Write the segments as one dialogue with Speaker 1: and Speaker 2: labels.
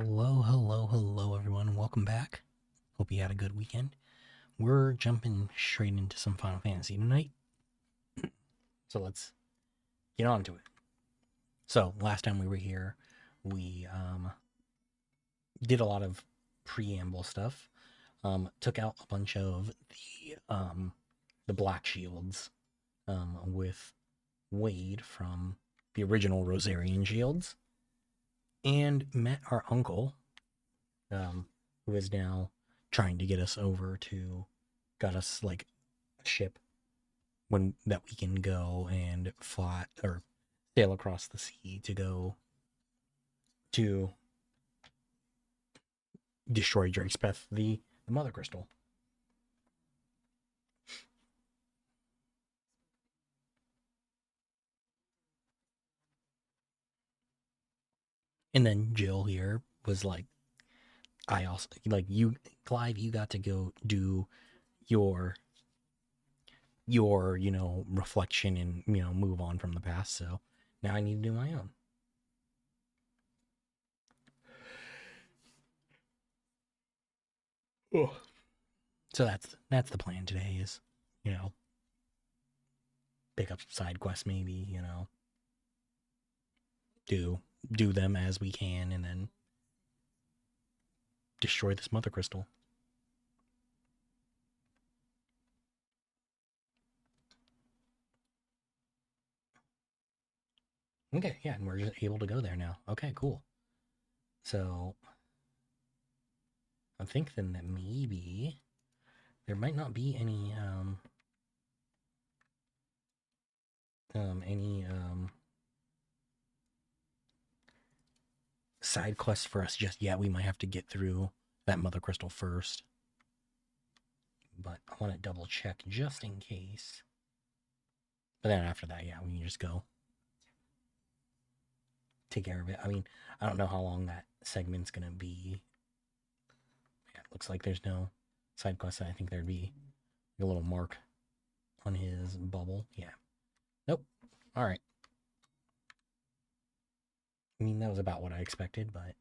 Speaker 1: Hello, everyone. Welcome back. Hope you had a good weekend. We're jumping straight into some Final Fantasy tonight, so let's get on to it. So, last time we were here, we did a lot of preamble stuff. Took out a bunch of the Black Shields with Wade from the original Rosarian Shields, and met our uncle, who is now trying to get us over to, got us like a ship when that we can go and fly or sail across the sea to go to destroy Drakespeth, the Mother Crystal. And then Jill here was like, I also like you, Clive, you got to go do your reflection and move on from the past, so now I need to do my own. Oh. So that's the plan today, is you know pick up some side quests, maybe do them as we can, and then destroy this Mother Crystal. Okay, yeah, and we're just able to go there now. Okay, cool. So I'm thinking that maybe there might not be any side quests for us just yet. We might have to get through that Mother Crystal first. But I want to double check just in case. But then after that, yeah, we can just go take care of it. I mean, I don't know how long that segment's gonna be. Yeah, it looks like there's no side quest. I think there'd be a little mark on his bubble. Yeah. Nope. All right. I mean, that was about what I expected, but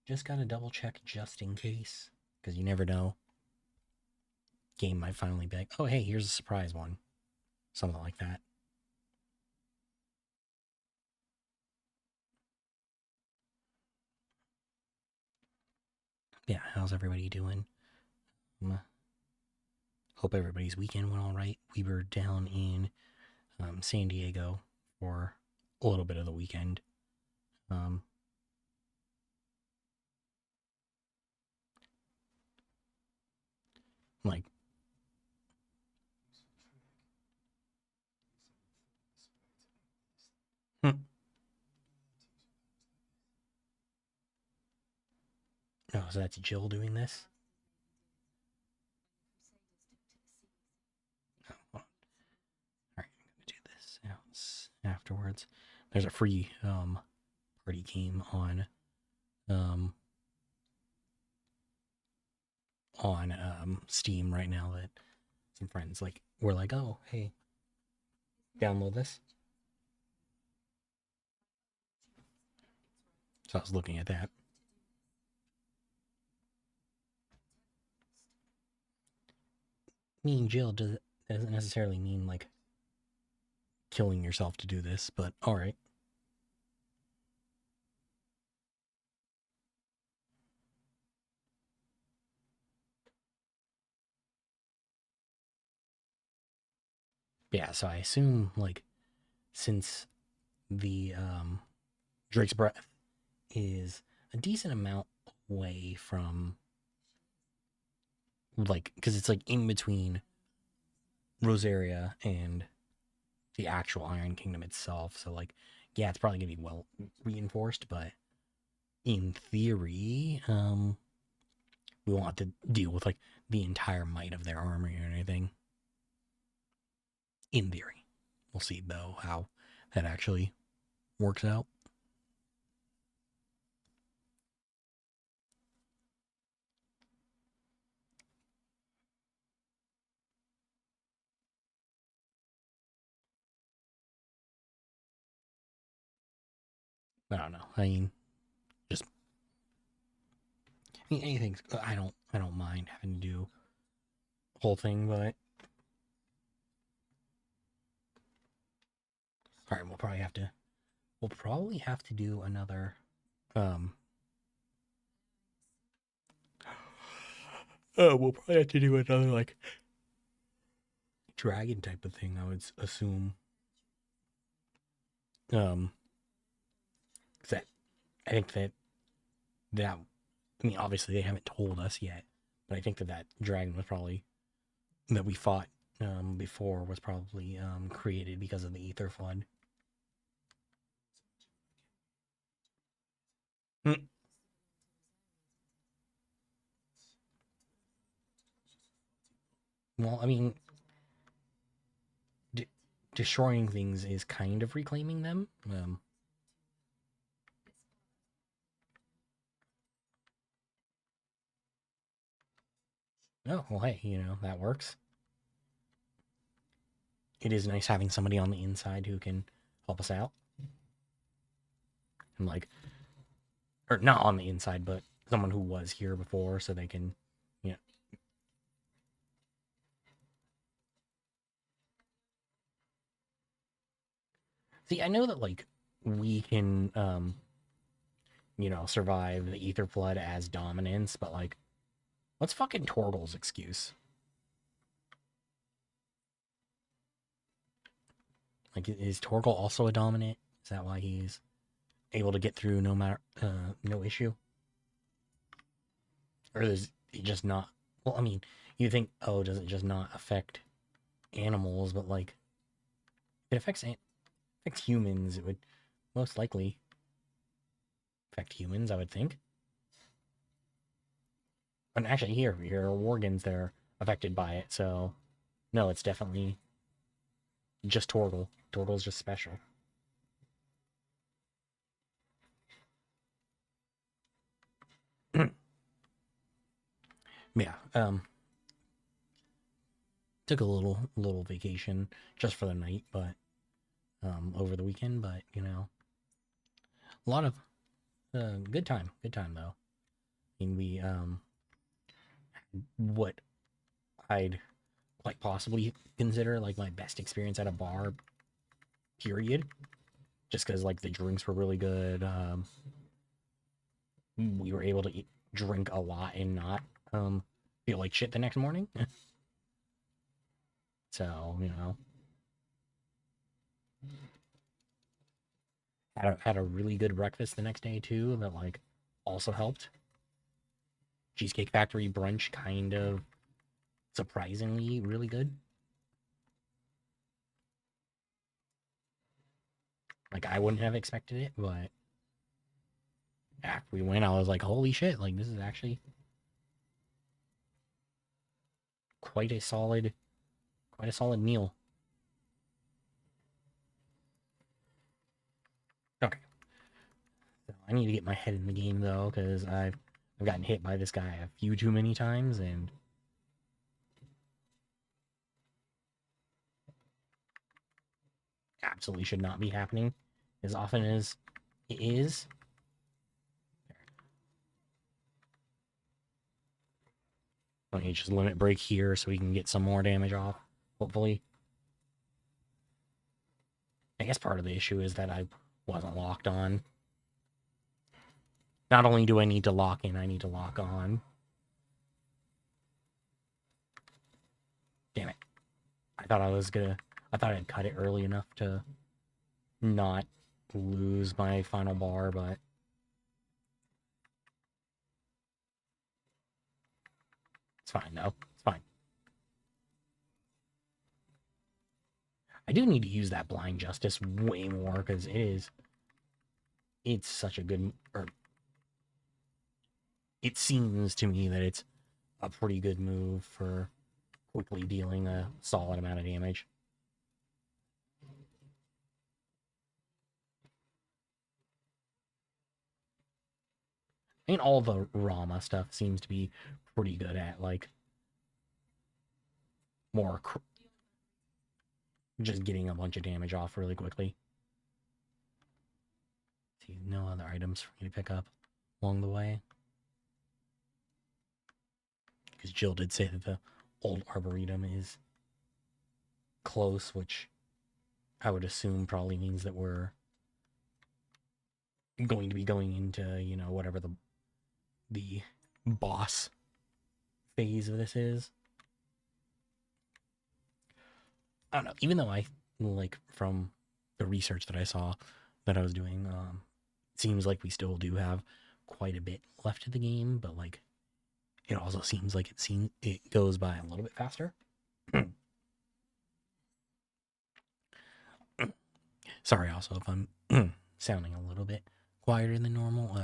Speaker 1: just gotta double check just in case, because you never know. Game might finally be like, oh, hey, here's a surprise one. Something like that. Yeah, how's everybody doing? Hope everybody's weekend went all right. We were down in San Diego for a little bit of the weekend. Um, like, oh, so that's Jill doing this? Oh, well, all right, I'm gonna do this afterwards. There's a free party game um on Steam right now that some friends like were like, oh, hey, download this. So I was looking at that. Mean Jill doesn't necessarily mean like killing yourself to do this, but all right. Yeah, so I assume like since the Drake's Breath is a decent amount away from like because it's like in between Rosaria and the actual Iron Kingdom itself. So like, yeah, it's probably gonna be well reinforced, but in theory, we won't have to deal with like the entire might of their army or anything. In theory, we'll see though how that actually works out. I don't know. I mean, just mean, anything. I don't mind having to do the whole thing, but all right, we'll probably have to do another um oh, we'll probably have to do another like dragon type of thing, I would assume. Um, that I think that I mean, obviously they haven't told us yet, but I think that dragon was probably that we fought before was probably created because of the ether flood. Mm. Well, I mean, de- destroying things is kind of reclaiming them. Oh, well, hey, that works. It is nice having somebody on the inside who can help us out. And like, or not on the inside, but someone who was here before so they can, you know. See, I know that like we can, survive the ether flood as dominance, but like, what's fucking Torgal's excuse? Like, is Torgal also a dominant? Is that why he's able to get through no issue? Or is he just not? Well, I mean, you think, oh, does it just not affect animals? But like, if it affects humans, it would most likely affect humans, I would think. And actually, here are Worgans, they're affected by it. So, no, it's definitely just Torgal. Torgal's just special. Yeah. Took a little vacation just for the night, but over the weekend. But a lot of good time. Good time though. I mean, we what I'd like possibly consider like my best experience at a bar. Period. Just because like the drinks were really good. We were able to drink a lot and not feel like shit the next morning. So had a really good breakfast the next day too. That like also helped. Cheesecake Factory brunch kind of surprisingly really good. Like I wouldn't have expected it, but after we went, I was like, holy shit! Like this is actually quite a solid, quite a solid meal. Okay, so I need to get my head in the game though, because I've gotten hit by this guy a few too many times, and absolutely should not be happening as often as it is. Let me just limit break here so we can get some more damage off, hopefully. I guess part of the issue is that I wasn't locked on. Not only do I need to lock in, I need to lock on. Damn it. I thought I'd cut it early enough to not lose my final bar, but it's fine though. It's fine. I do need to use that blind justice way more because it's such a good, or it seems to me that it's a pretty good move for quickly dealing a solid amount of damage. I mean, all the Rama stuff seems to be pretty good at like more just getting a bunch of damage off really quickly. See, no other items for me to pick up along the way. because Jill did say that the old Arboretum is close, which I would assume probably means that we're going to be going into, you know, whatever the boss phase of this is. I don't know. Even though I like from the research that I saw that I was doing, it seems like we still do have quite a bit left of the game, but like it also seems like it goes by a little bit faster. Sorry, also if I'm sounding a little bit quieter than normal.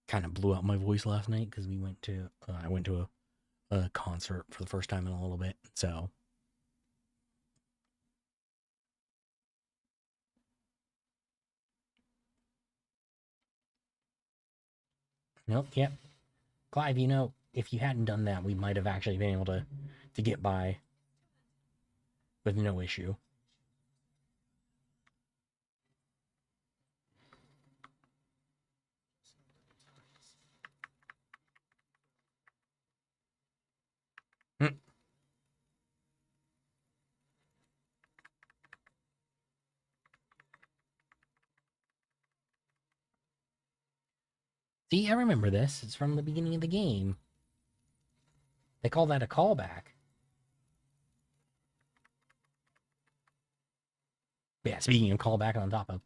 Speaker 1: Kind of blew out my voice last night because I went to a concert for the first time in a little bit. So, nope, yep. Clive, you know, if you hadn't done that, we might have actually been able to get by with no issue. Mm. See, I remember this. It's from the beginning of the game. They call that a callback. But yeah, speaking of callback on top of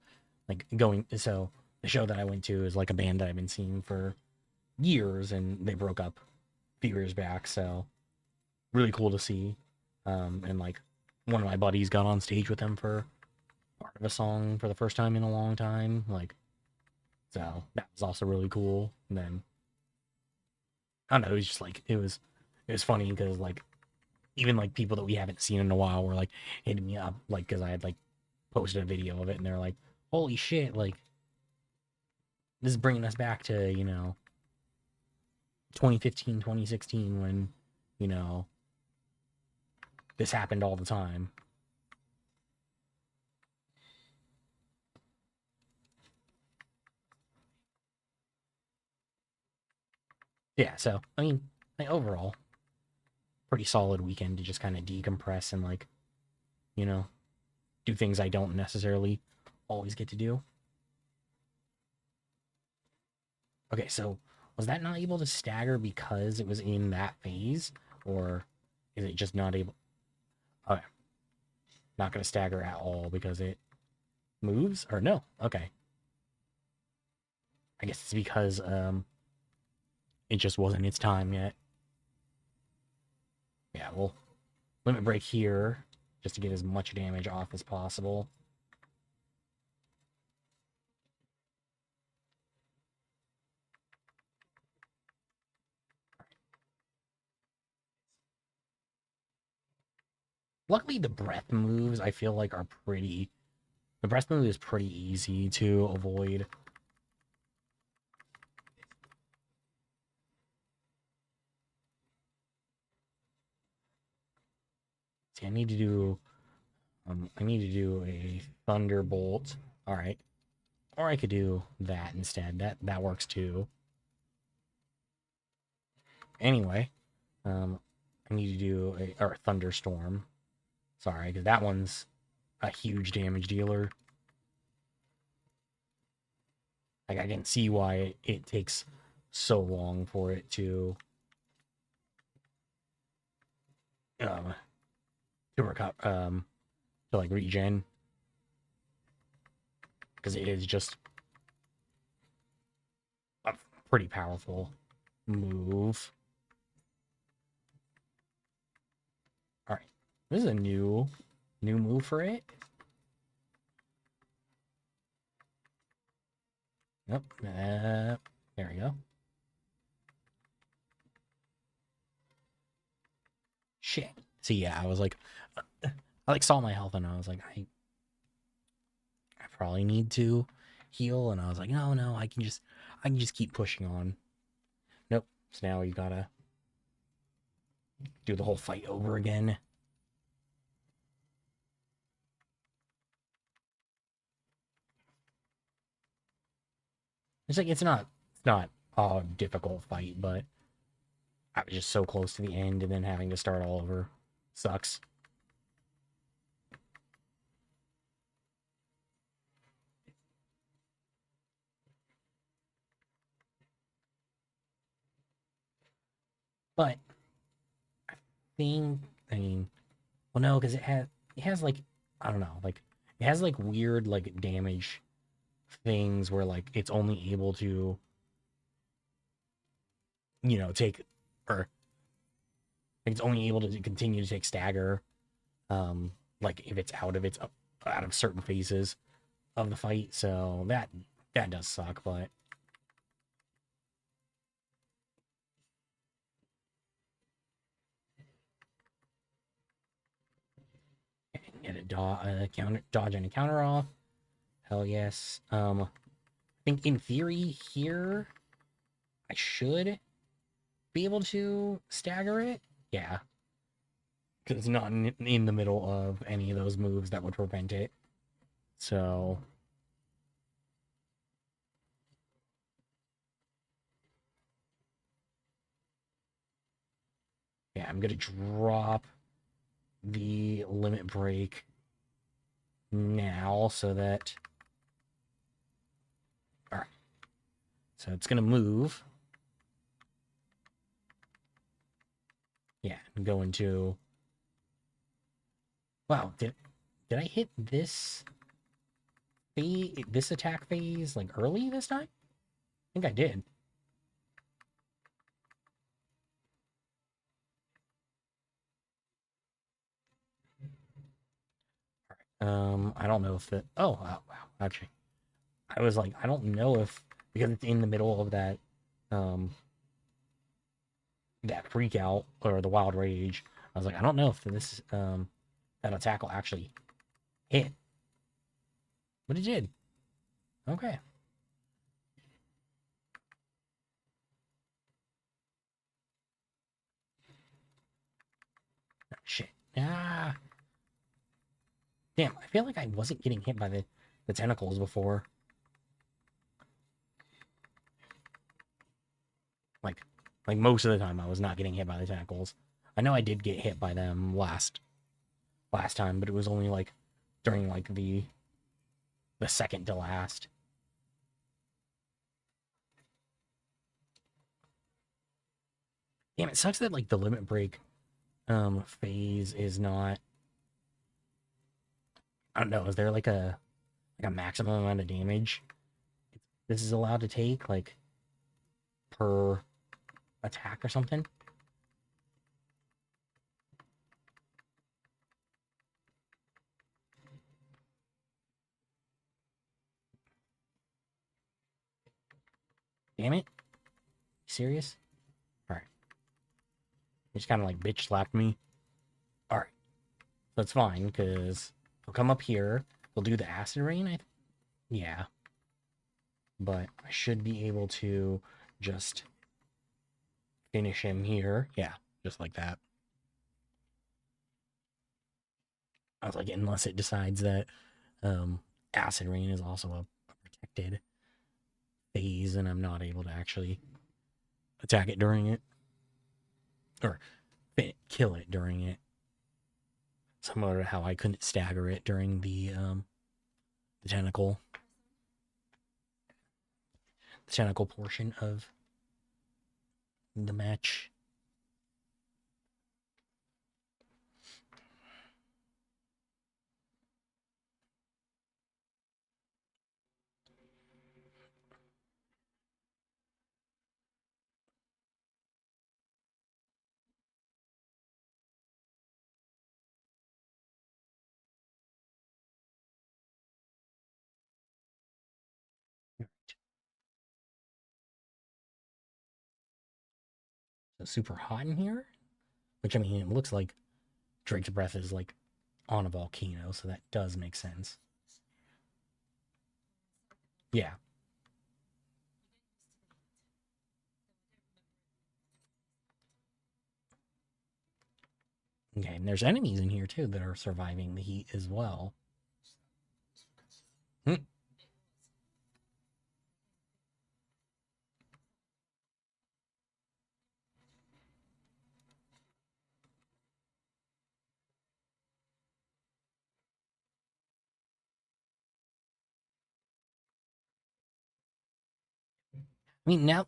Speaker 1: like going, so the show that I went to is like a band that I've been seeing for years, and they broke up a few years back. So really cool to see. And like one of my buddies got on stage with them for part of a song for the first time in a long time. Like, so that was also really cool. And then I don't know, it was just like it was funny because like even like people that we haven't seen in a while were like hitting me up like because I had like posted a video of it and they're like, holy shit, like this is bringing us back to, you know, 2015, 2016 when, you know, this happened all the time. Yeah, so I mean, like, overall, pretty solid weekend to just kind of decompress and like, you know, do things I don't necessarily always get to do. Okay, so was that not able to stagger because it was in that phase, or is it just not able? Okay, not going to stagger at all because it moves, or no? Okay, I guess it's because it just wasn't its time yet. Yeah, we'll limit break here just to get as much damage off as possible. Luckily, the breath moves I feel like are pretty. The breath move is pretty easy to avoid. See, I need to do. I need to do a thunderbolt. All right, or I could do that instead. That works too. Anyway, I need to do a thunderstorm. Sorry, because that one's a huge damage dealer. Like I can see why it takes so long for it um to recover to like regen, because it is just a pretty powerful move. All right, this is a new move for it. Yep. There we go. Shit. So yeah, I was like, I like saw my health and I was like, I probably need to heal, and I was like, no, I can just keep pushing on. Nope. So now you gotta do the whole fight over again. It's like it's not a difficult fight, but I was just so close to the end and then having to start all over. Sucks. But I think, I mean, well, no, because it has like, I don't know, like it has like weird like damage things where like it's only able to, take, or it's only able to continue to take stagger, like if it's out of certain phases of the fight. So that does suck, but get a dodge and a counter off. Hell yes. I think in theory here I should be able to stagger it. Yeah, because it's not in the middle of any of those moves that would prevent it. So yeah, I'm gonna drop the limit break now so that, all right, so it's gonna move. Yeah, and go into, wow, did I hit this attack phase like early this time? I think I did. I don't know if it. Oh, wow, wow. Actually, I was like, I don't know if, because it's in the middle of um, that freak out or the wild rage. I was like, I don't know if that attack will actually hit, but it did. Okay. Shit. Ah. Damn. I feel like I wasn't getting hit by the tentacles before. Like, like most of the time, I was not getting hit by the tentacles. I know I did get hit by them last time, but it was only like during like the second to last. Damn, it sucks that like the limit break phase is not, I don't know, is there like a maximum amount of damage this is allowed to take, like per attack or something? Damn it. Serious? Alright. He just kinda like bitch slapped me. Alright. That's fine, because he'll come up here, he'll do the acid rain, yeah. But I should be able to just finish him here. Yeah, just like that. I was like, unless it decides that acid rain is also a protected phase and I'm not able to actually attack it during it or kill it during it. Similar to how I couldn't stagger it during the tentacle portion of the match. So super hot in here, which I mean, it looks like Drake's breath is like on a volcano, so that does make sense. Yeah. Okay, and there's enemies in here too that are surviving the heat as well. Hmm. mean, now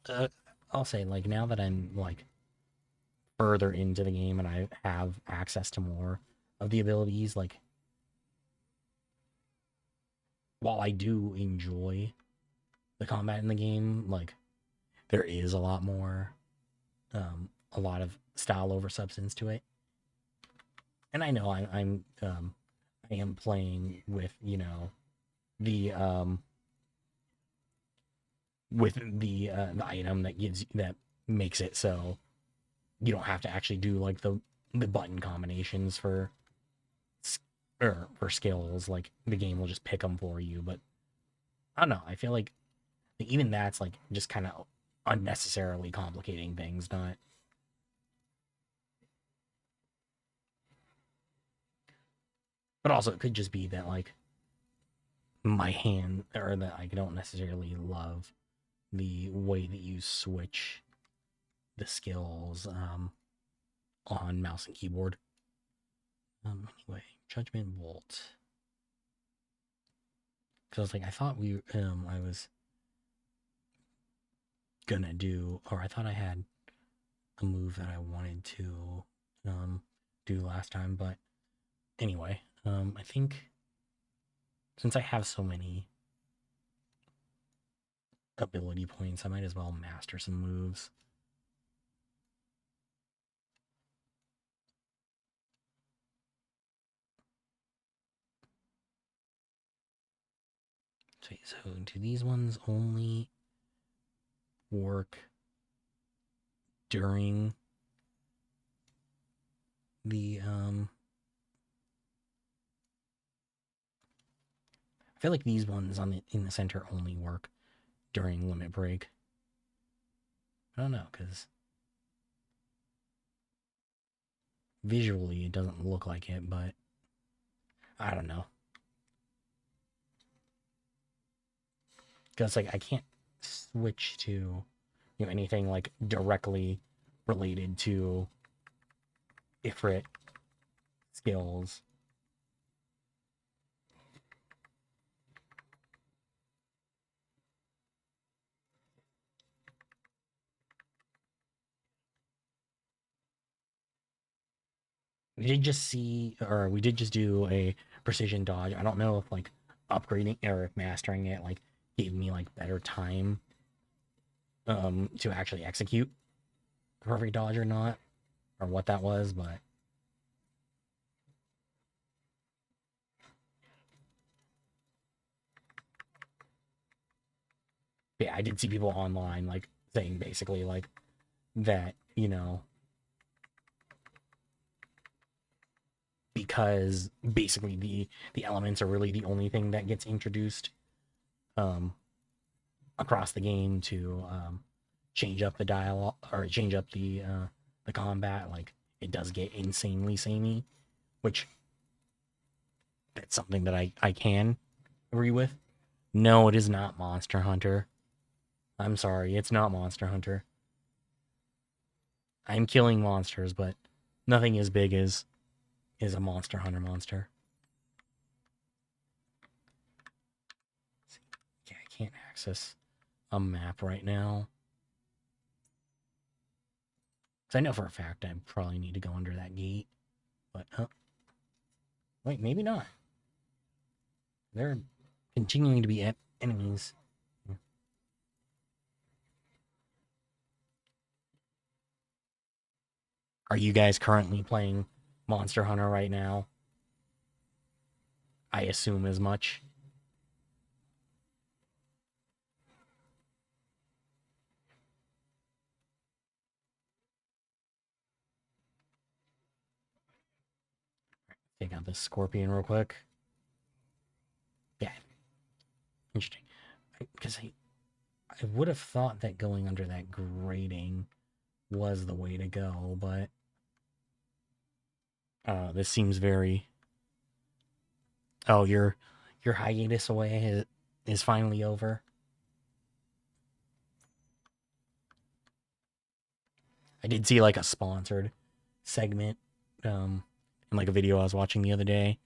Speaker 1: I'll say, like, now that I'm like further into the game and I have access to more of the abilities, like, while I do enjoy the combat in the game, like, there is a lot more, a lot of style over substance to it. And I know I am playing with, you know, the with the item that makes it so you don't have to actually do like the button combinations or for skills. Like, the game will just pick them for you. But I don't know. I feel like even that's like just kind of unnecessarily complicating things. Not, but also it could just be that like my hand, or that I don't necessarily love the way that you switch the skills on mouse and keyboard. Anyway, Judgment Bolt. Because I was like, I thought I was gonna do, or I thought I had a move that I wanted to do last time, but anyway, I think since I have so many ability points, I might as well master some moves. So do these ones only work during the I feel like these ones in the center only work during limit break. I don't know, because visually it doesn't look like it, but I don't know. Because like I can't switch to, you know, anything like directly related to Ifrit skills. We did just do a precision dodge. I don't know if like upgrading or if mastering it like gave me like better time to actually execute the perfect dodge or not, or what that was, but yeah, I did see people online like saying basically like that, you know, because basically the elements are really the only thing that gets introduced um across the game to change up the dialogue or change up the combat. Like, it does get insanely samey, which that's something that I can agree with. No, it is not Monster Hunter. I'm sorry, it's not Monster Hunter. I'm killing monsters, but nothing as big as is a Monster Hunter monster. Yeah, I can't access a map right now. Because I know for a fact I probably need to go under that gate. But, wait, maybe not. There are continuing to be enemies. Are you guys currently playing Monster Hunter right now? I assume as much. Take out this scorpion real quick. Yeah, interesting. Because I would have thought that going under that grating was the way to go, but this seems very. Oh, your hiatus away is finally over. I did see like a sponsored segment in like a video I was watching the other day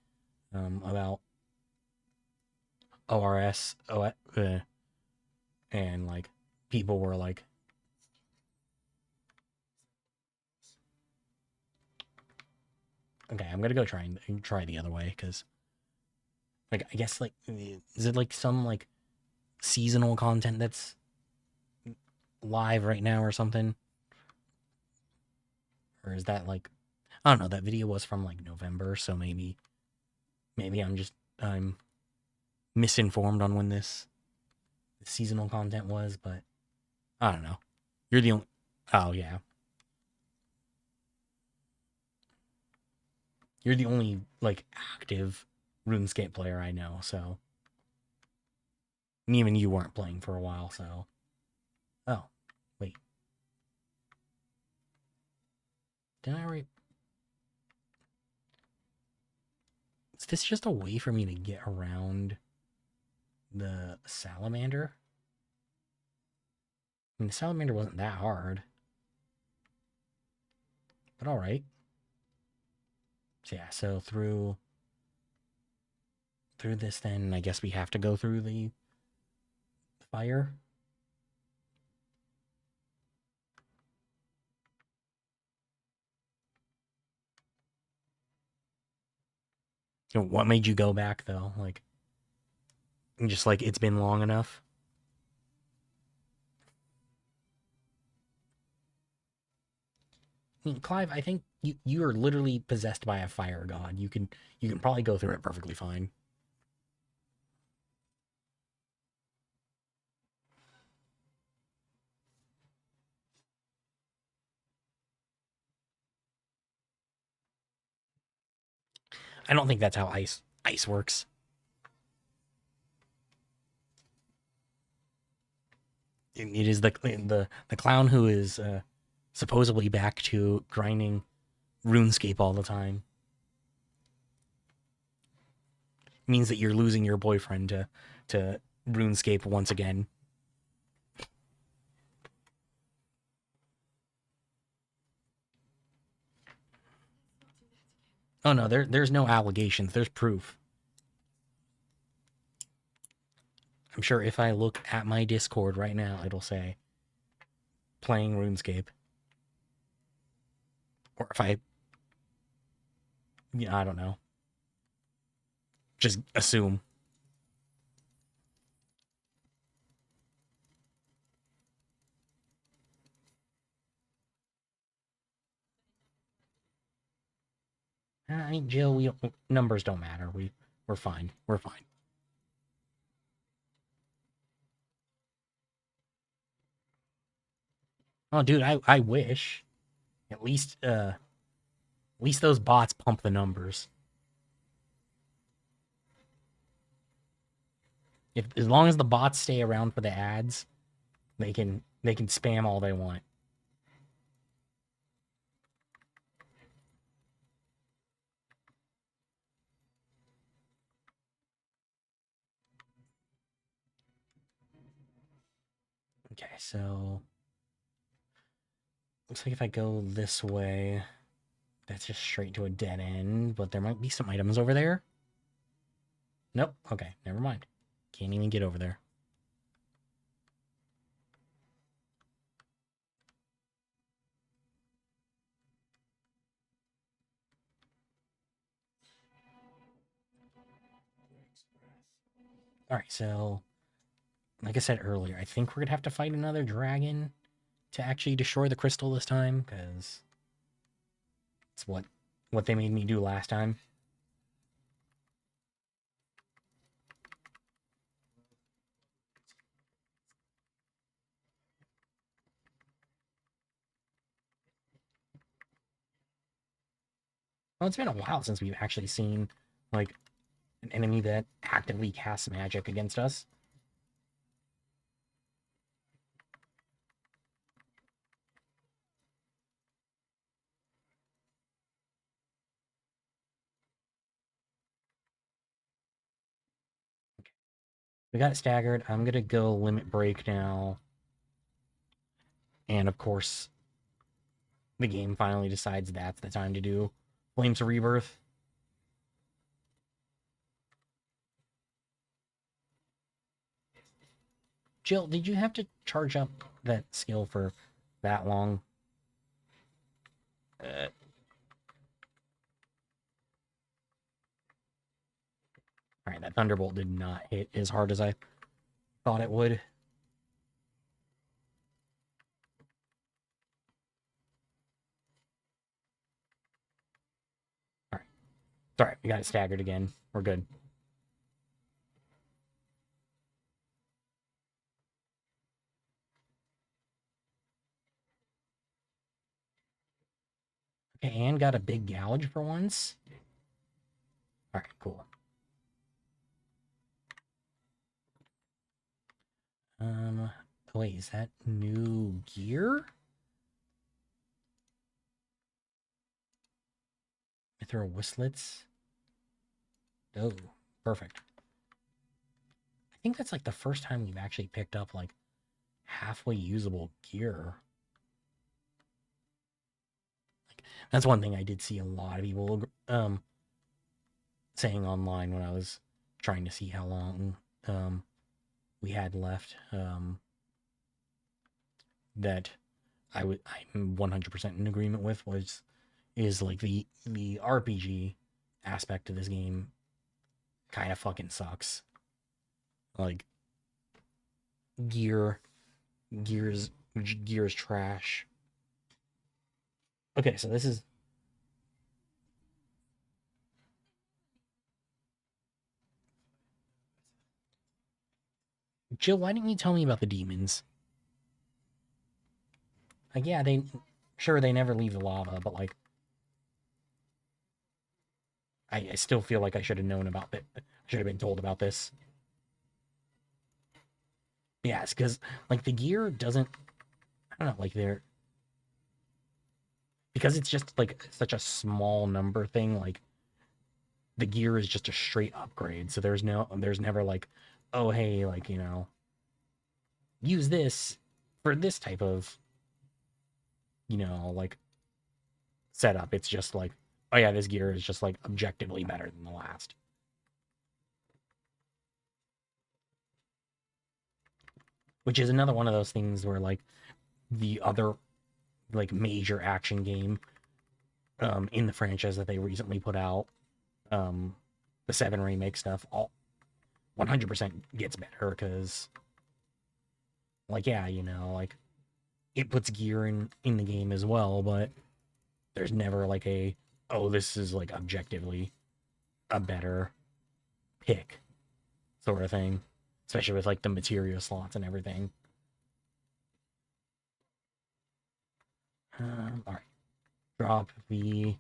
Speaker 1: about ORS and like people were like, okay, I'm gonna go try the other way, because like I guess like is it like some like seasonal content that's live right now or something? Or is that like, I don't know, that video was from like November, so maybe I'm misinformed on when this seasonal content was, but I don't know. You're the only, oh yeah. You're the only like active RuneScape player I know, so and even you weren't playing for a while, so oh, wait. Did I already, is this just a way for me to get around the salamander? I mean, the salamander wasn't that hard. But alright. So yeah, so through this then I guess we have to go through the fire. You know, what made you go back though? Like just like it's been long enough. I mean, Clive, I think you are literally possessed by a fire god. You can probably go through it perfectly fine. I don't think that's how ice works. It is the clown who is supposedly back to grinding RuneScape all the time. Means that you're losing your boyfriend to RuneScape once again. Oh no, there's no allegations. There's proof. I'm sure if I look at my Discord right now, it'll say playing RuneScape. Or if I, I don't know. Just assume. Jill, numbers don't matter. We're fine. We're fine. Oh, dude, I wish. At least those bots pump the numbers. If as long as the bots stay around for the ads, they can spam all they want. Okay, so looks like if I go this way, that's just straight to a dead end, but there might be some items over there. Nope. Okay, never mind. Can't even get over there. Alright, so like I said earlier, I think we're gonna have to fight another dragon to actually destroy the crystal this time, because it's what they made me do last time. Well, it's been a while since we've actually seen, like, an enemy that actively casts magic against us. Okay. We got it staggered. I'm gonna go limit break now. And of course, the game finally decides that's the time to do Flames of Rebirth. Jill, did you have to charge up that skill for that long? All right, that Thunderbolt did not hit as hard as I thought it would. All right. It's all right. We got it staggered again. We're good. Okay, and got a big gouge for once. All right, cool. Wait, is that new gear? Mithril whistlets. Oh, perfect. I think that's like the first time we've actually picked up like halfway usable gear. Like, that's one thing I did see a lot of people saying online when I was trying to see how long we had left. That I'm 100% in agreement with is like the RPG aspect of this game kind of fucking sucks. Like gear gear is trash. Okay, so this is Jill, why didn't you tell me about the demons? Like, yeah, they never leave the lava, but like I still feel like I should have known about it. I should have been told about this. Yes, because like the gear doesn't, I don't know, like they're, because it's just like such a small number thing, like the gear is just a straight upgrade. So there's never like, oh hey, like, use this for this type of, like setup. It's just like, oh yeah, this gear is just like objectively better than the last. Which is another one of those things where like the other like major action game in the franchise that they recently put out, the 7 remake stuff, all 100% gets better because like yeah, like it puts gear in the game as well, but there's never like a, oh, this is like objectively a better pick sort of thing, especially with like the material slots and everything. All right, drop the.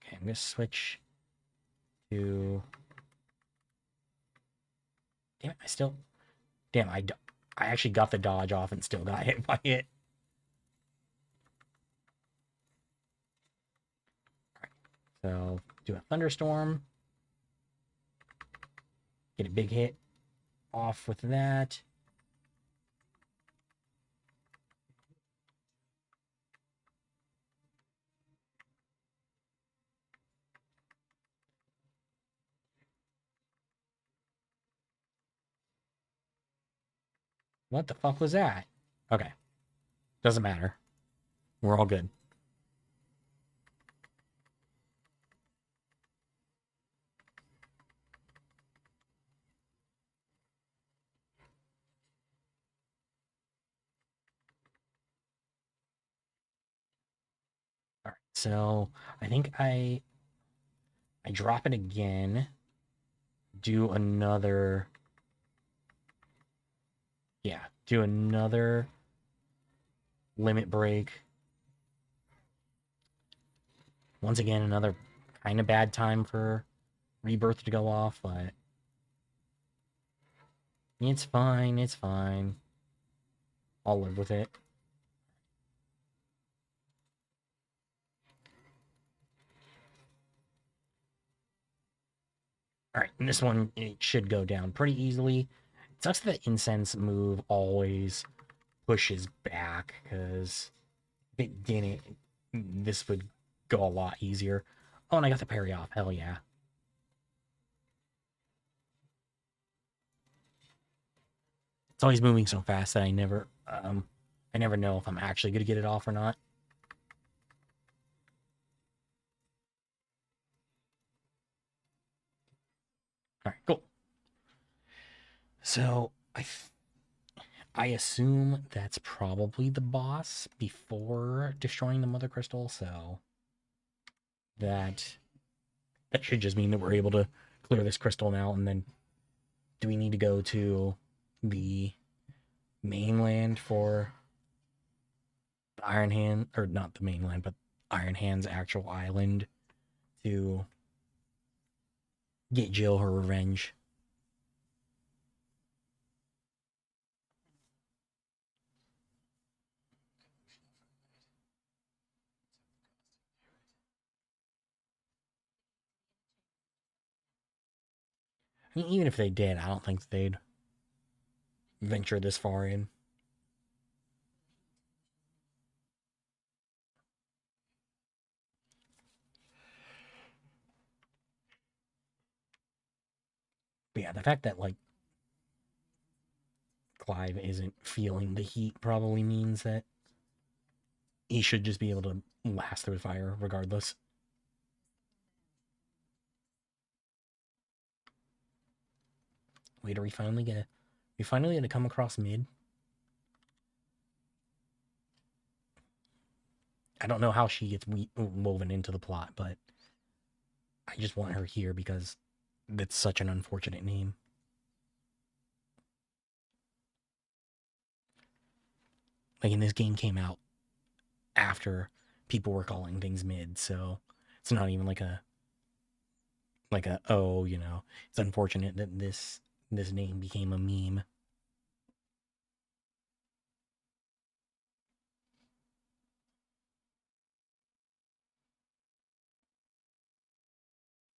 Speaker 1: Okay, I'm gonna switch to. Damn it, I still. Damn, I actually got the dodge off and still got hit by it. All right, so do a thunderstorm. Get a big hit off with that. What the fuck was that? Okay. Doesn't matter. We're all good. All right. So I think I drop it again. Do another. Yeah. Do another limit break. Once again, another kind of bad time for rebirth to go off, but it's fine. It's fine. I'll live with it. All right, and this one, it should go down pretty easily. It sucks that incense move always pushes back, because if it didn't, this would go a lot easier. Oh, and I got the parry off. Hell yeah. It's always moving so fast that I never know if I'm actually gonna get it off or not. All right, cool. So I assume that's probably the boss before destroying the Mother Crystal. So that should just mean that we're able to clear this crystal now. And then, do we need to go to the mainland for the Iron Hand, or not the mainland, but Iron Hand's actual island to get Jill her revenge? I mean, even if they did, I don't think they'd venture this far in. But yeah, the fact that like Clive isn't feeling the heat probably means that he should just be able to last through fire regardless. Wait, are we finally gonna come across mid? I don't know how she gets woven into the plot, but I just want her here because that's such an unfortunate name. Like, and this game came out after people were calling things mid, so it's not even like a oh, it's unfortunate that this name became a meme.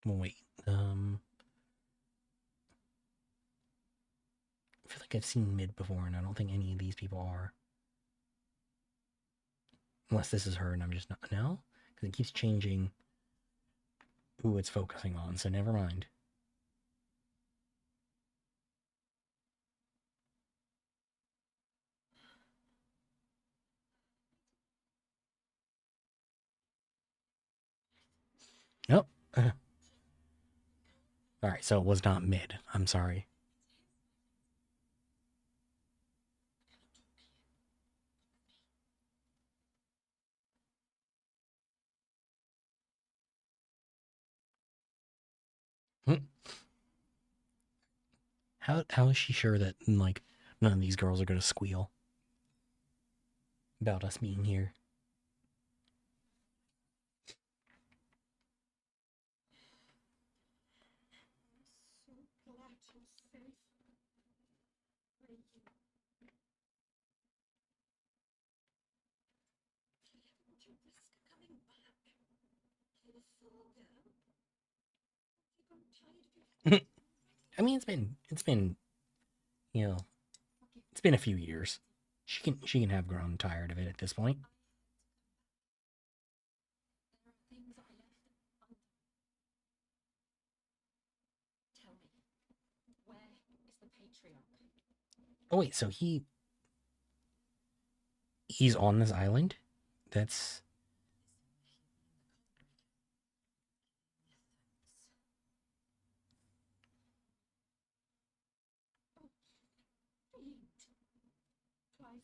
Speaker 1: Well, wait, I feel like I've seen mid before, and I don't think any of these people are. Unless this is her, and I'm just not. No? Because it keeps changing who it's focusing on, so never mind. Nope. Alright, so it was not mid. I'm sorry. Hmm. How is she sure that, like, none of these girls are gonna squeal about us being here? I mean, it's been you know it's been a few years. She can have grown tired of it at this point. Oh wait, so he's on this island? That's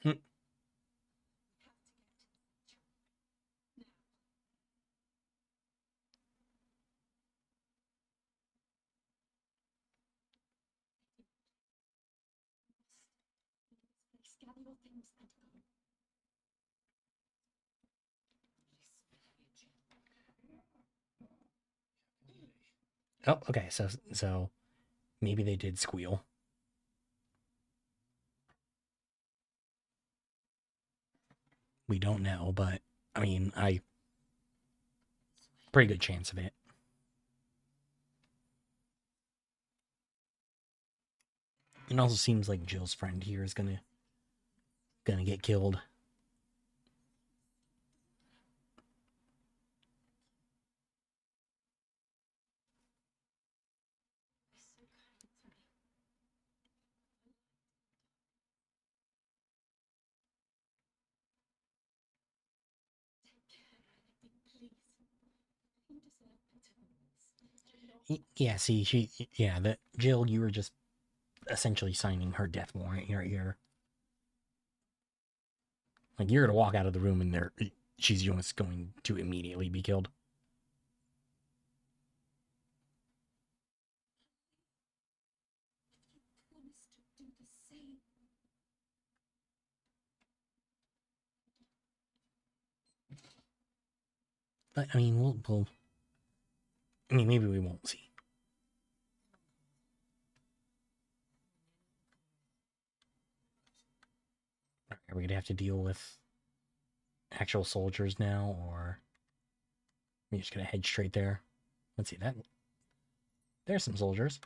Speaker 1: hmm. Oh, okay. So maybe they did squeal. We don't know, but I mean, I pretty good chance of it. It also seems like Jill's friend here is gonna get killed. Yeah, see, Jill, you were just essentially signing her death warrant right here. Like, you're gonna walk out of the room and she's just going to immediately be killed. But, I mean, I mean, maybe we won't see. Are we gonna have to deal with actual soldiers now, or are we just gonna head straight there? Let's see that. There's some soldiers.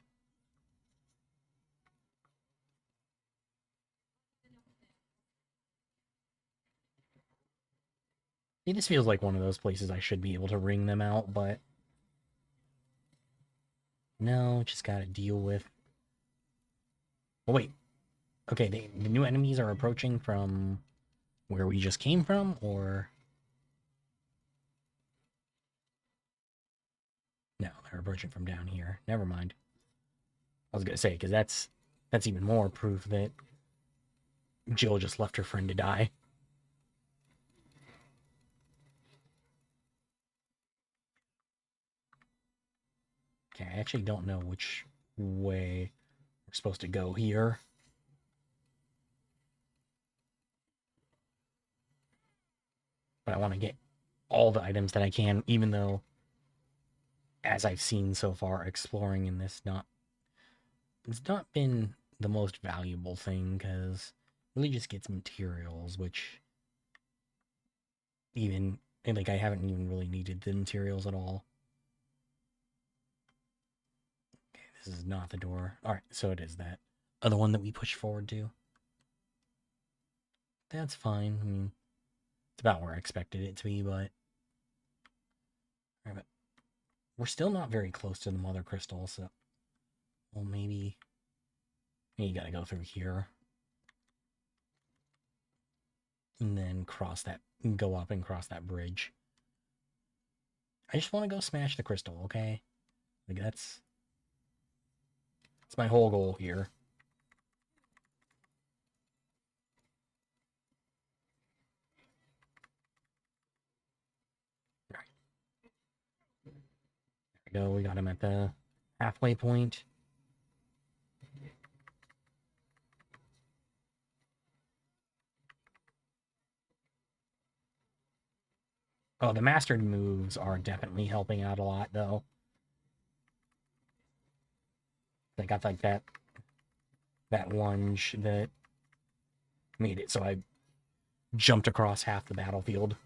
Speaker 1: See, this feels like one of those places I should be able to ring them out, but no, just gotta deal with. Oh wait, okay, the new enemies are approaching from where we just came from, or no, they're approaching from down here. Never mind. I was gonna say, because that's even more proof that Jill just left her friend to die. Okay, I actually don't know which way we're supposed to go here. But I want to get all the items that I can, even though, as I've seen so far, exploring in this it's not been the most valuable thing, because it really just gets materials, which even, like, I haven't even really needed the materials at all. Okay, this is not the door. Alright, so it is that other one that we pushed forward to. That's fine. I mean, it's about where I expected it to be, but... Alright, but we're still not very close to the Mother Crystal, so... Well, maybe you gotta go through here. And then go up and cross that bridge. I just want to go smash the crystal, okay? Like, that's my whole goal here. Right. There we go. We got him at the halfway point. Oh, the mastered moves are definitely helping out a lot, though. I got like that lunge that made it so I jumped across half the battlefield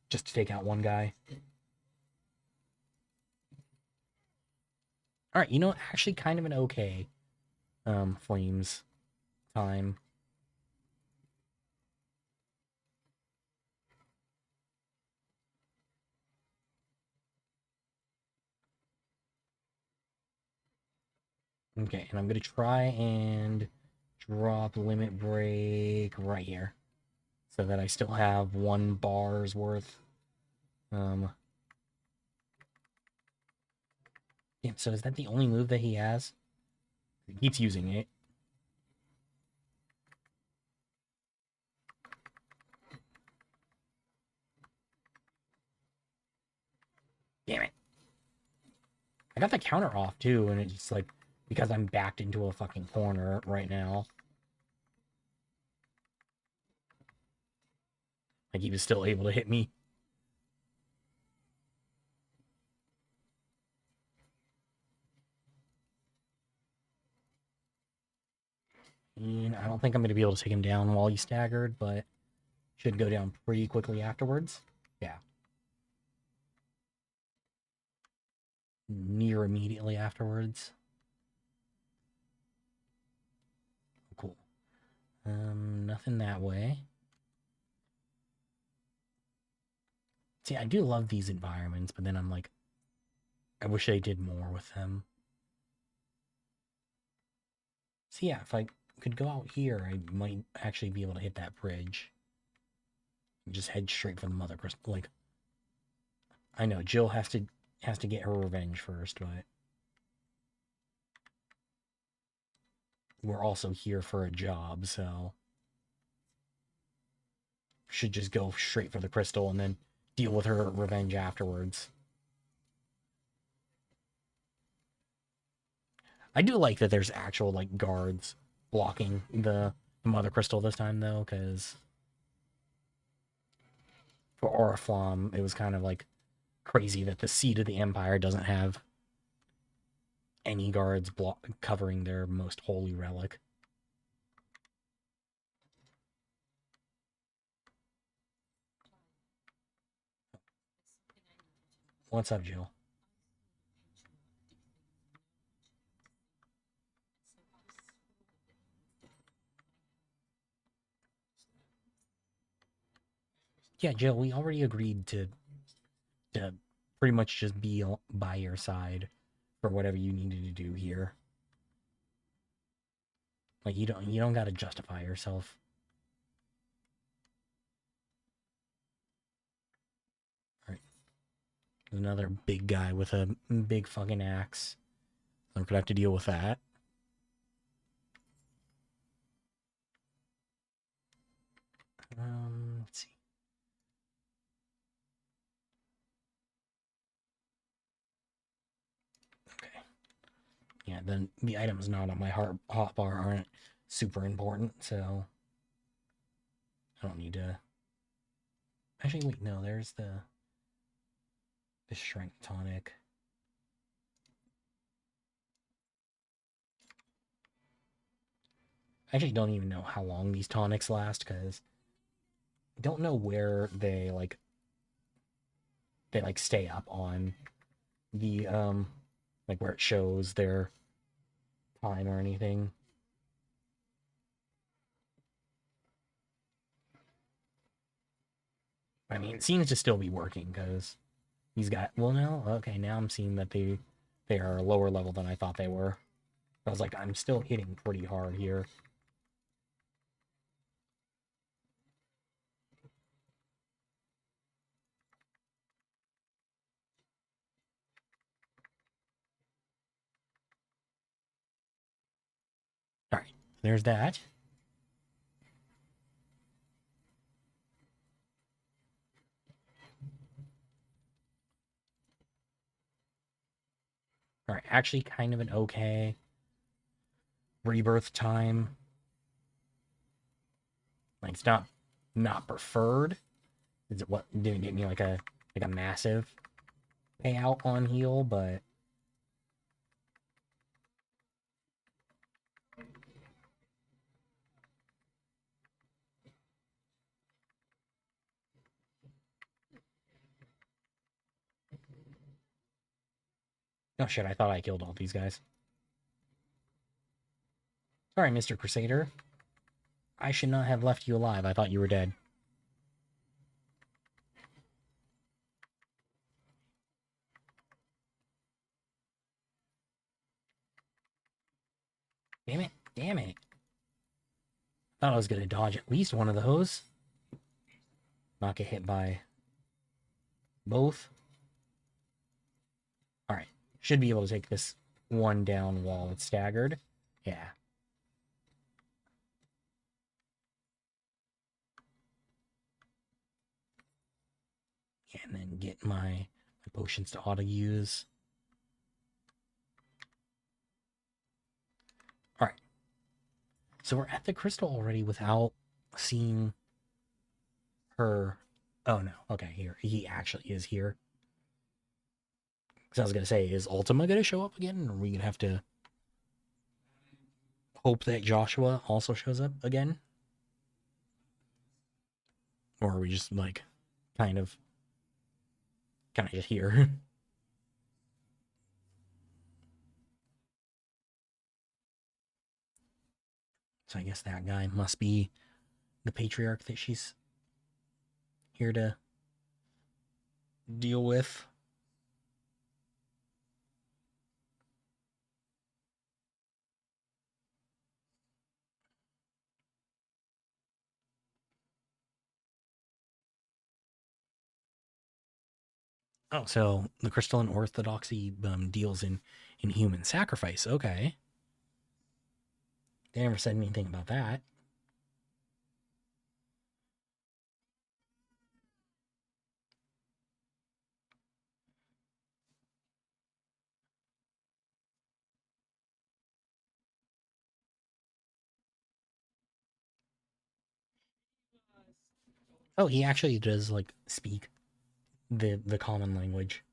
Speaker 1: just to take out one guy. All right, actually kind of an okay flames time. Okay, and I'm going to try and drop limit break right here so that I still have 1 bar's worth. Yeah, so is that the only move that he has? He keeps using it. Damn it. I got the counter off too, and it's just like, because I'm backed into a fucking corner right now. Like, he was still able to hit me. And I don't think I'm going to be able to take him down while he's staggered, but should go down pretty quickly afterwards. Yeah. Near immediately afterwards. Cool. Nothing that way. See, I do love these environments, but then I'm like, I wish I did more with them. So yeah, if I could go out here, I might actually be able to hit that bridge. Just head straight for the Mother Crystal. Like, I know Jill has to get her revenge first, but we're also here for a job, so should just go straight for the crystal and then deal with her revenge afterwards. I do like that there's actual like guards blocking the mother crystal this time though, because for Oriflamme it was kind of like crazy that the seat of the Empire doesn't have any guards covering their most holy relic. What's up, Jill? Yeah, Jill, we already agreed to pretty much just be by your side for whatever you needed to do here. Like you don't got to justify yourself. All right. Another big guy with a big fucking axe. I'm gonna have to deal with that. Let's see. Okay. Yeah, then the items not on my hotbar aren't super important, so I don't need to. Actually, wait, no. There's the strength tonic. I actually don't even know how long these tonics last because I don't know where they stay up on the like where it shows their time or anything. I mean, it seems to still be working because he's got. Well, no, okay. Now I'm seeing that they are a lower level than I thought they were. I was like, I'm still hitting pretty hard here. All right, there's that. All right, actually, kind of an okay rebirth time. Like it's not preferred. Is it what didn't get me like a massive payout on heal, but oh shit, I thought I killed all these guys. Sorry, Mr. Crusader. I should not have left you alive. I thought you were dead. Damn it. Damn it. Thought I was gonna dodge at least one of those. Not get hit by both. Alright. Should be able to take this one down while it's staggered. Yeah. And then get my potions to auto use. Alright. So we're at the crystal already without seeing her. Oh no. Okay, here. He actually is here. Because I was going to say, is Ultima going to show up again? Or are we going to have to hope that Joshua also shows up again? Or are we just like kind of just here? So I guess that guy must be the patriarch that she's here to deal with. Oh, so the crystalline orthodoxy deals in human sacrifice. Okay. They never said anything about that. Oh, he actually does like speak the common language.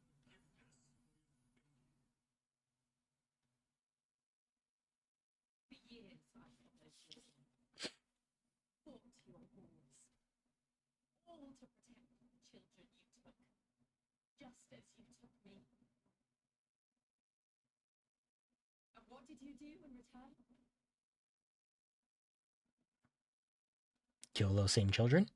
Speaker 1: Kill those same children.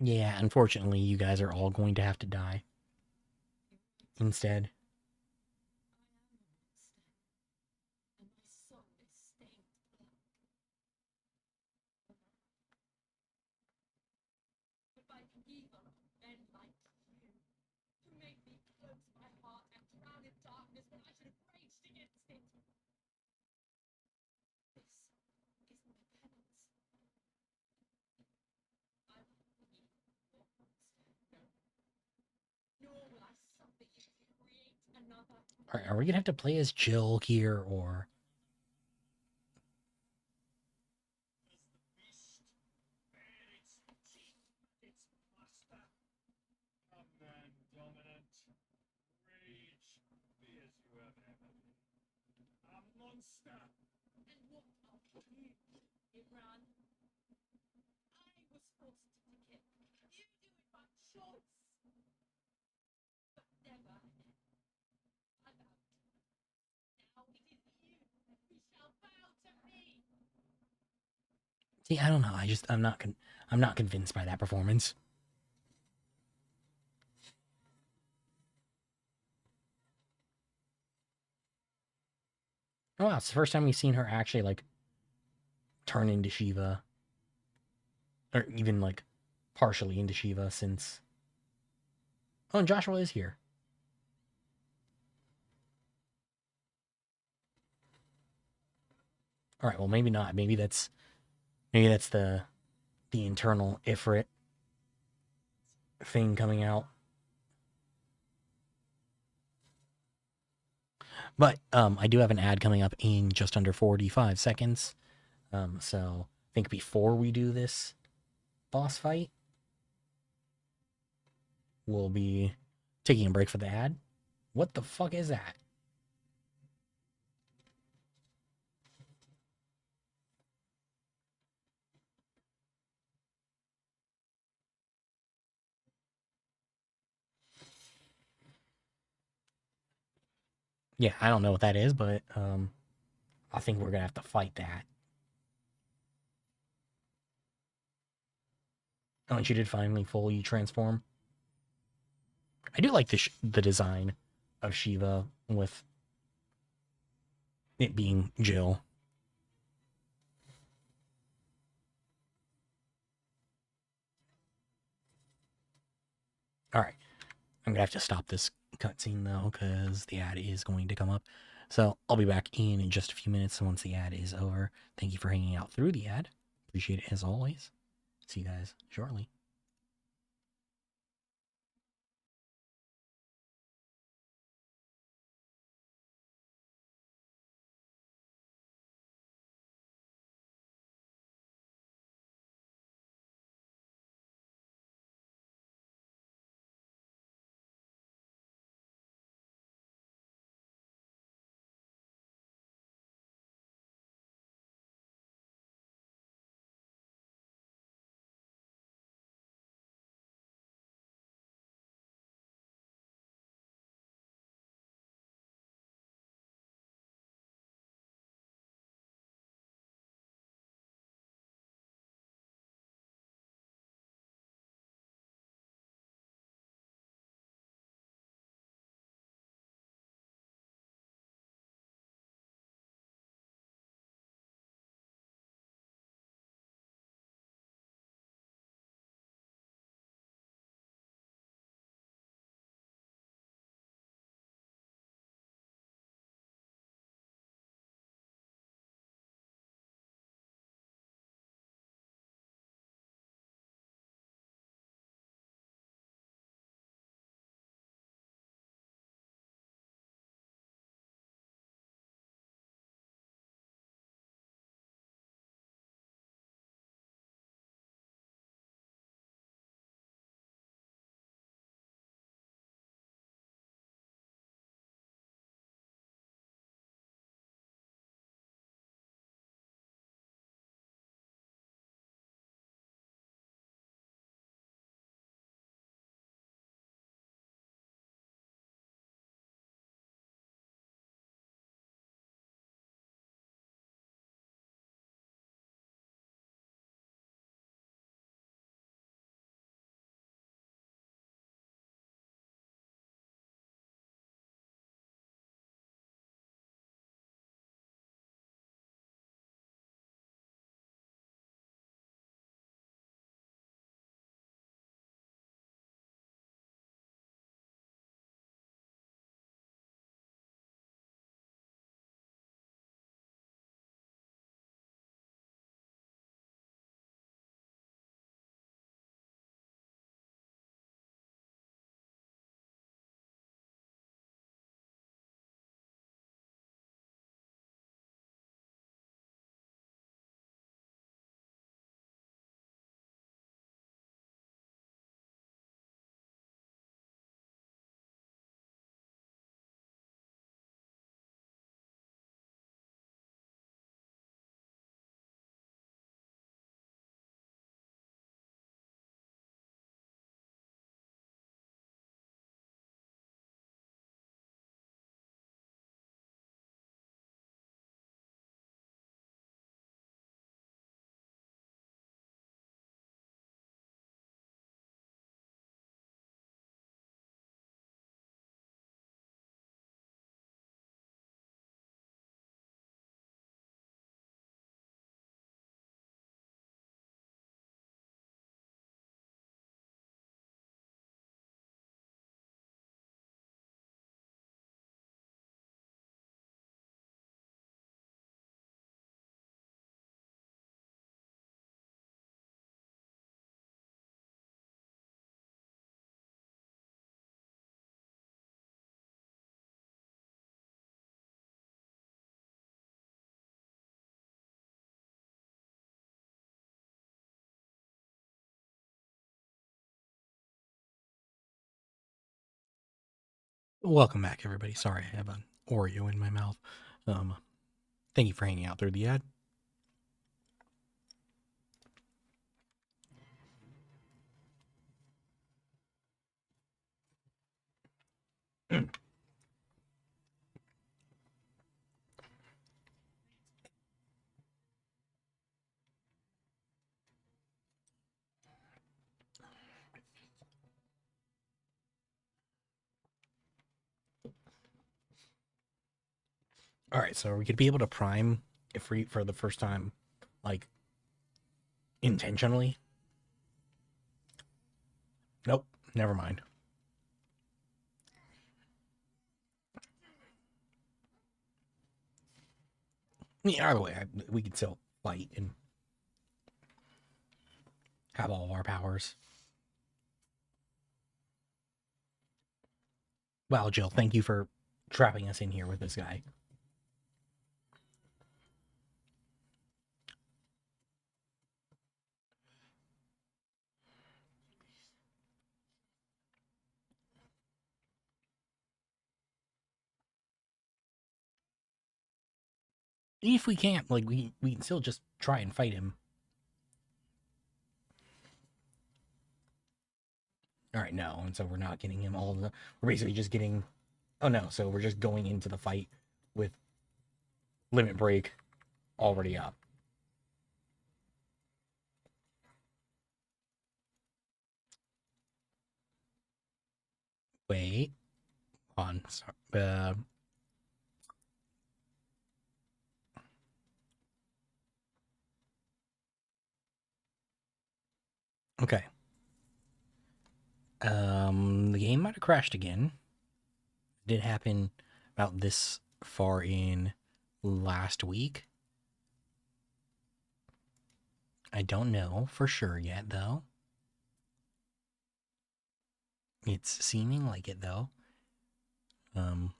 Speaker 1: Yeah, unfortunately, you guys are all going to have to die instead. Are we gonna have to play as Jill here, or see? I don't know. I'm not convinced by that performance. Oh, wow, it's the first time we've seen her actually like turn into Shiva, or even like partially into Shiva since. Oh, and Joshua is here. All right, well maybe not. Maybe that's the internal Ifrit thing coming out. But I do have an ad coming up in just under 45 seconds. So I think before we do this boss fight, we'll be taking a break for the ad. What the fuck is that? Yeah, I don't know what that is, but I think we're gonna have to fight that. Oh, and she did finally fully transform. I do like the design of Shiva with it being Jill. All right, I'm gonna have to stop this cutscene though because the ad is going to come up. So I'll be back in just a few minutes once the ad is over. Thank you for hanging out through the ad. Appreciate it as always. See you guys shortly. Welcome back, everybody. Sorry, I have an Oreo in my mouth. Thank you for hanging out through the ad. All right, so are we gonna be able to prime if we for the first time, like intentionally? Nope. Never mind. Yeah, either way, we can still fight and have all of our powers. Well, Jill, thank you for trapping us in here with this guy. If we can't, like, we can still just try and fight him. All right, no, and so we're not getting him all of the. We're basically just getting. Oh no, so we're just going into the fight with limit break already up. Wait, on. Sorry. Okay. The game might have crashed again. It did happen about this far in last week. I don't know for sure yet, though. It's seeming like it, though. Um,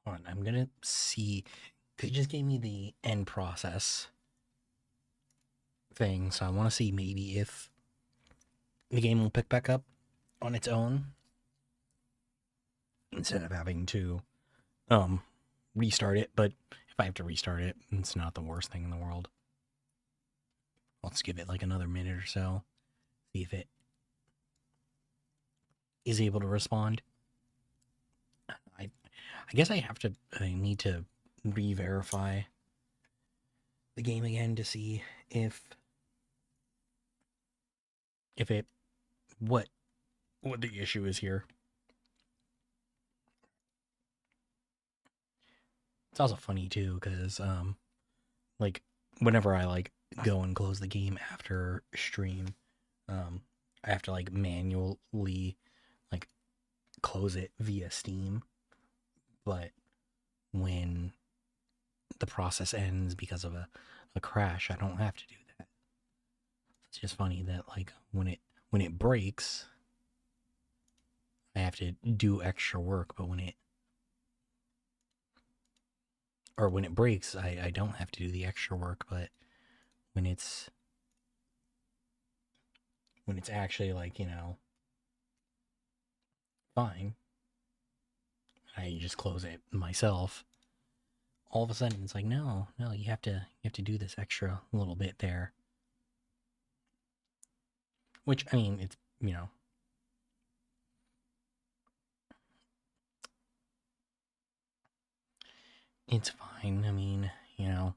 Speaker 1: hold on, I'm gonna see. Cause it just gave me the end process thing, so I want to see maybe if the game will pick back up on its own instead of having to restart it. But if I have to restart it, it's not the worst thing in the world. Let's give it like another minute or so, see if it is able to respond. I guess I need to re-verify the game again to see if it what the issue is here. It's also funny too because like whenever I like go and close the game after stream, I have to like manually like close it via Steam, but when the process ends because of a crash, I don't have to do that. It's just funny that like when it breaks, I have to do extra work, but when it breaks, I don't have to do the extra work, but when it's actually like, fine, I just close it myself. All of a sudden it's like, no, you have to do this extra little bit there. Which I mean, it's it's fine. I mean, I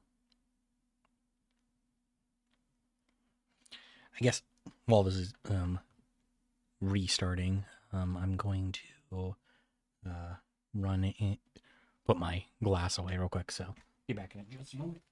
Speaker 1: guess while this is restarting, I'm going to run it, put my glass away real quick. So be back in just a moment.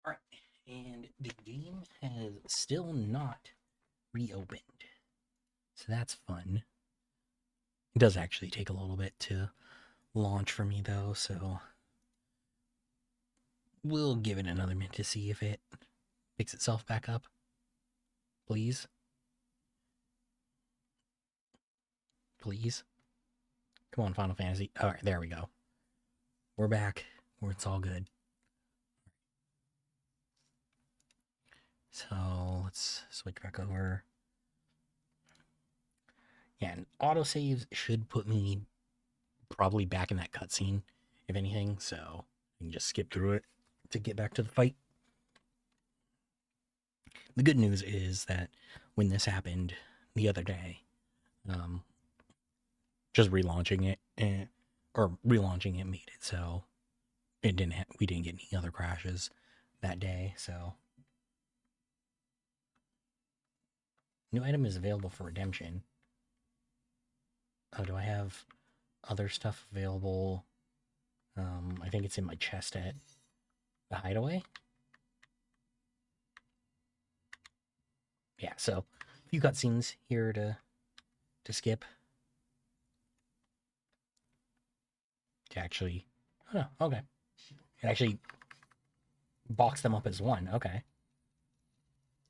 Speaker 1: All right, and the game has still not reopened. So that's fun. It does actually take a little bit to launch for me though, so we'll give it another minute to see if it picks itself back up. Please. Please. Come on, Final Fantasy. Alright, there we go. We're back. It's all good. So let's switch back over. Yeah, and autosaves should put me probably back in that cutscene, if anything, so I can just skip through it to get back to the fight. The good news is that when this happened the other day, just relaunching it, or relaunching it made it so it didn't we didn't get any other crashes that day, so. New item is available for redemption. Oh, do I have other stuff available? I think it's in my chest at the hideaway. Yeah, so a few cutscenes here to skip. To actually, oh no, okay. It actually boxed them up as one. Okay. I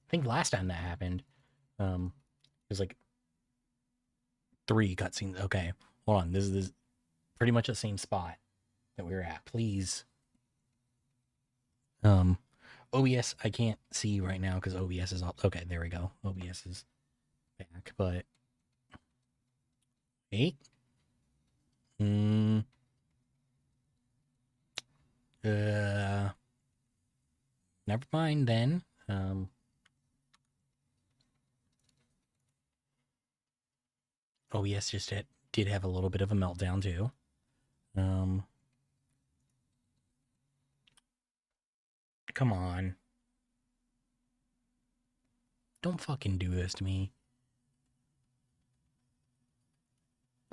Speaker 1: think last time that happened, it was like 3 cutscenes. Okay, hold on. This is pretty much the same spot that we were at. Please. OBS I can't see right now because OBS is off. Okay, there we go. OBS is back, but wait. Never mind then. OBS just did have a little bit of a meltdown too. Come on. Don't fucking do this to me.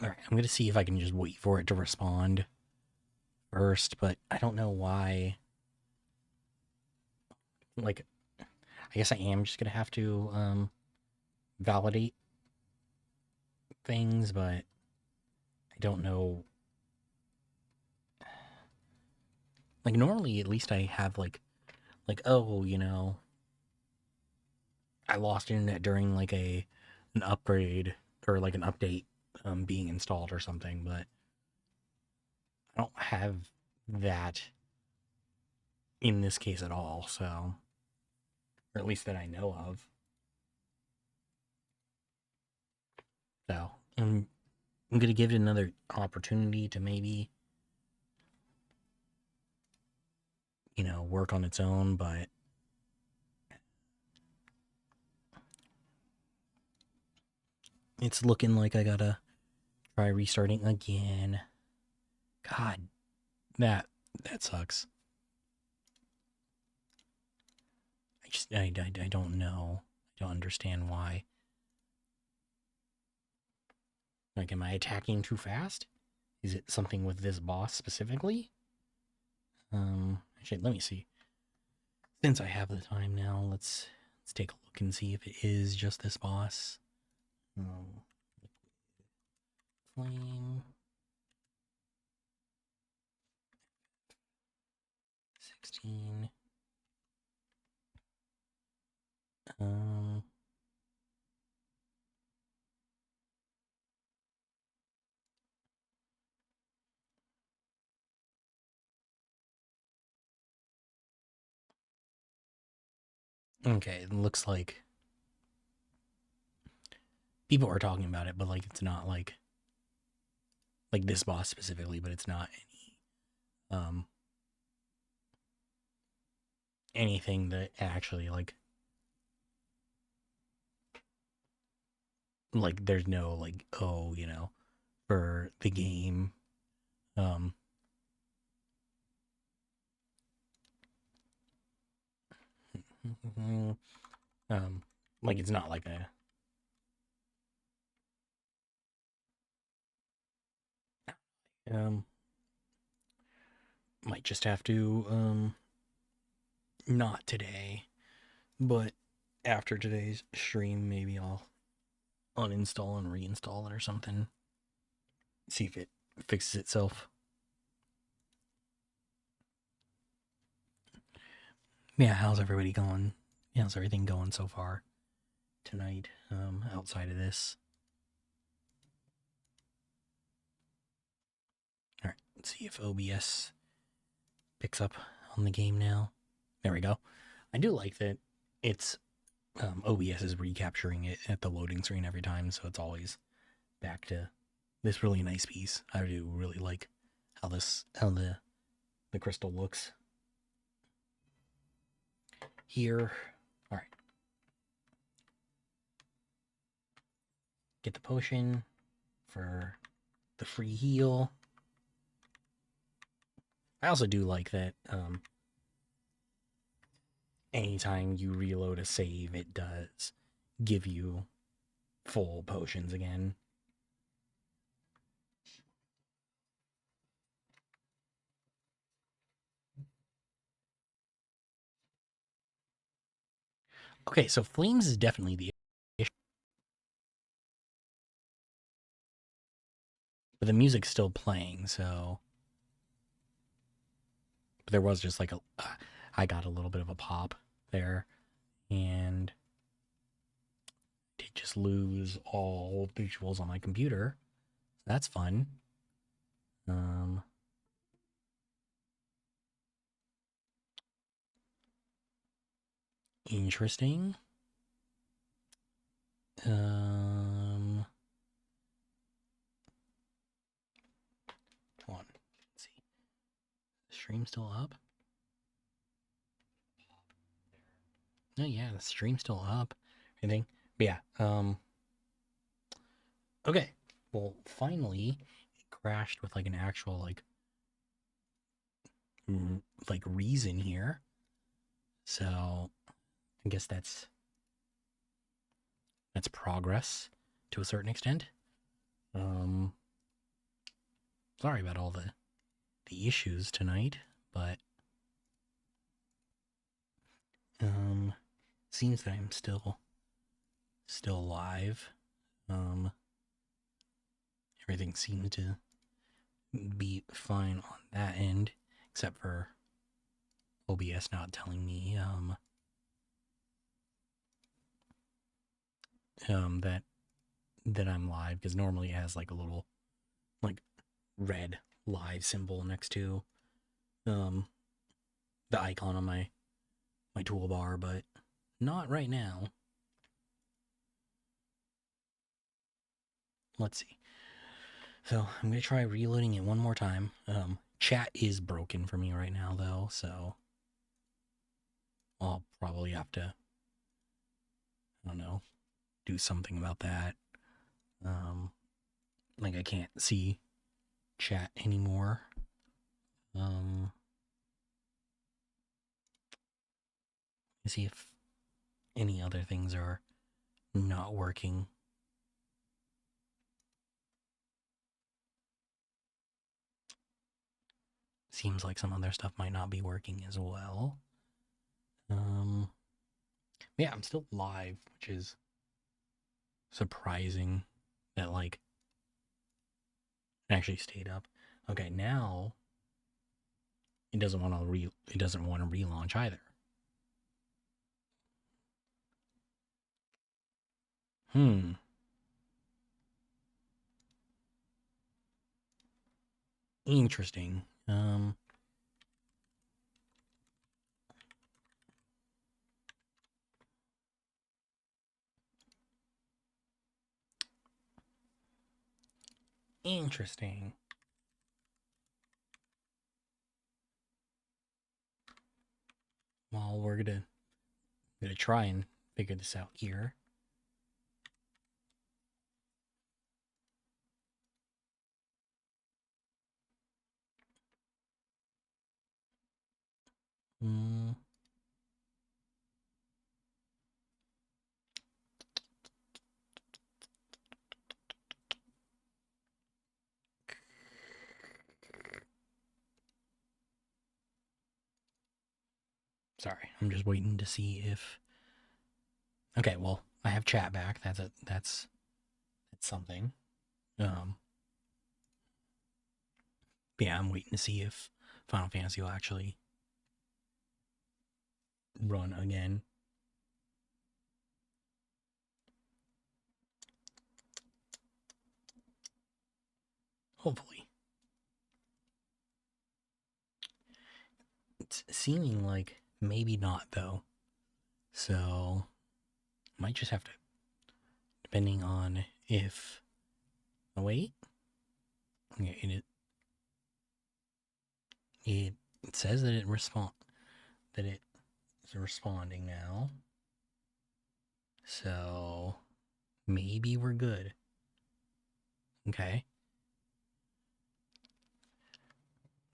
Speaker 1: Alright, I'm gonna see if I can just wait for it to respond first, but I don't know why. Like, I guess I am just gonna have to, validate things, but I don't know. Like, normally, at least I have, like, oh, you know, I lost internet during, like, an upgrade, or, like, an update, being installed or something, but I don't have that in this case at all, so, or at least that I know of. So, I'm gonna give it another opportunity to maybe, you know, work on its own, but it's looking like I gotta try restarting again. God, that sucks. I don't know. I don't understand why. Like, am I attacking too fast? Is it something with this boss specifically? Actually, let me see. Since I have the time now, let's take a look and see if it is just this boss. Flame. 16. Okay, it looks like people are talking about it, but like it's not like this boss specifically, but it's not anything that actually like there's no like, oh, you know, for the game like it's not like a might just have to not today, but after today's stream maybe I'll uninstall and reinstall it or something. See if it fixes itself. Yeah, how's everybody going? How's everything going so far tonight, outside of this? Alright, let's see if OBS picks up on the game now. There we go. I do like that it's OBS is recapturing it at the loading screen every time, so it's always back to this really nice piece. I do really like how the crystal looks here. All right, get the potion for the free heal. I also do like that anytime you reload a save, it does give you full potions again. Okay, so flames is definitely the issue. But the music's still playing, so... But there was just like I got a little bit of a pop there. And... did just lose all visuals on my computer. That's fun. Interesting. Hold on. Let's see. The stream's still up? No, yeah, the stream's still up. Anything? But yeah, okay. Well, finally, it crashed with like an actual like reason here. So I guess that's progress to a certain extent. Sorry about all the issues tonight, but seems that I'm still alive. Everything seems to be fine on that end, except for OBS not telling me that I'm live, because normally it has like a little like red live symbol next to the icon on my toolbar, but not right now. Let's see. So I'm gonna try reloading it one more time. Chat is broken for me right now though, so I'll probably have to, I don't know, do something about that. Like I can't see chat anymore. Let's see if any other things are not working. Seems like some other stuff might not be working as well. Yeah, I'm still live, which is surprising that like it actually stayed up. Okay, now it doesn't want to relaunch either. Interesting. Interesting. Well, we're gonna try and figure this out here. Sorry, I'm just waiting to see if... Okay, well, I have chat back. That's something. Yeah, I'm waiting to see if Final Fantasy will actually run again. Hopefully. It's seeming like maybe not, though. So, might just have to, depending on if... Oh, wait. Okay, it says that that it is responding now. So, maybe we're good. Okay.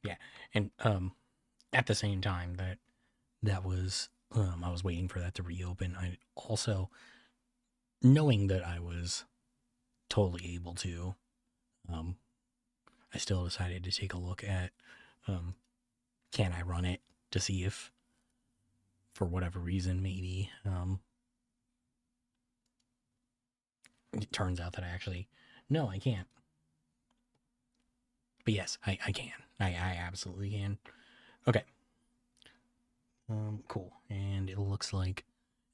Speaker 1: Yeah, and at the same time that was I was waiting for that to reopen. I also, knowing that I was totally able to, I still decided to take a look at can I run it to see if, for whatever reason, maybe it turns out that no, I can't. But yes, I can. I absolutely can. Okay. Cool. And it looks like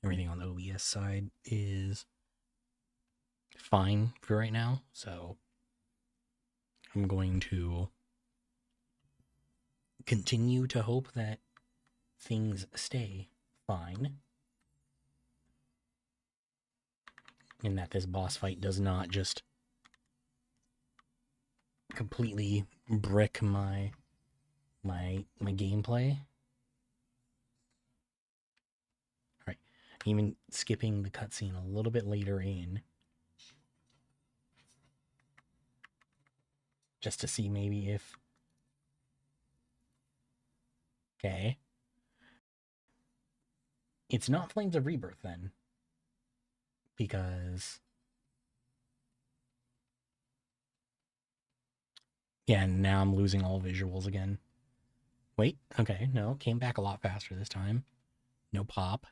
Speaker 1: everything on the OBS side is fine for right now. So I'm going to continue to hope that things stay fine. And that this boss fight does not just completely brick my gameplay. All right. Even skipping the cutscene a little bit later in, just to see maybe if... Okay. It's not Flames of Rebirth then. Because... Yeah, now I'm losing all visuals again. Wait, okay, no, came back a lot faster this time. No pop.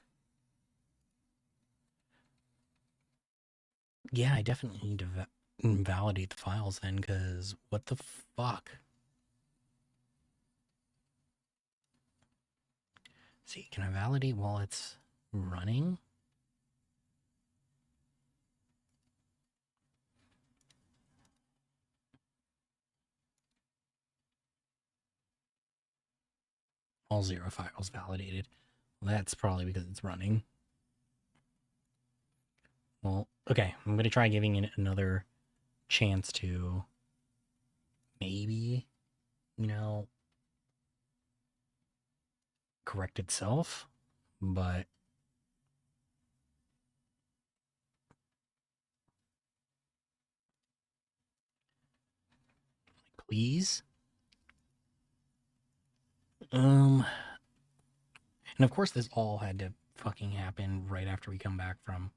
Speaker 1: Yeah, I definitely need to validate the files then, because what the fuck? See, can I validate while it's running? All 0 files validated. Well, that's probably because it's running. Well, okay, I'm going to try giving it another chance to maybe, correct itself, but please. And of course this all had to fucking happen right after we come back from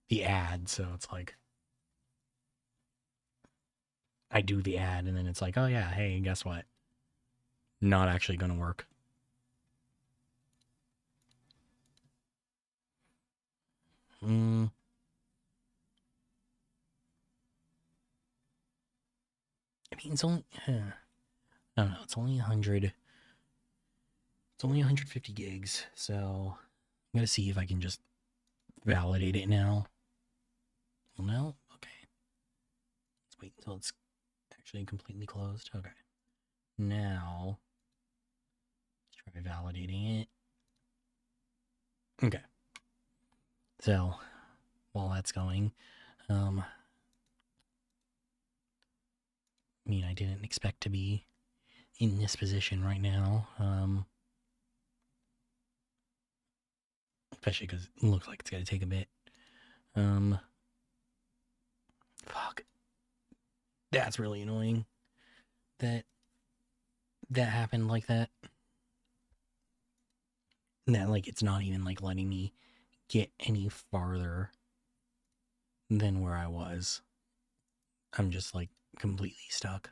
Speaker 1: the ad, so it's like I do the ad and then it's like, oh yeah, hey, guess what? Not actually gonna work. I mean, it's only, I don't know, it's only 100. It's only 150 gigs, so I'm gonna see if I can just validate it now. Well, no? Okay. Let's wait until it's actually completely closed. Okay. Now, let's try validating it. Okay. So, while that's going, I mean, I didn't expect to be in this position right now, especially because it looks like it's gonna take a bit. Fuck. That's really annoying that happened like that. And that, like, it's not even, like, letting me get any farther than where I was. I'm just, like, completely stuck.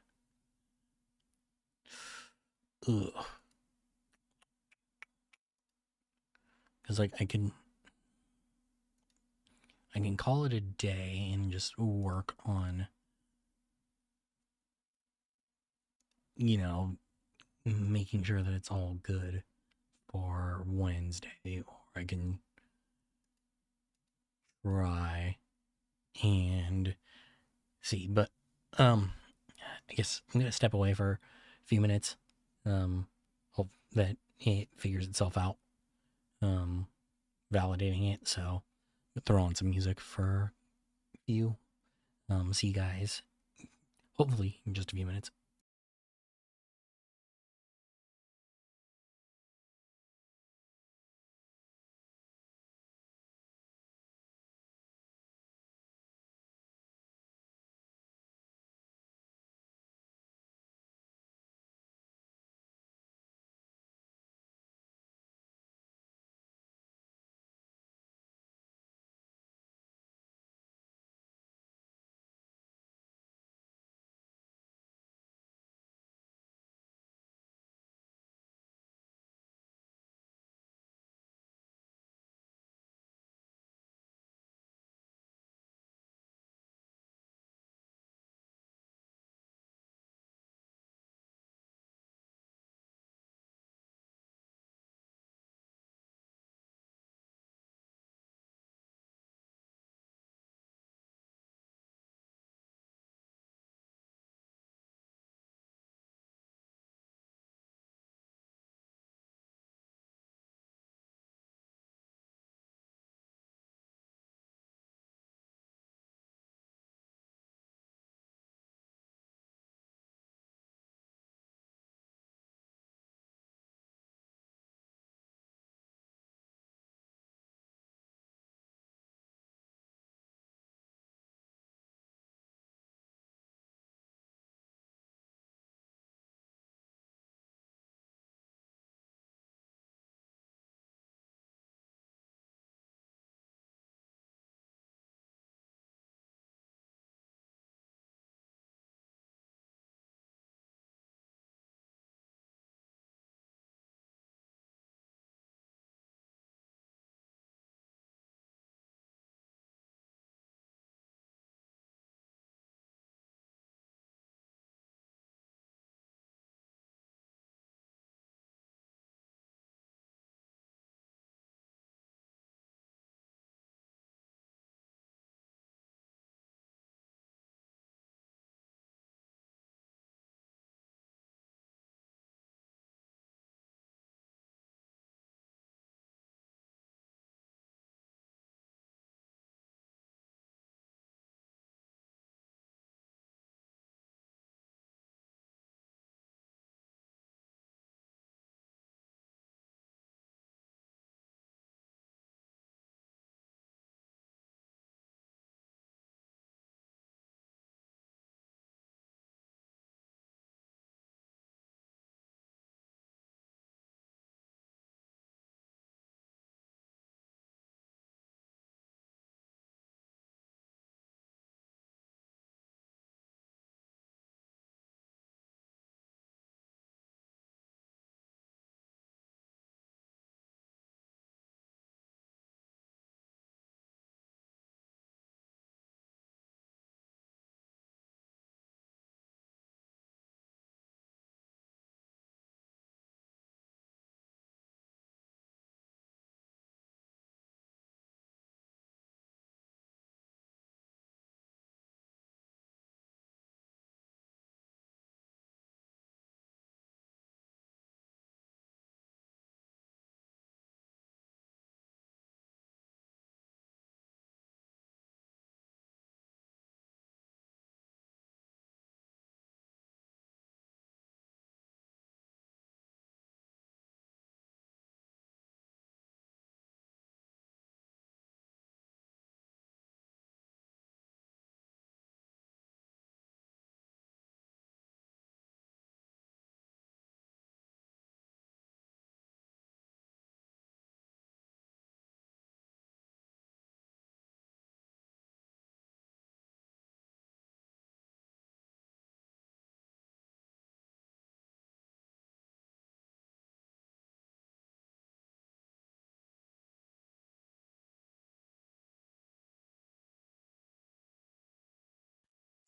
Speaker 1: Ugh. Because, like, I I can call it a day and just work on, you know, making sure that it's all good for Wednesday, or I can try and see. But I guess I'm gonna step away for a few minutes. Hope that it figures itself out. Validating it. So throw on some music for you. See you guys hopefully in just a few minutes.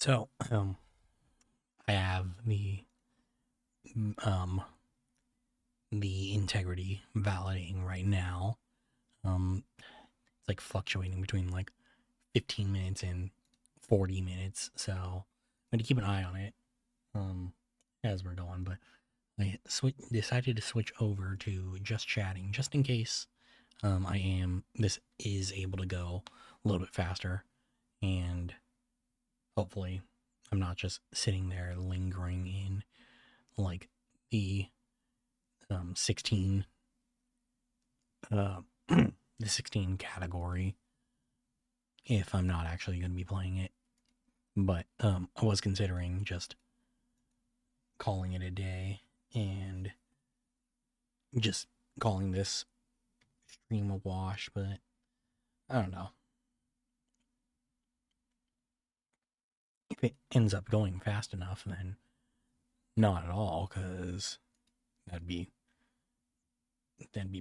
Speaker 1: So, I have um, the integrity validating right now. It's like fluctuating between like 15 minutes and 40 minutes. So I'm going to keep an eye on it as we're going. But I decided to switch over to just chatting, just in case this is able to go a little bit faster, and hopefully I'm not just sitting there lingering in like the 16 the 16 category if I'm not actually going to be playing it. But I was considering just calling it a day and just calling this stream a wash, but I don't know. If it ends up going fast enough, then not at all, because that'd be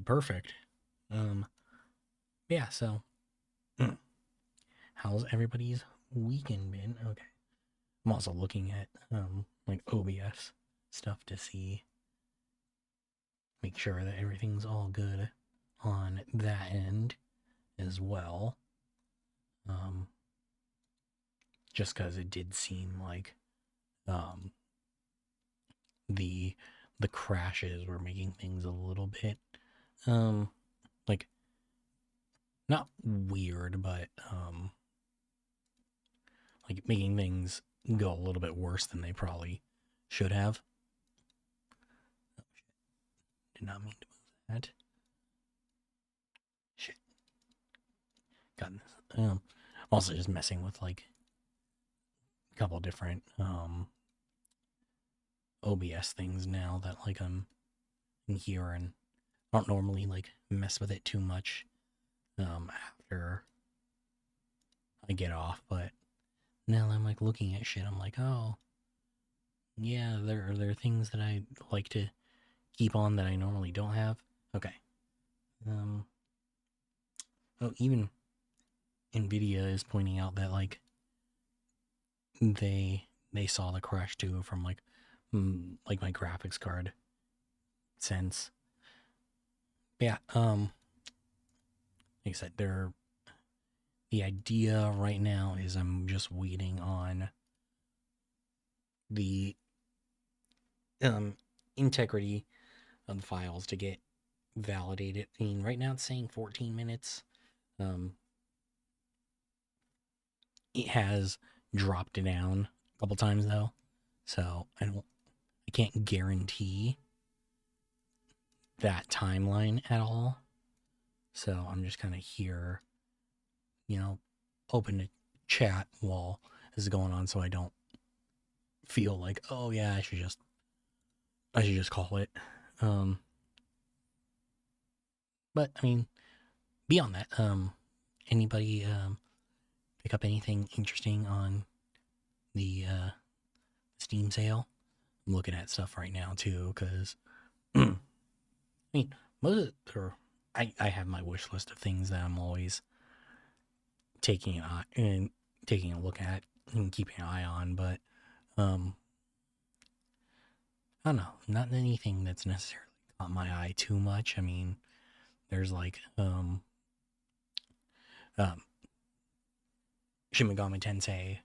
Speaker 1: perfect. Yeah, so how's everybody's weekend been? Okay. I'm also looking at like OBS stuff to make sure that everything's all good on that end as well. Just because it did seem like the crashes were making things a little bit like not weird, but like making things go a little bit worse than they probably should have. Oh, shit. Did not mean to move that. Shit. Got this. I'm also just messing with like a couple different OBS things now that like I'm in here, and I don't normally like mess with it too much after I get off, but now I'm like looking at shit, I'm like, oh yeah, there are things that I like to keep on that I normally don't have. Okay. Oh, even Nvidia is pointing out that like they saw the crash too from like my graphics card sense. But yeah, like I said, the idea right now is I'm just waiting on the integrity of the files to get validated. I mean, right now it's saying 14 minutes. It has dropped it down a couple times though, so I can't guarantee that timeline at all. So I'm just kind of here, open to chat while this is going on, so I don't feel like, oh yeah, I should just call it. But I mean, beyond that, anybody pick up anything interesting on the Steam sale? I'm looking at stuff right now too, because I mean, most of it, or I have my wish list of things that I'm always taking a look at and keeping an eye on, but I don't know, not anything that's necessarily caught my eye too much. I mean, there's like Shin Megami Tensei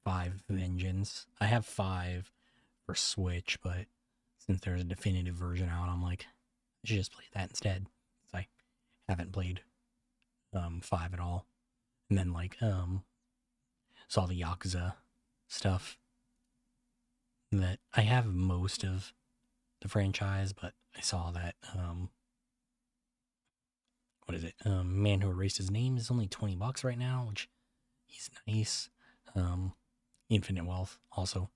Speaker 1: 5 Vengeance. I have 5 for Switch, but since there's a definitive version out, I'm like, I should just play that instead. I haven't played 5 at all. And then like saw the Yakuza stuff. That I have most of the franchise, but I saw that what is it? Man Who Erased His Name is only $20 right now, which is nice. Infinite Wealth also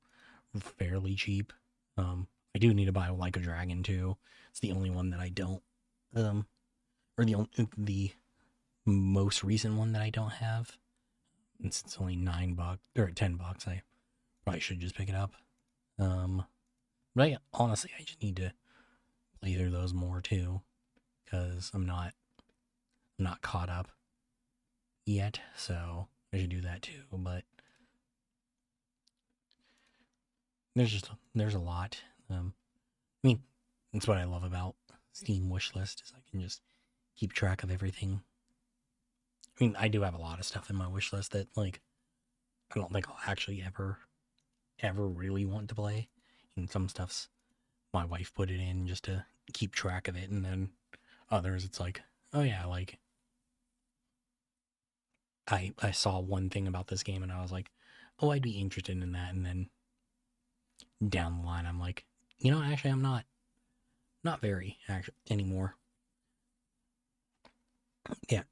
Speaker 1: fairly cheap. I do need to buy Like a Dragon too. It's the only one that I don't or the most recent one that I don't have. It's only $9 or $10. I probably should just pick it up. But honestly, I just need to play through those more too, because I'm not caught up yet, so I should do that too. But there's a lot. I mean, that's what I love about Steam wishlist is I can just keep track of everything. I mean, I do have a lot of stuff in my wish list that like I don't think I'll actually ever really want to play. And some stuff's my wife put it in just to keep track of it, and then others it's like, oh yeah, like I saw one thing about this game and I was like, oh, I'd be interested in that, and then down the line I'm like, actually I'm not very actually anymore. Yeah.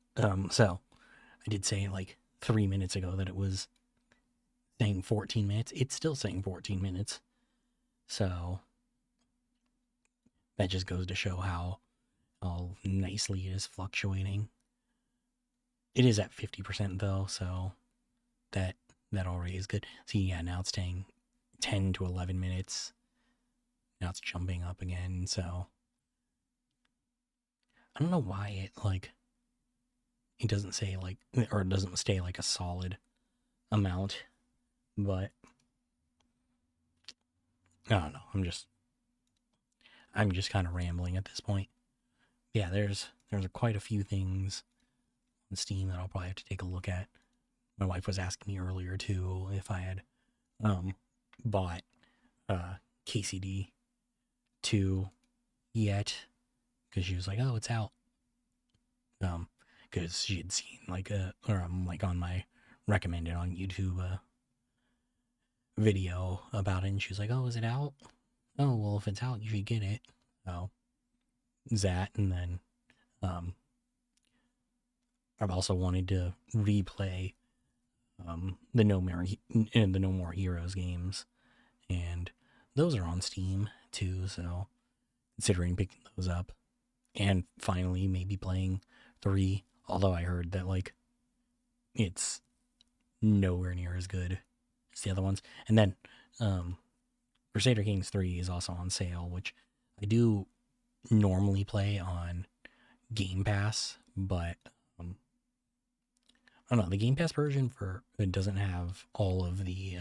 Speaker 1: So I did say like 3 minutes ago that it was saying 14 minutes. It's still saying 14 minutes. So that just goes to show how nicely it is fluctuating. It is at 50% though, so that already is good. See, yeah, now it's staying 10 to 11 minutes. Now it's jumping up again, so I don't know why it doesn't say like, or it doesn't stay like a solid amount, but I don't know. I'm just kind of rambling at this point. Yeah, there's quite a few things on Steam that I'll probably have to take a look at. My wife was asking me earlier too if I had bought KCD 2 yet, because she was like, "Oh, it's out." Because she had seen like like on my recommended on YouTube video about it, and she was like, "Oh, is it out?" Oh, well, if it's out, you should get it. So that, and then I've also wanted to replay the No More Heroes games, and those are on Steam too. So considering picking those up, and finally maybe playing 3. Although I heard that like it's nowhere near as good as the other ones. And then Crusader Kings 3 is also on sale, which I do normally play on Game Pass, but I don't know, the Game Pass version for it doesn't have all of the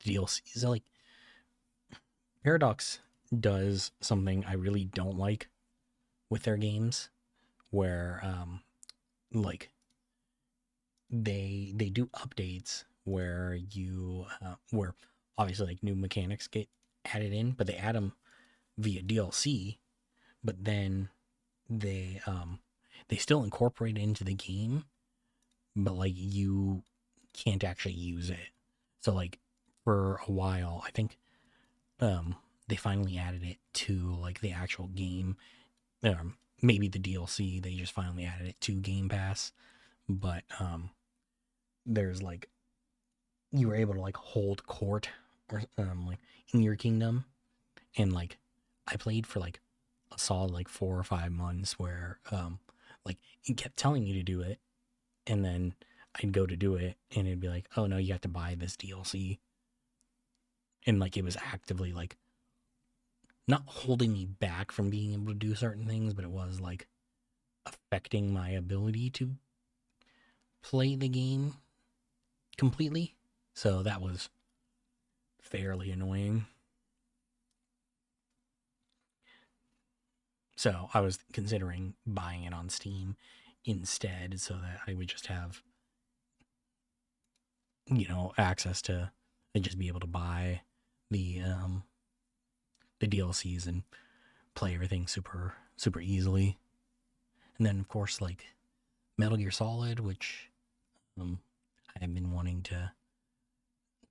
Speaker 1: DLCs. Like Paradox does something I really don't like with their games, where like they do updates where you where obviously like new mechanics get added in, but they add them via DLC, but then they still incorporate it into the game, but like you can't actually use it. So like for a while, I think they finally added it to like the actual game. Maybe the DLC, they just finally added it to Game Pass, but there's like you were able to like hold court or like in your kingdom, and like I played for like a solid like 4 or 5 months where like it kept telling me to do it, and then I'd go to do it and it'd be like, oh no, you have to buy this DLC, and like it was actively like not holding me back from being able to do certain things, but it was like affecting my ability to play the game completely. So that was fairly annoying. So I was considering buying it on Steam instead, so that I would just have, access to and just be able to buy the DLCs and play everything super easily. And then of course like Metal Gear Solid, which I have been wanting to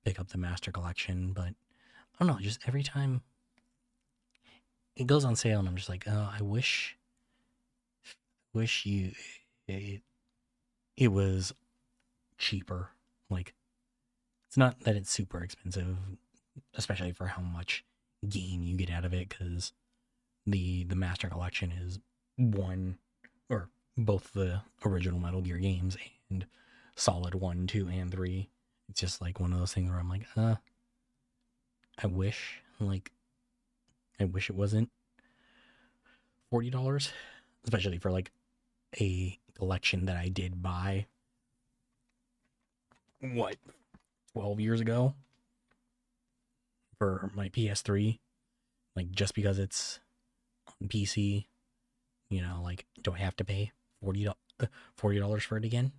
Speaker 1: pick up the Master Collection, but I don't know, just every time it goes on sale and I'm just like, oh, I wish you it was cheaper. Like it's not that it's super expensive, especially for how much game you get out of it, because the Master Collection is one or both the original Metal Gear games and Solid 1, 2, and 3. It's just like one of those things where I'm like, I wish it wasn't $40, especially for like a collection that I did buy 12 years ago for my PS3, like just because it's on PC, you know, like do I have to pay $40 for it again?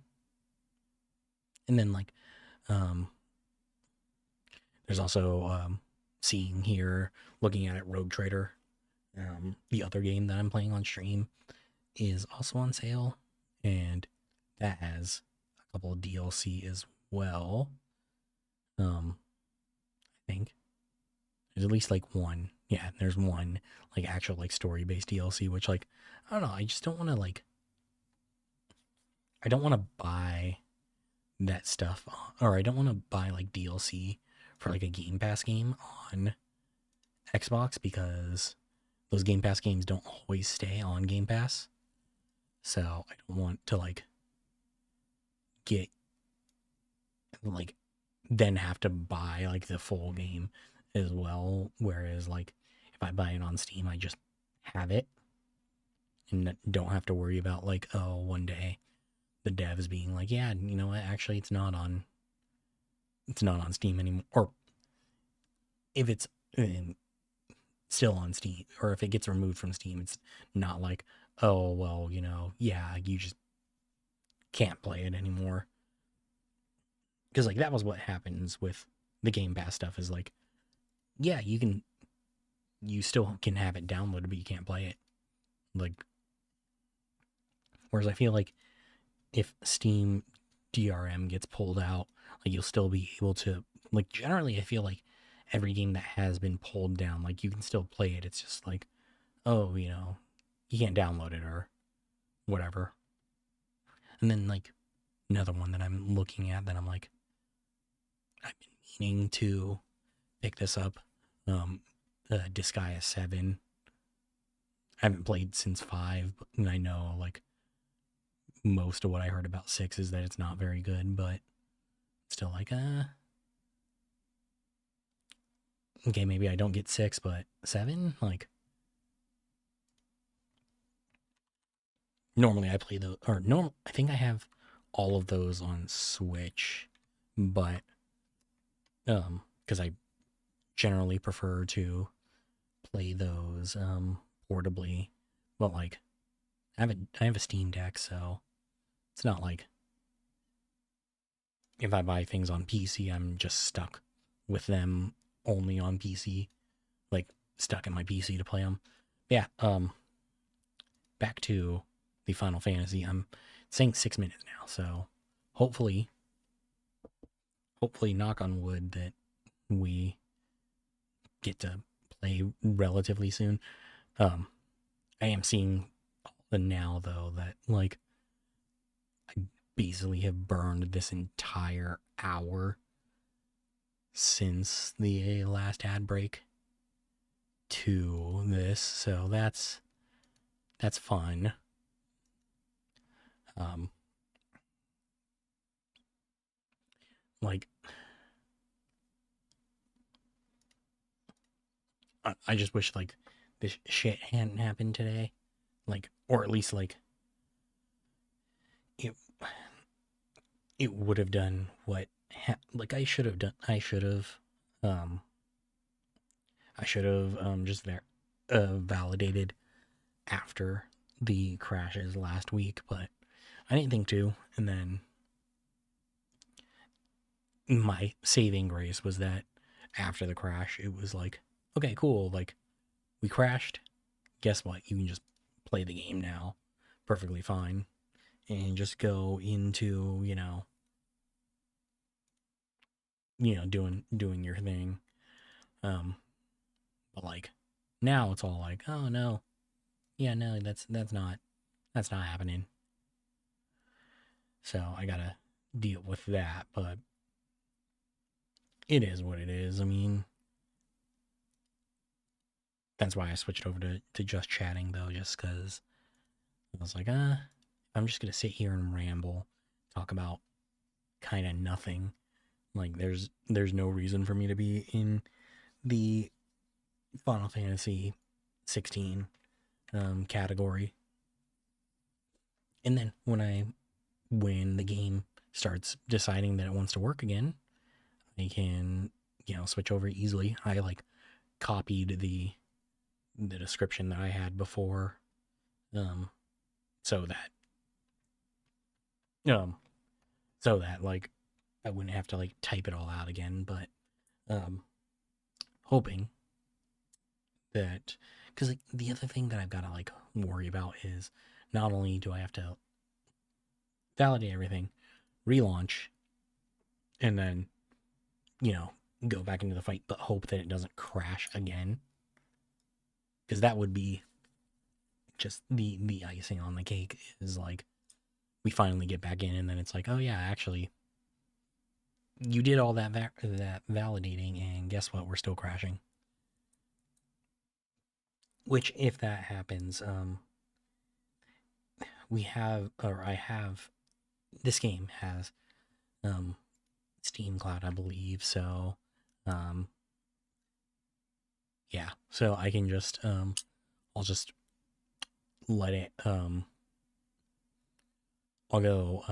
Speaker 1: And then like um there's also seeing here, looking at it, Rogue Trader, the other game that I'm playing on stream, is also on sale, and that has a couple of DLC as well. I think there's at least like one. Yeah, there's one like actual like story based DLC, which like I don't know. I just don't want to like. I don't want to buy that stuff, or I don't want to buy like DLC for like a Game Pass game on Xbox because those Game Pass games don't always stay on Game Pass. So I don't want to like get like then have to buy like the full game as well. Whereas like if I buy it on Steam, I just have it and don't have to worry about like, oh, one day the devs being like, yeah, you know what, actually it's not on Steam anymore. Or if it's still on Steam, or if it gets removed from Steam, it's not like, oh well, you know, yeah, you just can't play it anymore. Because like that was what happens with the Game Pass stuff, is like, yeah, you still can have it downloaded, but you can't play it. Like, whereas I feel like if Steam DRM gets pulled out, like you'll still be able to, like, generally I feel like every game that has been pulled down, like you can still play it. It's just like, oh, you know, you can't download it or whatever. And then like another one that I'm looking at that I'm like, I've been meaning to pick this up. Disgaea 7. I haven't played since 5, and I know like most of what I heard about 6 is that it's not very good, but still like okay, maybe I don't get 6, but 7, like normally I play those, or I think I have all of those on Switch, but because I generally prefer to play those portably, but like I have a Steam Deck, so it's not like if I buy things on PC, I'm just stuck with them only on PC, like stuck in my PC to play them. Yeah, back to the Final Fantasy. I'm saying 6 minutes now, so hopefully, knock on wood, that we get to play relatively soon. I am seeing now though that like I basically have burned this entire hour since the last ad break to this, so that's fun. Like I just wish like this shit hadn't happened today, like, or at least like it would have done what like I should have done. Um I should have just validated after the crashes last week, but I didn't think to. And then my saving grace was that after the crash, it was like, okay, cool. Like, we crashed. Guess what? You can just play the game now perfectly fine and just go into, doing your thing. But like now it's all like, oh no. Yeah, no, that's not happening. So I gotta deal with that, but it is what it is. I mean, that's why I switched over to just chatting though, just because I was like, I'm just gonna sit here and ramble, talk about kind of nothing. Like there's no reason for me to be in the Final Fantasy 16 category. And then when the game starts deciding that it wants to work again, I can switch over easily. I like copied the description that I had before, so that um like I wouldn't have to like type it all out again. But hoping that, because like the other thing that I've got to like worry about is not only do I have to validate everything, relaunch, and then go back into the fight, but hope that it doesn't crash again, because that would be just the icing on the cake. Is like we finally get back in, and then it's like, oh yeah, actually, you did all that that validating, and guess what? We're still crashing. Which, if that happens, I have, this game has Steam Cloud, I believe. So, yeah, so I can just I'll just let it I'll go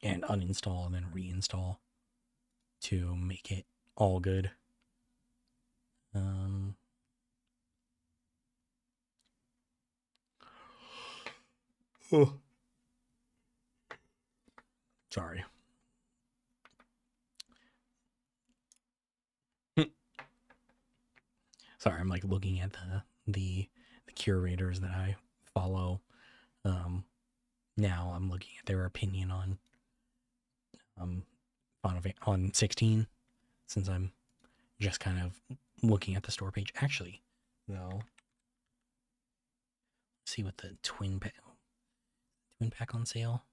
Speaker 1: and uninstall and then reinstall to make it all good. Oh. Sorry. Sorry, I'm like looking at the curators that I follow. Now I'm looking at their opinion on 16, since I'm just kind of looking at the store page. Actually, though, see what the twin pack on sale.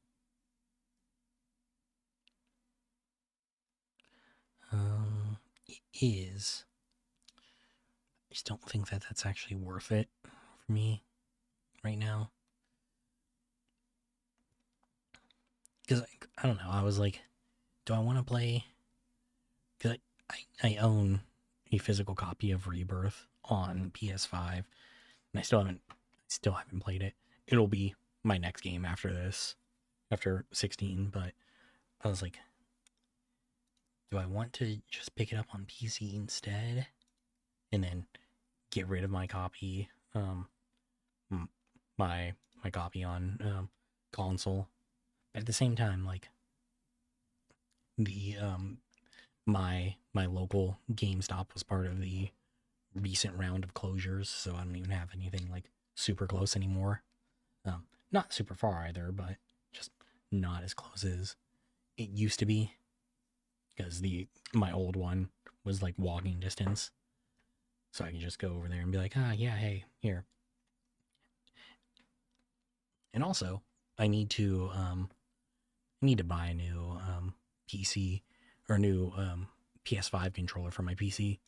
Speaker 1: It is. I just don't think that that's actually worth it for me right now. Because I don't know. I was like, do I want to play? Because I own a physical copy of Rebirth on PS5, and I still haven't played it. It'll be my next game after this, after 16. But I was like, do I want to just pick it up on PC instead, and then get rid of my copy, my copy on console? But at the same time, like the my local GameStop was part of the recent round of closures, so I don't even have anything like super close anymore. Not super far either, but just not as close as it used to be, because my old one was like walking distance, so I could just go over there and be like, yeah, hey, here. And also, I need to buy a new PC, or a new PS5 controller for my PC,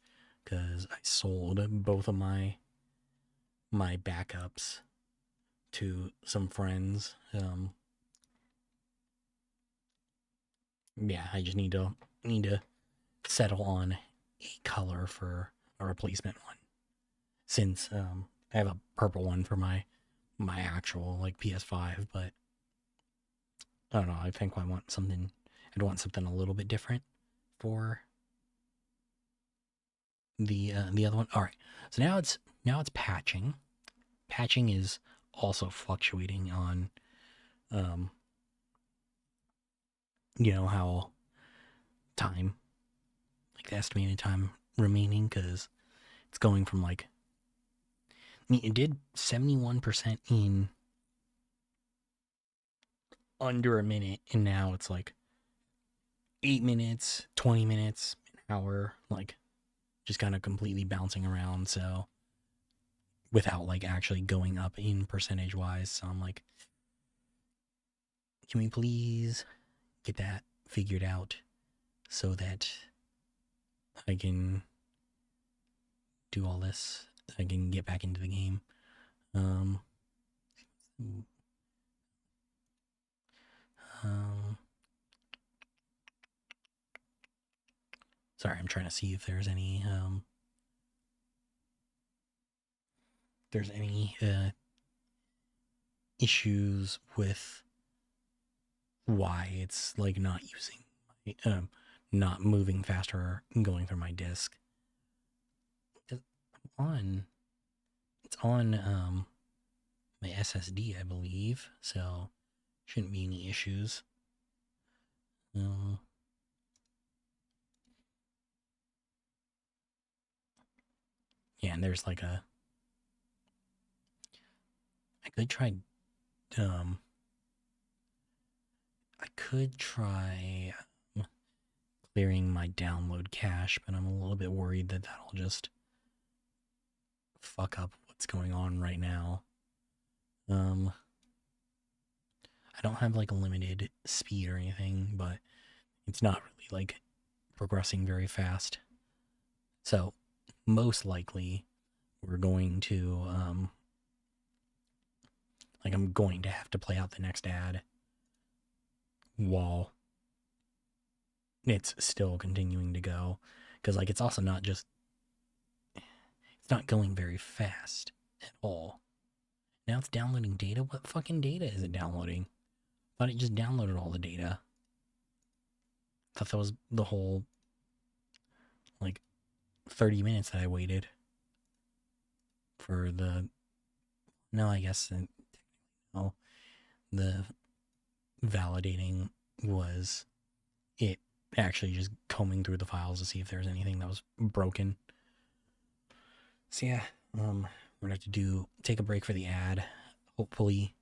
Speaker 1: because I sold both of my backups to some friends. Yeah, I just need to settle on a color for a replacement one, since I have a purple one for my actual like PS5, but I don't know. I think I'd want something a little bit different for the other one. All right, so now it's patching. Patching is also fluctuating on how time, like the estimated time remaining, because it's going from like, I mean, it did 71% in under a minute, and now it's like 8 minutes, 20 minutes, an hour, like just kind of completely bouncing around. So without like actually going up in percentage wise. So I'm like, can we please get that figured out so that I can do all this, I can get back into the game. Sorry, I'm trying to see if there's any issues with why it's like not using not moving faster and going through my disk. It's on my SSD, I believe, so shouldn't be any issues. Yeah, and there's like I could try clearing my download cache, but I'm a little bit worried that that'll just fuck up what's going on right now. I don't have like a limited speed or anything, but it's not really like progressing very fast. So most likely we're going to I'm going to have to play out the next ad while it's still continuing to go, because like it's also not just, it's not going very fast at all. Now it's downloading data. What fucking data is it downloading? I thought it just downloaded all the data. I thought that was the whole like 30 minutes that I waited for the, no, I guess no, the validating was it actually just combing through the files to see if there's anything that was broken. So yeah, we're gonna have to take a break for the ad. Hopefully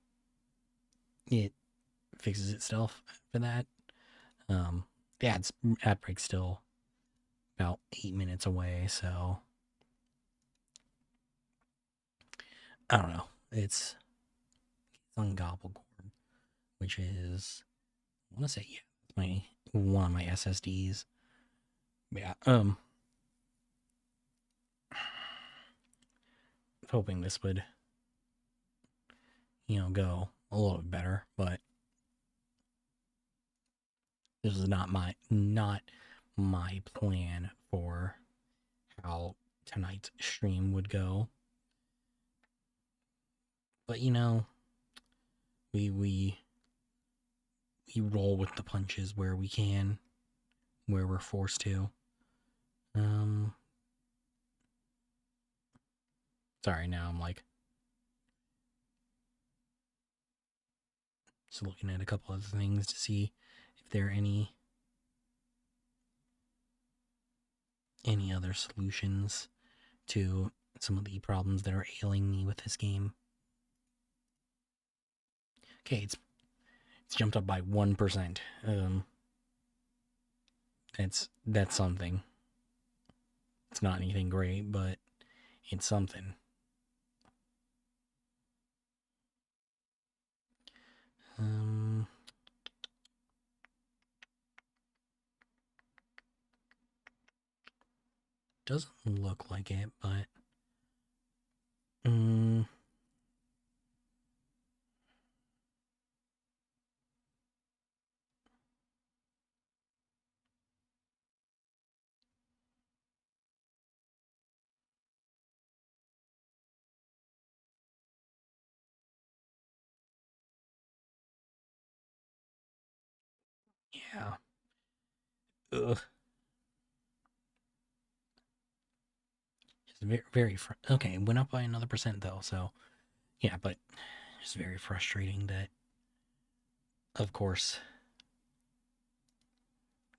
Speaker 1: it fixes itself for that. The ad break's still about 8 minutes away, so I don't know. It's on Gobblecore, which is, I want to say, yeah, one of my SSDs. Yeah, hoping this would, go a little bit better, but this is not my plan for how tonight's stream would go. But we roll with the punches where we can, where we're forced to. Sorry, now I'm like just looking at a couple other things to see if there are any other solutions to some of the problems that are ailing me with this game. Okay, it's jumped up by 1%. That's something. It's not anything great, but it's something. Doesn't look like it, but yeah. Ugh. Just very, very okay. It went up by another percent though, so yeah, but it's very frustrating that, of course,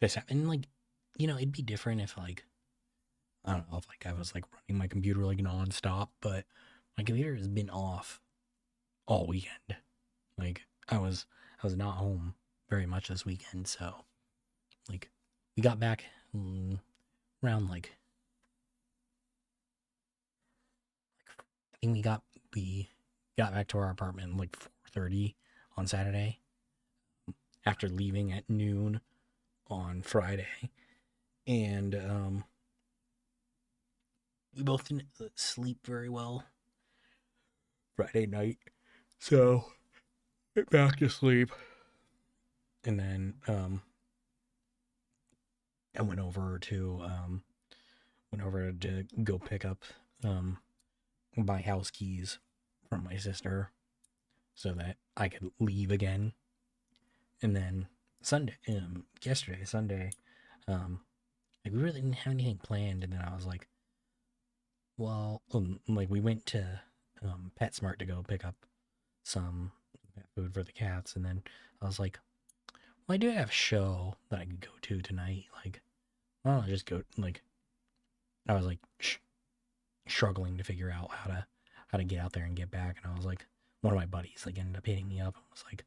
Speaker 1: this happened. Like, it'd be different if like, I don't know, if like I was like running my computer like nonstop, but my computer has been off all weekend. Like I was not home very much this weekend, so like we got back around like I think we got back to our apartment like 4:30 on Saturday after leaving at noon on Friday, and we both didn't sleep very well Friday night, so went back to sleep, and then I went over to go pick up my house keys from my sister so that I could leave again. And then Sunday, Like we really didn't have anything planned, and then I was like, well, like we went to PetSmart to go pick up some pet food for the cats, and then I was like, well, I do have a show that I could go to tonight. Like, why don't I just go? Like, I was like struggling to figure out how to get out there and get back, and I was like, one of my buddies like ended up hitting me up and was like,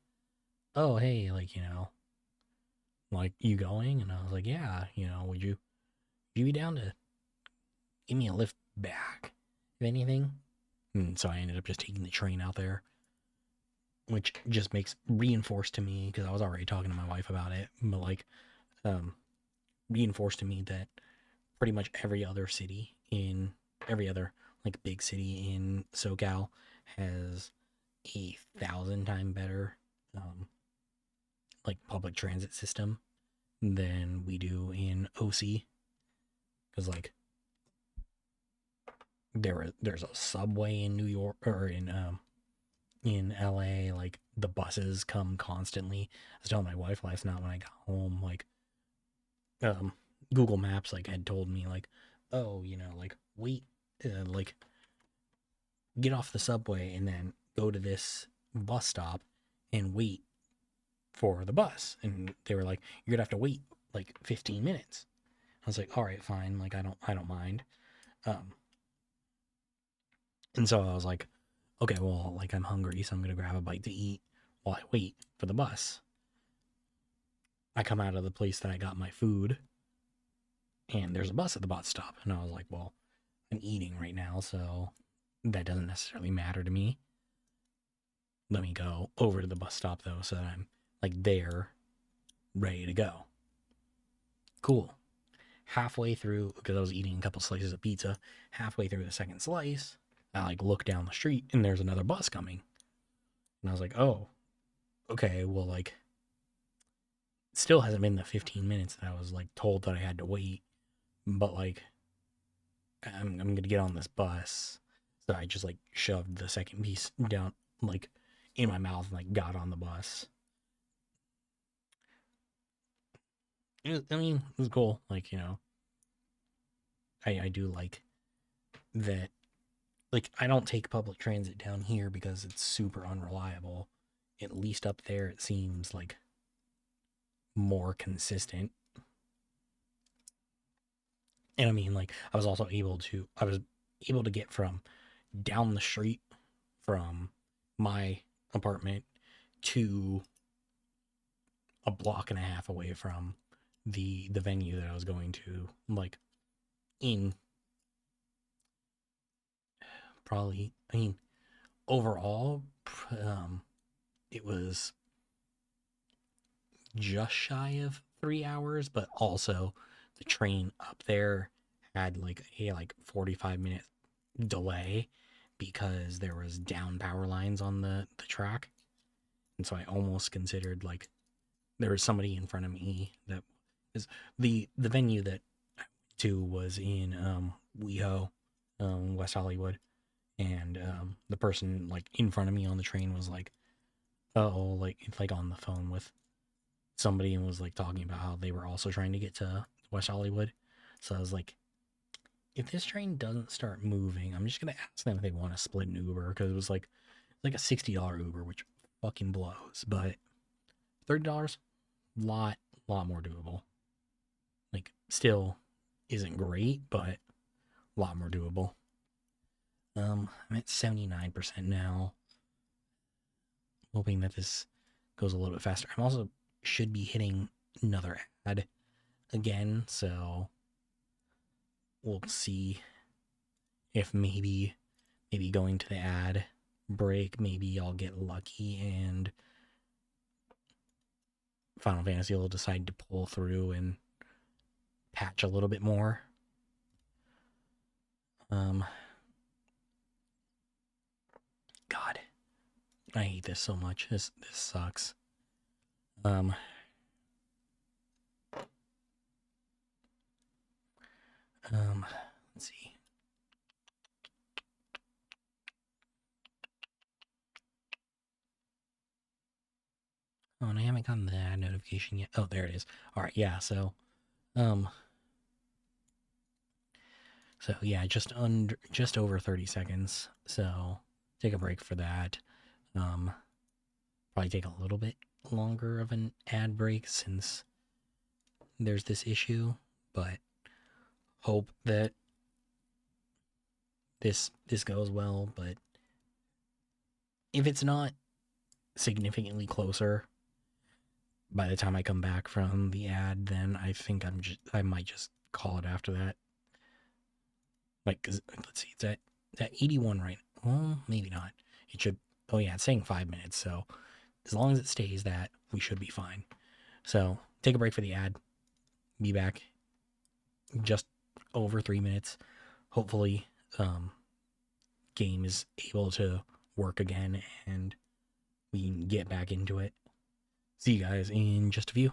Speaker 1: oh hey, like like you going? And I was like, yeah, would you be down to give me a lift back, if anything? And so I ended up just taking the train out there, which just makes reinforced to me because I was already talking to my wife about it, but like um, reinforced to me that pretty much every other like big city in SoCal has 1,000 times better like public transit system than we do in OC. Because like there's a subway in New York or in LA. Like the buses come constantly. I was telling my wife last night when I got home, like um Google Maps like had told me like, oh, like wait, like get off the subway and then go to this bus stop and wait for the bus. And they were like, you're gonna have to wait like 15 minutes. I was like, all right, fine. Like I don't mind. Um, and so I was like, okay, well, like I'm hungry, so I'm gonna grab a bite to eat while I wait for the bus. I come out of the place that I got my food, and there's a bus at the bus stop, and I was like, well, I'm eating right now, so that doesn't necessarily matter to me. Let me go over to the bus stop though, so that I'm like there, ready to go. Cool. Halfway through, because I was eating a couple slices of pizza, halfway through the second slice, I like look down the street and there's another bus coming. And I was like, oh, okay, well, like, still hasn't been the 15 minutes that I was like told that I had to wait. But like, I'm going to get on this bus. So I just like shoved the second piece down, like, in my mouth and like got on the bus. I mean, it was cool. Like, I do like that. Like, I don't take public transit down here because it's super unreliable. At least up there, it seems like more consistent. And I mean, like, I was able to get from down the street from my apartment to a block and a half away from the venue that I was going to, like, in probably, I mean, overall, it was just shy of 3 hours, but also the train up there had like a like 45-minute delay because there was down power lines on the track. And so I almost considered like there was somebody in front of me that is the venue that I went to was in WeHo, West Hollywood, and the person like in front of me on the train was like, oh, like it's like on the phone with somebody and was like talking about how they were also trying to get to West Hollywood. So I was like, if this train doesn't start moving, I'm just gonna ask them if they want to split an Uber because it was like a $60 Uber, which fucking blows. But $30, lot more doable. Like still isn't great, but a lot more doable. I'm at 79% now. Hoping that this goes a little bit faster. I'm also should be hitting another ad again, so we'll see if maybe going to the ad break, maybe I'll get lucky and Final Fantasy will decide to pull through and patch a little bit more. Um God, I hate this so much. This sucks. Um let's see. Oh, and I haven't gotten the ad notification yet. Oh, there it is. All right, yeah. So, Um, so yeah, just over 30 seconds. So take a break for that. Um, Probably take a little bit longer of an ad break since there's this issue, but hope that this goes well. But if it's not significantly closer by the time I come back from the ad, then I think I might just call it after that. Like, cause let's see, it's at 81 right now. Well, maybe not. It should. Oh yeah, it's saying 5 minutes. So as long as it stays that, we should be fine. So take a break for the ad. Be back just over 3 minutes. Hopefully, um, game is able to work again and we can get back into it. See you guys in just a few.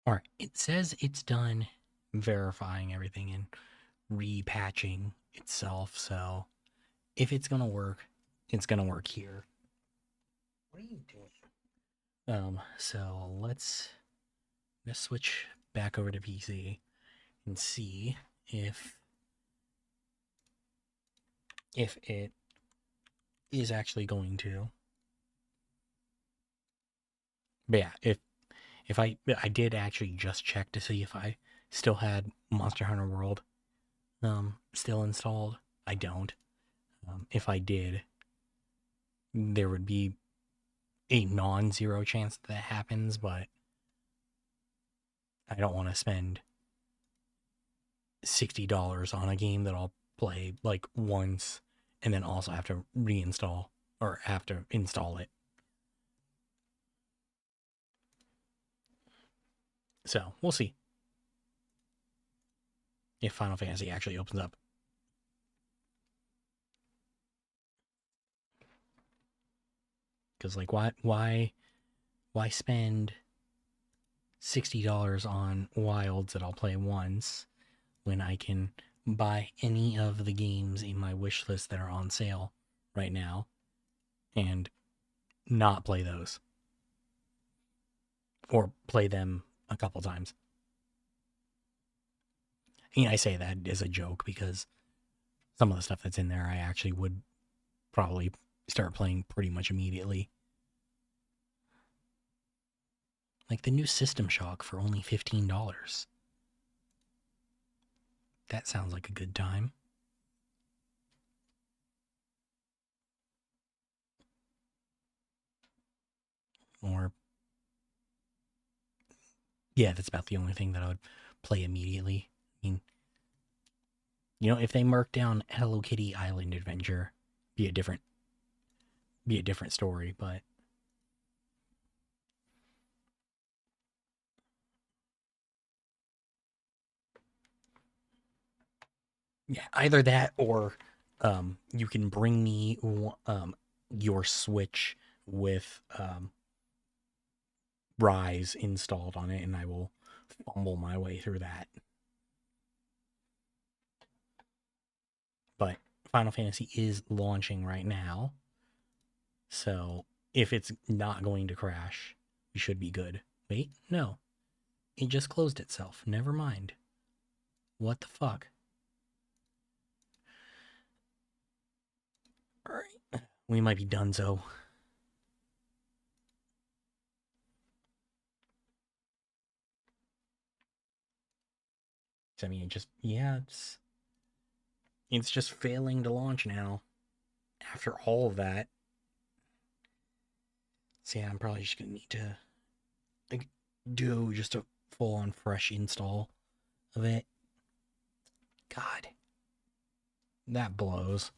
Speaker 1: All right, it says it's done verifying everything and repatching itself. So if it's gonna work, it's gonna work here. What are you doing? So let's switch back over to PC and see if it is actually going to. But yeah, if I did actually just check to see if I still had Monster Hunter World still installed. I don't. If I did, there would be a non-zero chance that happens, but I don't want to spend $60 on a game that I'll play like once and then also have to reinstall or have to install it. So we'll see if Final Fantasy actually opens up. Because like why spend $60 on Wilds that I'll play once when I can buy any of the games in my wish list that are on sale right now and not play those or play them a couple times. And I say that as a joke because some of the stuff that's in there I actually would probably start playing pretty much immediately. Like the new System Shock for only $15. That sounds like a good time. Or, yeah, that's about the only thing that I would play immediately. I mean, if they mark down Hello Kitty Island Adventure, be a different story, but yeah, either that or you can bring me your Switch with Rise installed on it, and I will fumble my way through that. But Final Fantasy is launching right now, so if it's not going to crash, we should be good. Wait, no. It just closed itself. Never mind. What the fuck? Alright. We might be donezo. I mean, it's just failing to launch now. After all of that. So yeah, I'm probably just gonna need to do just a full-on fresh install of it. God, that blows.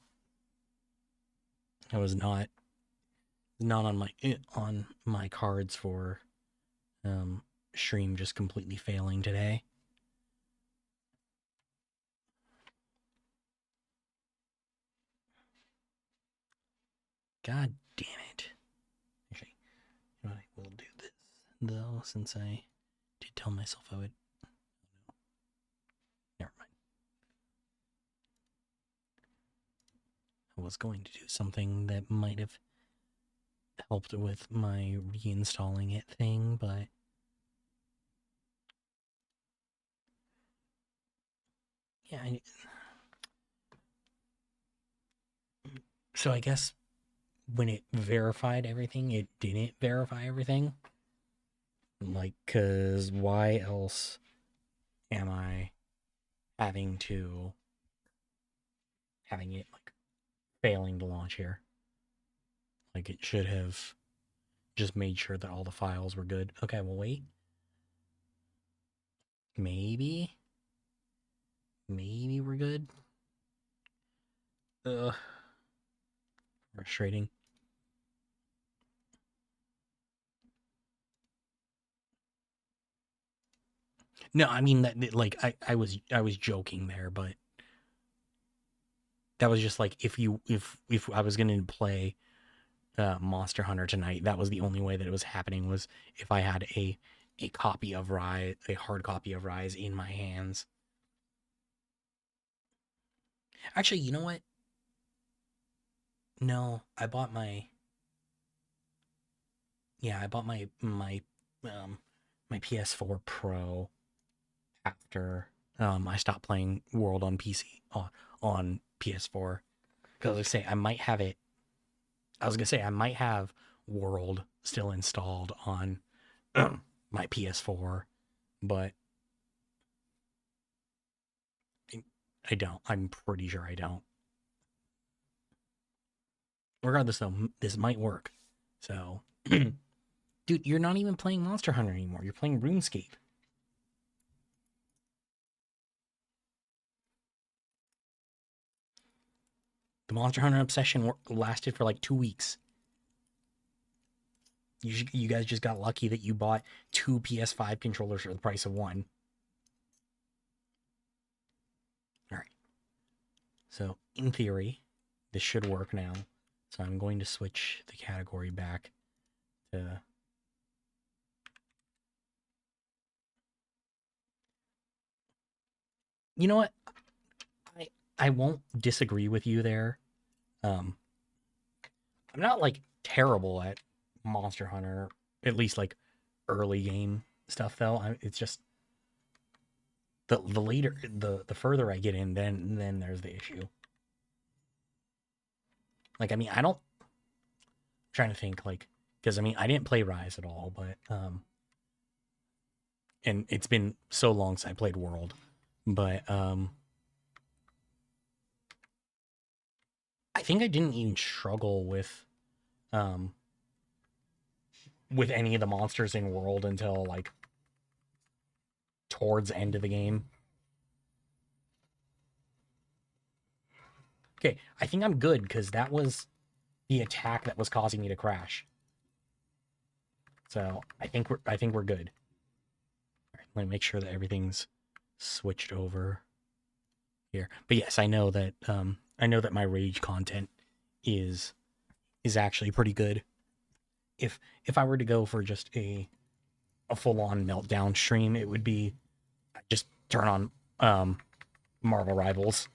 Speaker 1: I was not on my cards for stream just completely failing today. God damn it. Actually, I will do this though, since I did tell myself I would. Never mind. I was going to do something that might have helped with my reinstalling it thing, but yeah. So I guess when it verified everything, it didn't verify everything. Like, cause why else am I having it like failing to launch here? Like it should have just made sure that all the files were good. Okay, well wait. Maybe we're good. Frustrating. No, I mean that like I was joking there, but that was just like if I was gonna play Monster Hunter tonight, that was the only way that it was happening was if I had a a copy of Rise, a hard copy of Rise in my hands. Actually, you know what? No, I bought my I bought my PS4 Pro after I stopped playing World on PC on PS4. Because I was gonna say I might have World still installed on my PS4, but I don't. I'm pretty sure I don't. Regardless, though, this might work. So, dude, you're not even playing Monster Hunter anymore. You're playing RuneScape. The Monster Hunter obsession lasted for like 2 weeks. You guys just got lucky that you bought 2 PS5 controllers for the price of one. All right. So, in theory, this should work now. So I'm going to switch the category back to... You know what? I won't disagree with you there. I'm not like terrible at Monster Hunter, at least like early game stuff though. It's just the later the further I get in, then there's the issue. Like I mean, I don't I'm trying to think like because I mean I didn't play Rise at all, but and it's been so long since I played World, but I think I didn't even struggle with any of the monsters in World until like towards the end of the game. Okay, I think I'm good because that was the attack that was causing me to crash. So I think we're good. All right, let me make sure that everything's switched over here. But yes, I know that my rage content is actually pretty good. If I were to go for just a full on meltdown stream, it would be just turn on Marvel Rivals.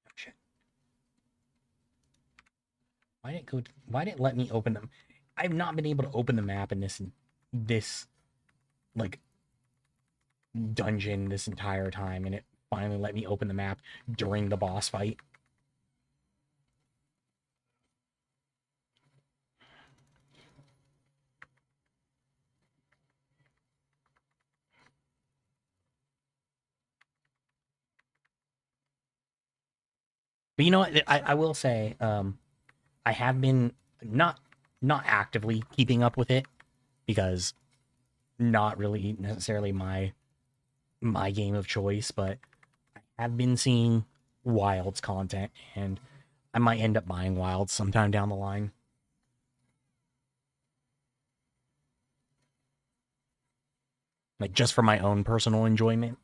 Speaker 1: Oh, shit. Why didn't it let me open them? I've not been able to open the map in this like dungeon this entire time, and it finally let me open the map during the boss fight. But you know what? I will say, I have been not actively keeping up with it because not really necessarily my game of choice, but I have been seeing Wilds content, and I might end up buying Wilds sometime down the line. Like just for my own personal enjoyment.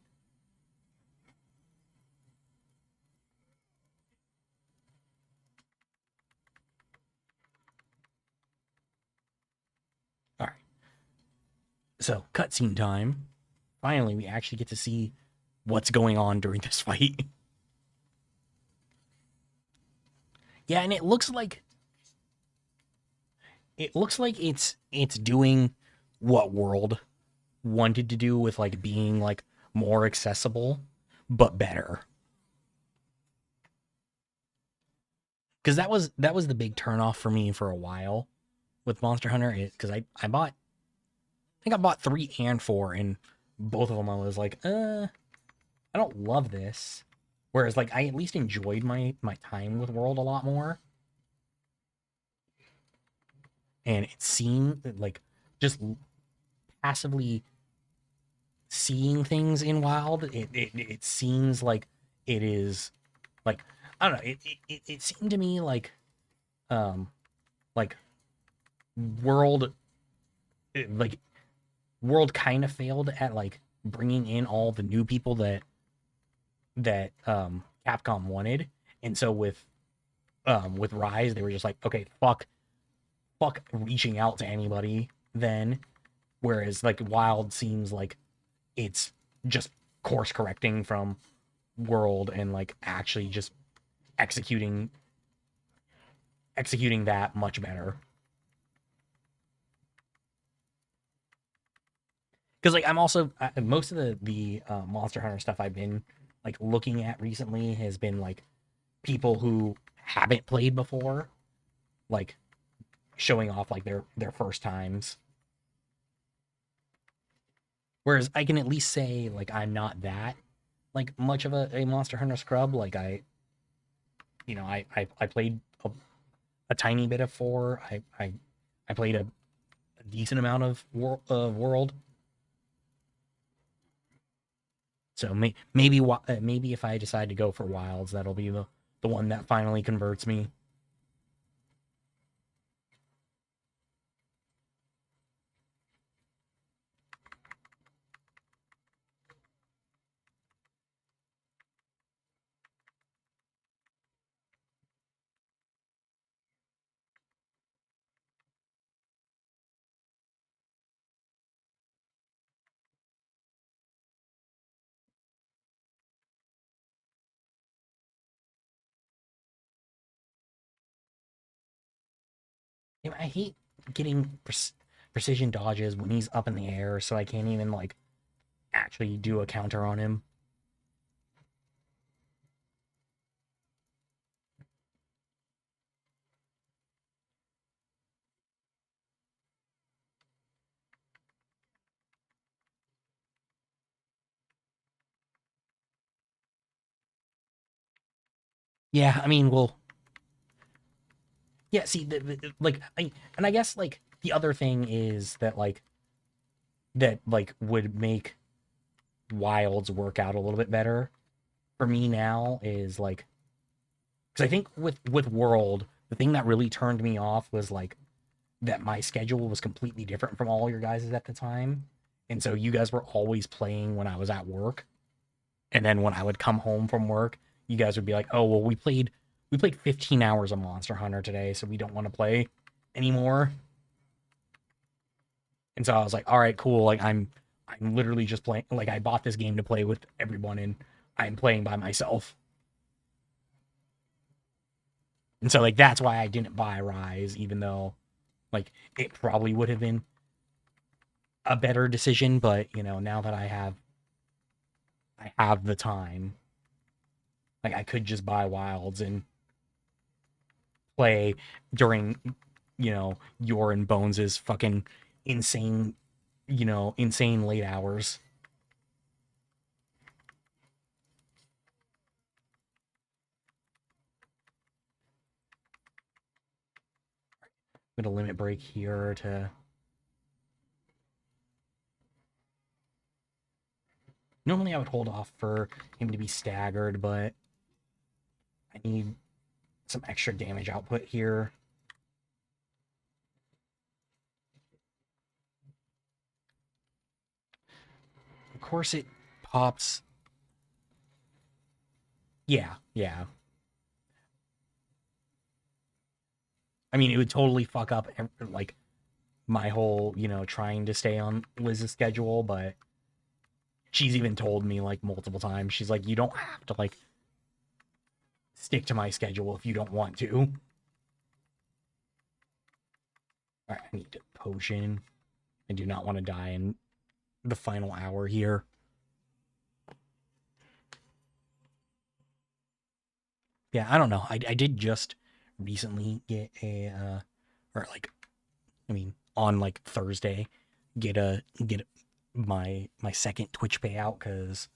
Speaker 1: All right. So, cutscene time. Finally, we actually get to see what's going on during this fight. Yeah, and it looks like it's doing what World wanted to do with like being like more accessible, but better. Because that was the big turnoff for me for a while with Monster Hunter. Because I think I bought 3 and 4, and both of them I was like, I don't love this. Whereas like I at least enjoyed my time with World a lot more. And it seemed like just passively seeing things in Wild, it seems like it is like I don't know. It seemed to me like like World like World kind of failed at like bringing in all the new people that Capcom wanted, and so with Rise they were just like, okay, fuck fuck reaching out to anybody then. Whereas like Wild seems like it's just course correcting from World and like actually just executing that much better. Because like I'm also most of the Monster Hunter stuff I've been like looking at recently has been like people who haven't played before, like showing off like their first times. Whereas I can at least say like I'm not that like much of a Monster Hunter scrub. Like I played a tiny bit of 4. I played a decent amount of World. So maybe if I decide to go for Wilds, that'll be the one that finally converts me. You know, I hate getting precision dodges when he's up in the air, so I can't even like actually do a counter on him. Yeah, I mean, well, yeah. See, like, and I guess like the other thing is that would make Wilds work out a little bit better for me now is like because I think with World, the thing that really turned me off was like that my schedule was completely different from all your guys' at the time. And so you guys were always playing when I was at work. And then when I would come home from work, you guys would be like, "Oh, well we played 15 hours of Monster Hunter today, so we don't want to play anymore." And so I was like, "All right, cool. Like I'm literally just playing like I bought this game to play with everyone and I'm playing by myself." And so like that's why I didn't buy Rise even though like it probably would have been a better decision, but now that I have the time, like I could just buy Wilds and play during your and Bones's fucking insane insane late hours. I'm gonna limit break here to normally I would hold off for him to be staggered, but I need some extra damage output here. Of course it pops. Yeah, yeah. I mean, it would totally fuck up like my whole, trying to stay on Liz's schedule, but she's even told me like multiple times. She's like, you don't have to like stick to my schedule if you don't want to. All right, I need a potion. I do not want to die in the final hour here. Yeah, I don't know. I did just recently get or like, I mean, on like Thursday, get my second Twitch payout because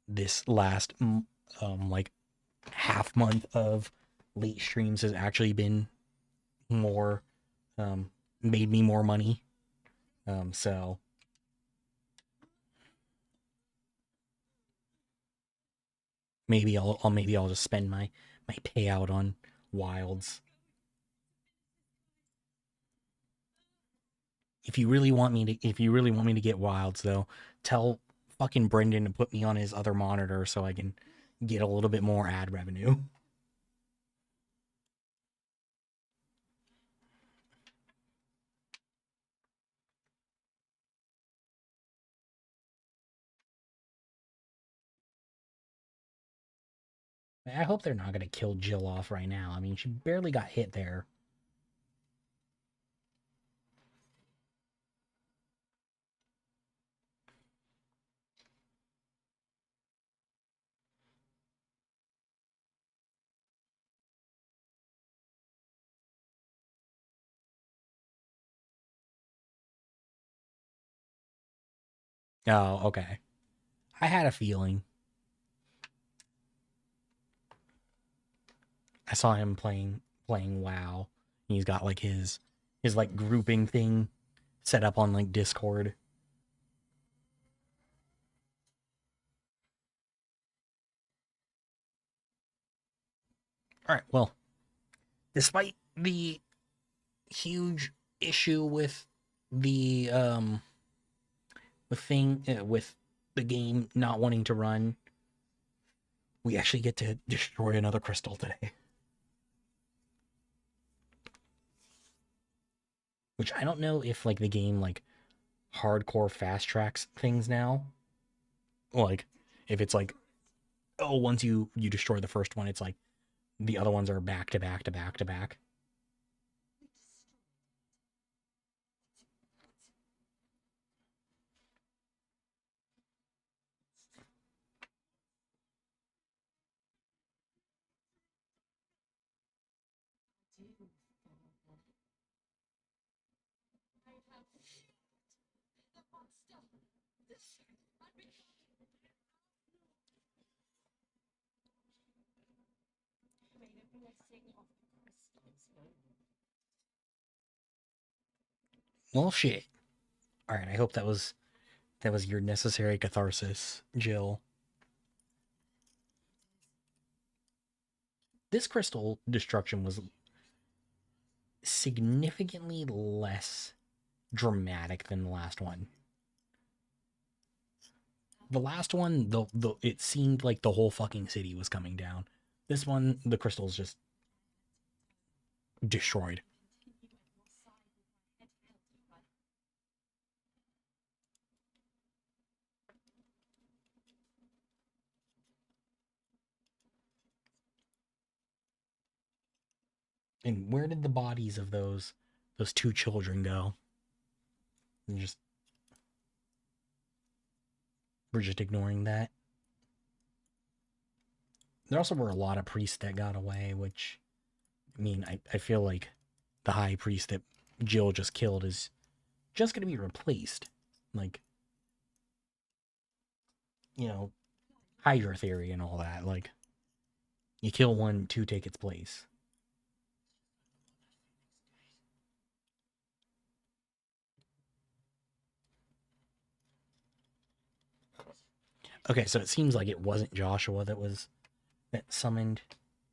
Speaker 1: this last like half month of late streams has actually been more made me more money. So maybe I'll just spend my payout on Wilds. If you really want me to get Wilds though, tell fucking Brendan to put me on his other monitor so I can get a little bit more ad revenue. I hope they're not going to kill Jill off right now. I mean, she barely got hit there. Oh, okay. I had a feeling. I saw him playing WoW. He's got like his like grouping thing set up on like Discord. All right. Well, despite the huge issue the with the game not wanting to run, we actually get to destroy another crystal today. Which I don't know if like the game like hardcore fast tracks things now. Like if it's like, oh, once you destroy the first one, it's like the other ones are back to back to back to back. Well, shit. All right, I hope that was your necessary catharsis, Jill. This crystal destruction was significantly less dramatic than the last one. The last one, the it seemed like the whole fucking city was coming down. This one, the crystal's just destroyed. And where did the bodies of those two children go? And just we're just ignoring that. There also were a lot of priests that got away, which I mean, I feel like the high priest that Jill just killed is just gonna be replaced. Like, you know, Hydra theory and all that. Like, you kill one, two take its place. Okay, so it seems like it wasn't Joshua that summoned.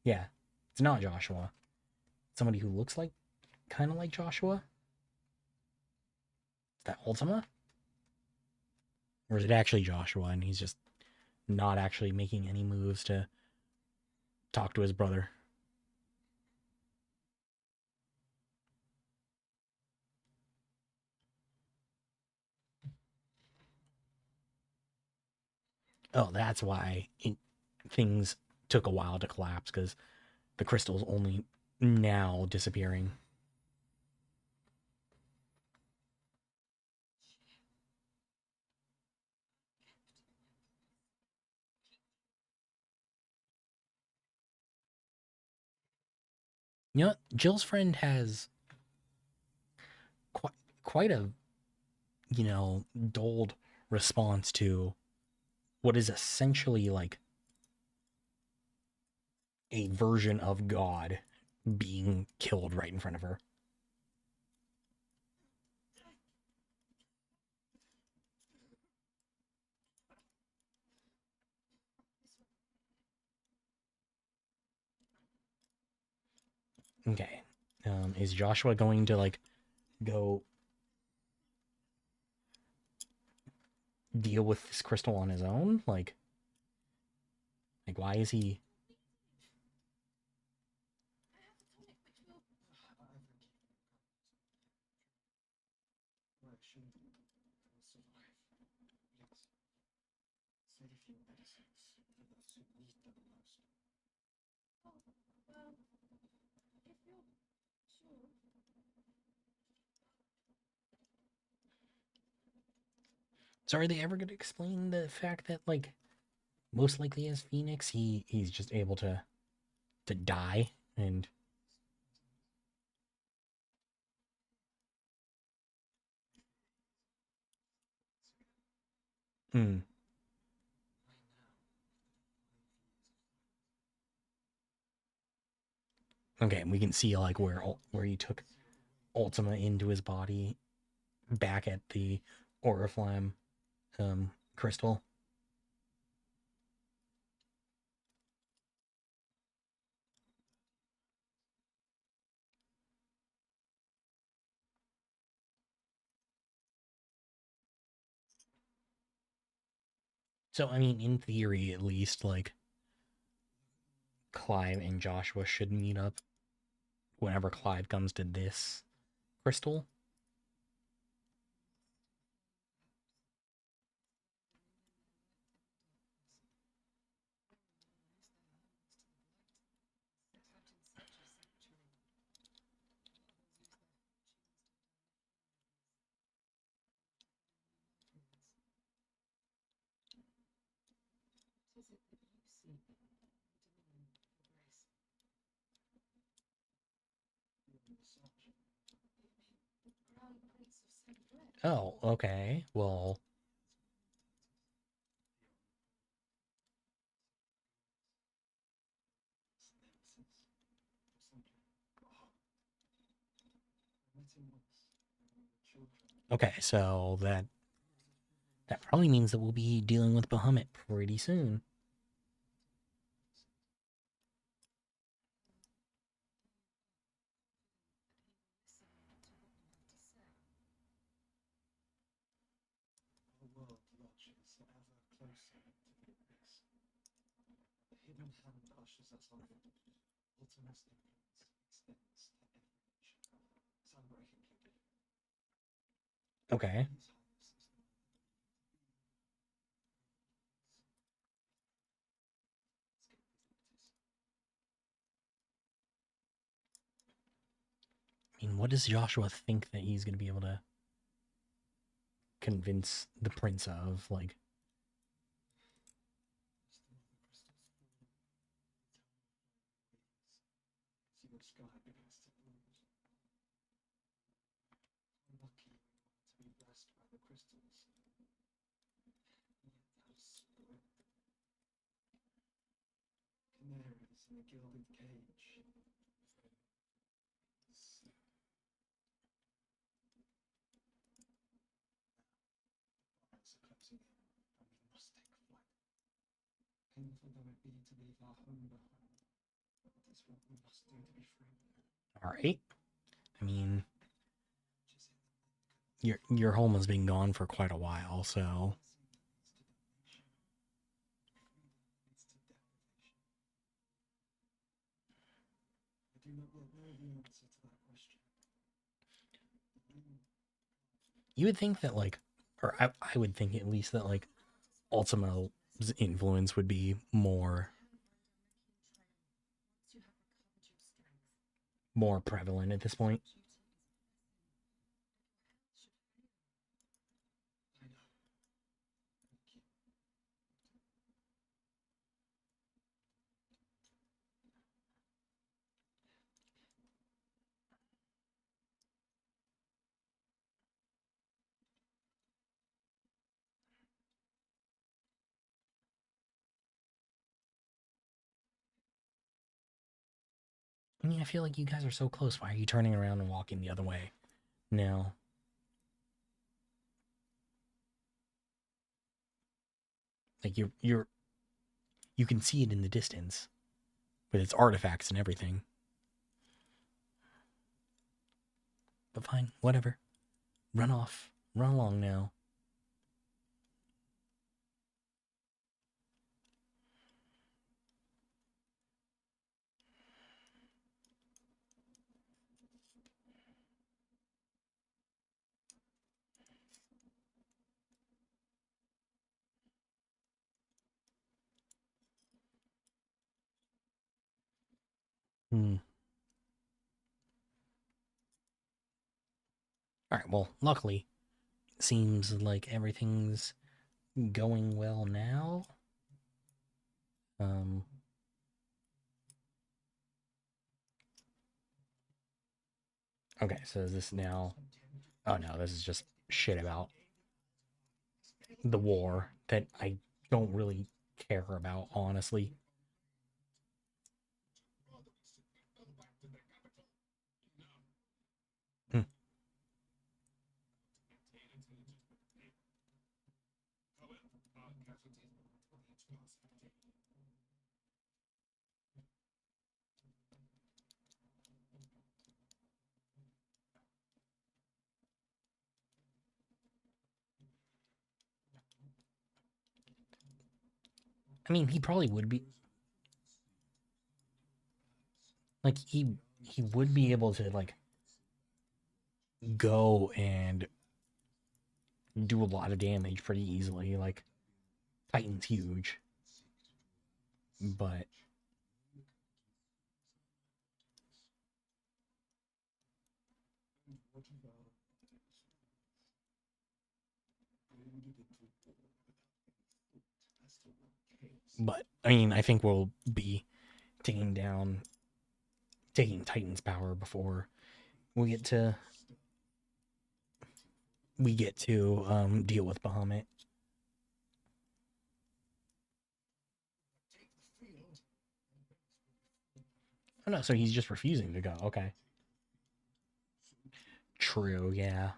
Speaker 1: Yeah, it's not Joshua. Somebody who looks like kind of like Joshua. Is that Ultima? Or is it actually Joshua and he's just not actually making any moves to talk to his brother? Oh, that's why things took a while to collapse because the crystal's only now disappearing. You know, Jill's friend has quite quite a dulled response to what is essentially like a version of God being killed right in front of her. Okay. Is Joshua going to like go deal with this crystal on his own? Like why is he? So are they ever going to explain the fact that, like, most likely as Phoenix, he's just able to die and hmm. Okay, we can see like where he took Ultima into his body back at the Oriflamme crystal. So I mean, in theory, at least, like Clive and Joshua should meet up whenever Clive comes to this crystal. Oh, okay. Well, okay. So that probably means that we'll be dealing with Bahamut pretty soon. Okay. I mean, what does Joshua think that he's going to be able to convince the prince of? Like, all right. I mean, your home has been gone for quite a while, so you would think that like, or I would think at least that like Ultima's influence would be more prevalent at this point. I mean, I feel like you guys are so close. Why are you turning around and walking the other way now? Like you can see it in the distance with its artifacts and everything. But fine, whatever. Run off. Run along now. Hmm. All right. Well, luckily, it seems like everything's going well now. Um. Okay. So is this now? Oh no, this is just shit about the war that I don't really care about, honestly. Hmm. I mean, he probably would be like he would be able to like go and do a lot of damage pretty easily. Like Titan's huge, but I mean, I think we'll be taking down taking Titan's power before we get to deal with Bahamut. Oh no, so he's just refusing to go. Okay. True, yeah.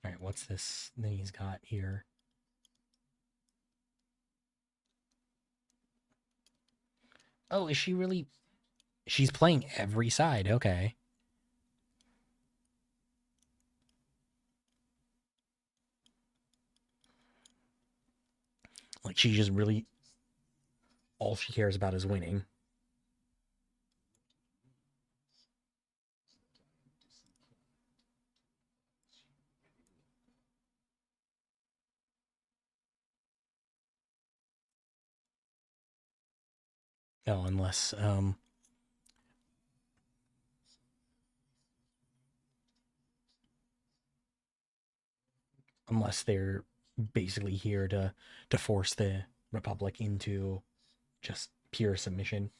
Speaker 1: All right, what's this thing he's got here? Oh, is she really? She's playing every side. Okay. Like she just really all she cares about is winning. Oh, unless they're basically here to force the Republic into just pure submission.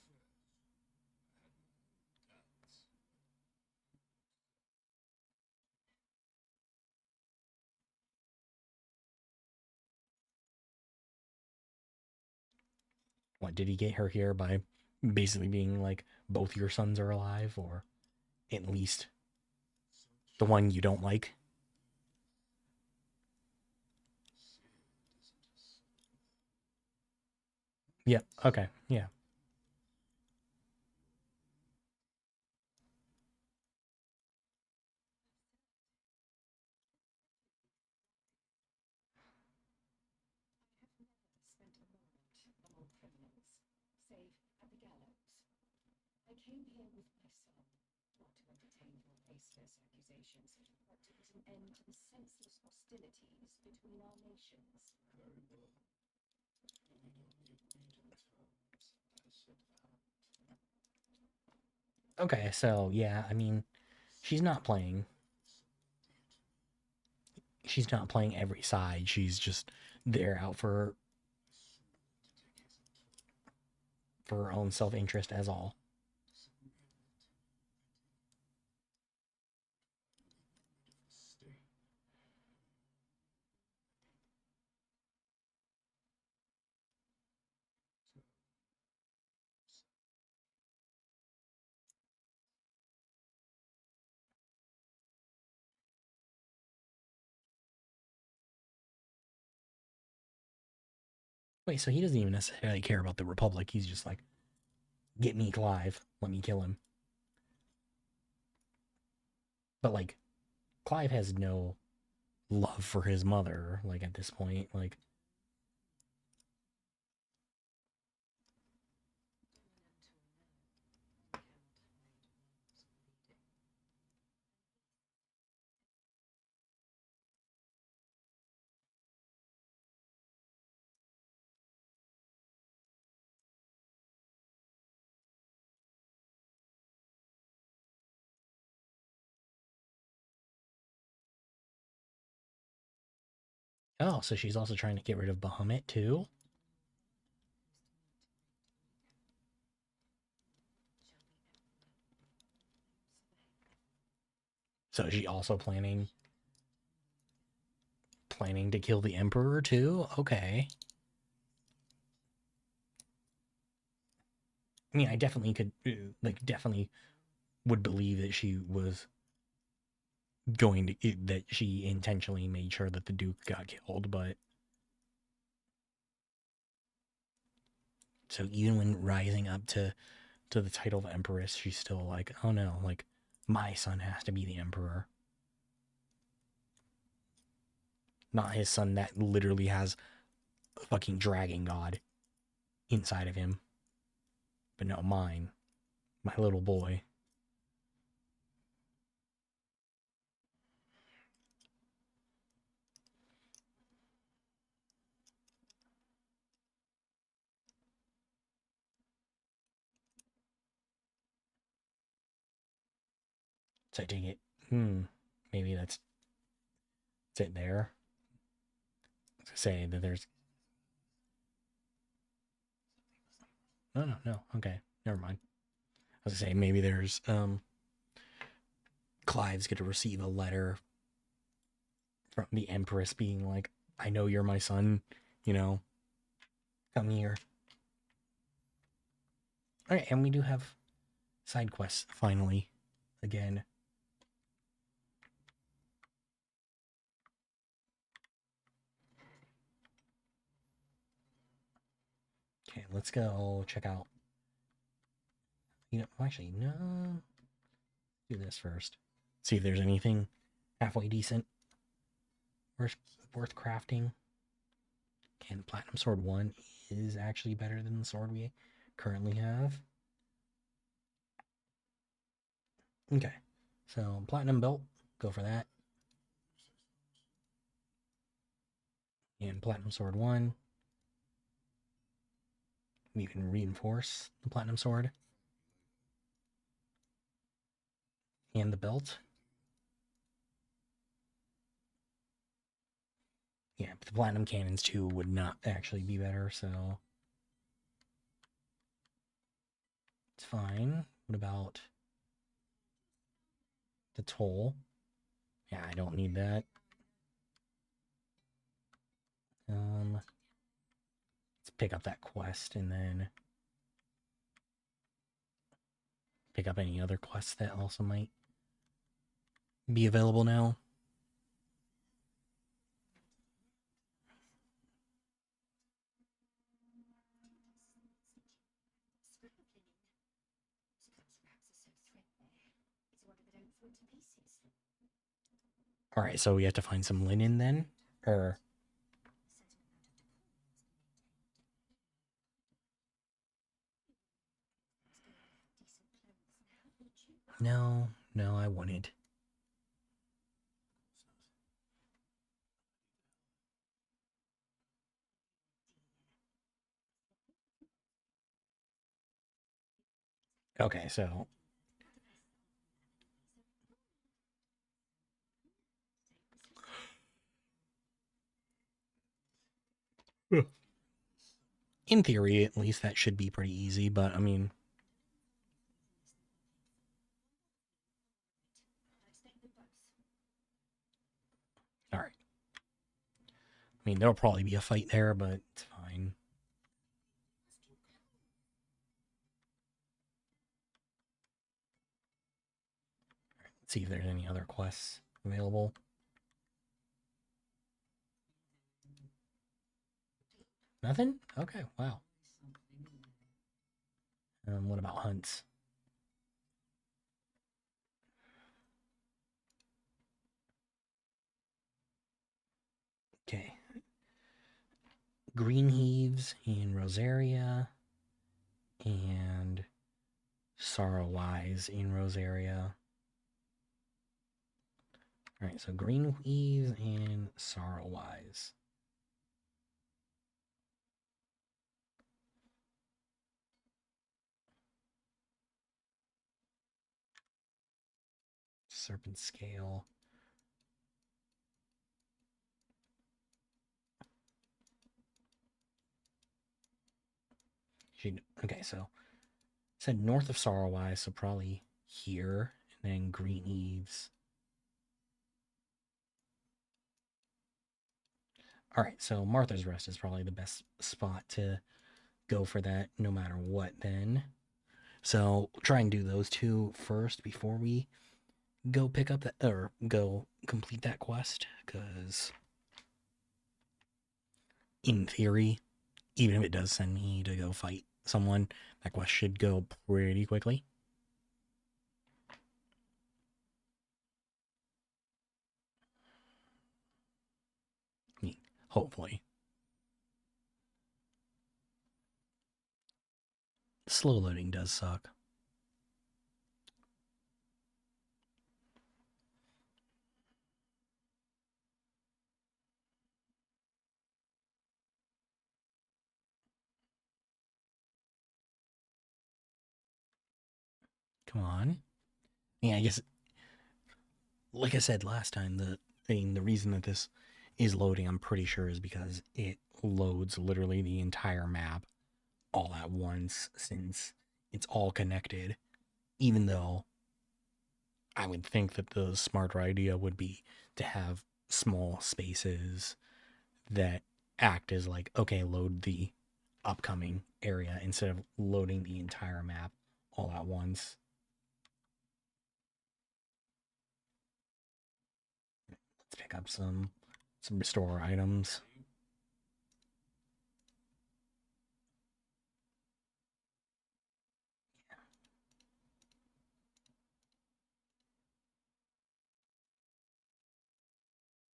Speaker 1: What did he get her here by basically being like both your sons are alive, or at least the one you don't like? Yeah. Okay. Yeah. Okay. So yeah, I mean, she's not playing. She's not playing every side. She's just there out for her own self interest as all. Wait, so he doesn't even necessarily care about the Republic. He's just like, get me Clive. Let me kill him. But like, Clive has no love for his mother. Like at this point, like. Oh, so she's also trying to get rid of Bahamut too? So is she also planning to kill the Emperor too? Okay. I mean, I definitely could, definitely would believe that she was going to, that she intentionally made sure that the Duke got killed, but. So even when rising up to the title of Empress, she's still like, oh no, like, my son has to be the Emperor. Not his son that literally has a fucking dragon god inside of him. But no, mine. My little boy. So I take it, maybe that's it there. Say that there's. No. Okay, never mind. I was gonna say maybe there's Clive's gonna receive a letter from the Empress being like, I know you're my son, you know, come here. Alright, and we do have side quests finally. Again. Okay, let's go check out. You know, actually, no. Do this first. See if there's anything halfway decent. Worth crafting. Okay, the Platinum Sword 1 is actually better than the sword we currently have. Okay, so Platinum Belt, go for that. And Platinum Sword 1. We can reinforce the Platinum Sword. And the belt. Yeah, but the Platinum Cannons too would not actually be better, so it's fine. What about the toll? Yeah, I don't need that. Let's pick up that quest and then pick up any other quests that also might be available now. All right, so we have to find some linen then, or no, I wouldn't. Okay, so in theory, at least that should be pretty easy, but I mean, all right. I mean, there'll probably be a fight there, but it's fine. Let's see if there's any other quests available. Nothing? Okay, wow. What about hunts? Greenheaves in Rosaria and Sorrowwise in Rosaria. All right, so Greenheaves and Sorrowwise. Serpent Scale. Okay, so said north of Sorrowwise, so probably here, and then Greeneaves. All right, so Martha's Rest is probably the best spot to go for that, no matter what. Then, so try and do those two first before we go pick up that or go complete that quest, because in theory, even if it does send me to go fight someone, that quest should go pretty quickly. Hopefully. Slow loading does suck. Come on. Yeah, I guess, like I said last time, the reason that this is loading, I'm pretty sure, is because it loads literally the entire map all at once, since it's all connected. Even though I would think that the smarter idea would be to have small spaces that act as like, okay, load the upcoming area instead of loading the entire map all at once. Let's pick up some restore items.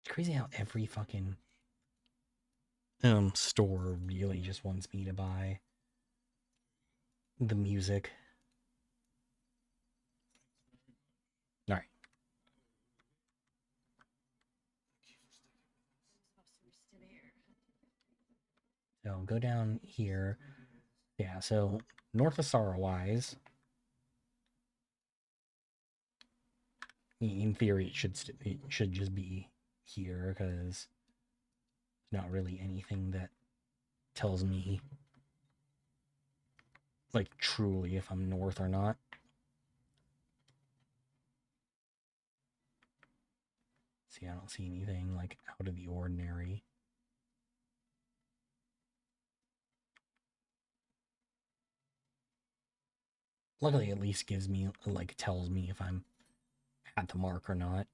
Speaker 1: It's crazy how every fucking store really just wants me to buy the music. All right. So go down here. Yeah, so north of Sorrowwise. In theory, it should just be here, because there's not really anything that tells me like truly if I'm north or not. See, I don't see anything like out of the ordinary. Luckily, at least gives me, like, tells me if I'm at the mark or not.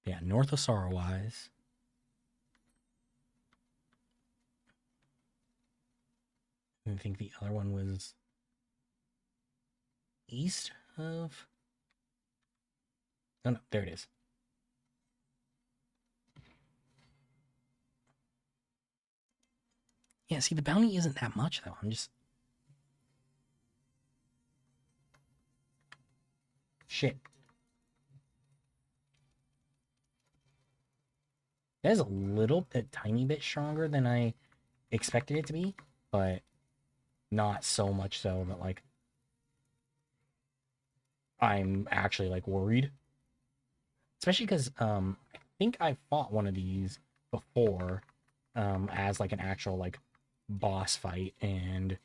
Speaker 1: Yeah, north of Sorrowwise. I think the other one was east of... Oh, no, there it is. Yeah, see, the bounty isn't that much, though. I'm just... Shit. That is a tiny bit stronger than I expected it to be, but not so much so that, like, I'm actually, like, worried. Especially because, I think I fought one of these before, as, like, an actual, like, boss fight, and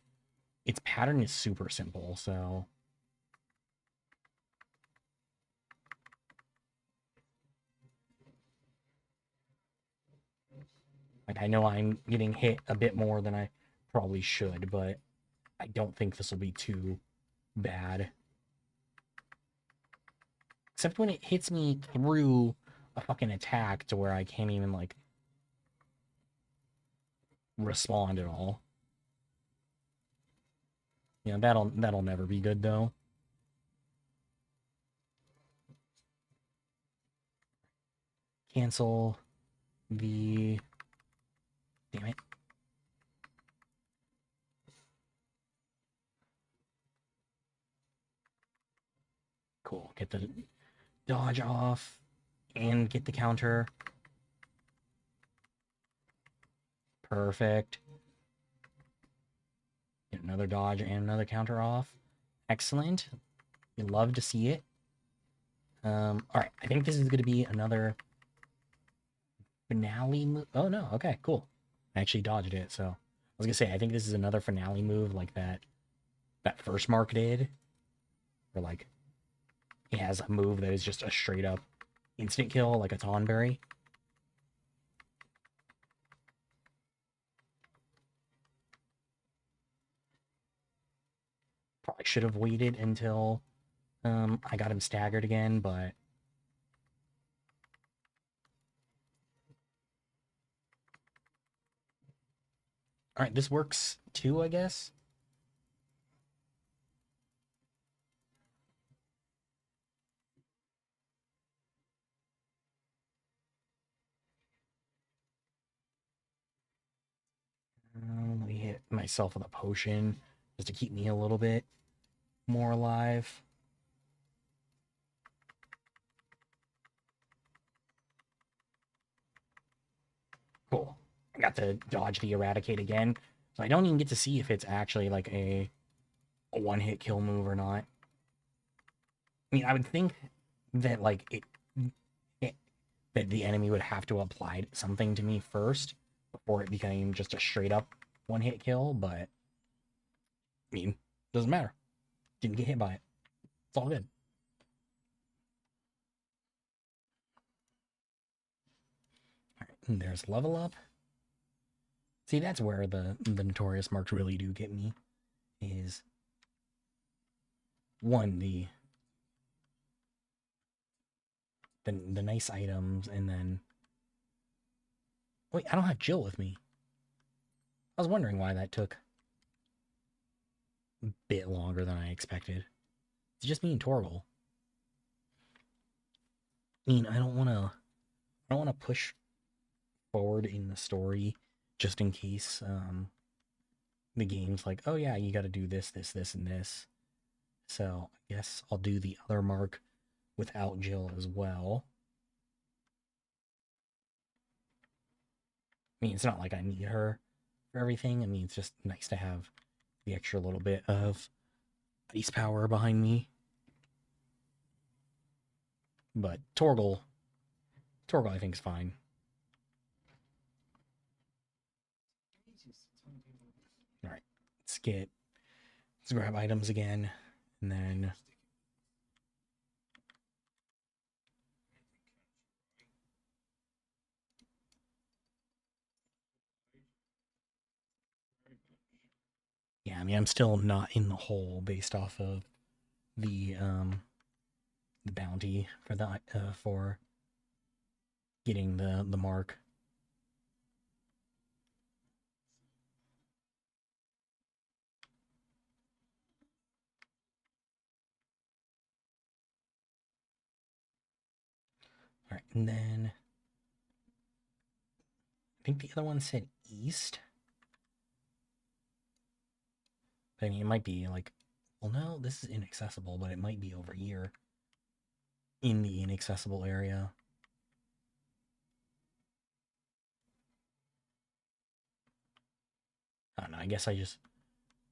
Speaker 1: its pattern is super simple, so... Like, I know I'm getting hit a bit more than I probably should, but I don't think this will be too bad. Except when it hits me through a fucking attack to where I can't even, like, respond at all. Yeah, that'll never be good, though. cancel the... Damn it. Cool. Get the dodge off and get the counter. Perfect. Get another dodge and another counter off. Excellent. You love to see it. All right. I think this is going to be another finale move. Oh, no. Okay, cool. I actually dodged it, so... I was going to say, I think this is another finale move like that first Mark did. Or, like, he has a move that is just a straight-up instant kill, like a Tonberry. Probably should have waited until I got him staggered again, but... Alright, this works too, I guess. Let me hit myself with a potion just to keep me a little bit more alive. Cool. I got to dodge the Eradicate again, so I don't even get to see if it's actually like a one-hit kill move or not. I mean, I would think that like that the enemy would have to apply something to me first before it became just a straight up one-hit kill, but I mean, doesn't matter. Didn't get hit by it. It's all good. All right, and there's level up. See, that's where the Notorious Marks really do get me, is one, the nice items, and then... Wait, I don't have Jill with me. I was wondering why that took a bit longer than I expected. It's just me and Torgal. I mean, I don't want to push forward in the story just in case the game's like, oh yeah, you got to do this, this, this, and this. So I guess I'll do the other mark without Jill as well. I mean, it's not like I need her for everything. I mean, it's just nice to have the extra little bit of ice power behind me. But Torgal I think is fine. Alright, let's grab items again, and then... Yeah, I mean, I'm still not in the hole based off of the bounty for that for getting the mark. All right, and then I think the other one said east. But I mean, it might be like, well, no, this is inaccessible, but it might be over here in the inaccessible area. I don't know. I guess I just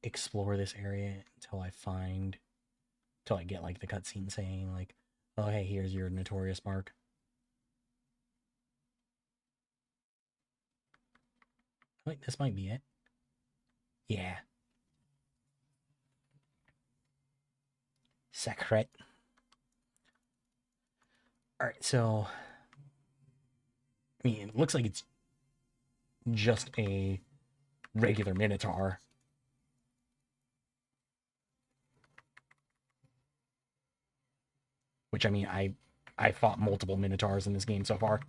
Speaker 1: explore this area until I get like the cutscene saying like, oh, hey, here's your Notorious Mark. Wait, this might be it. Yeah. Secret. Alright, so... I mean, it looks like it's just a regular Minotaur. Which, I mean, I fought multiple Minotaurs in this game so far.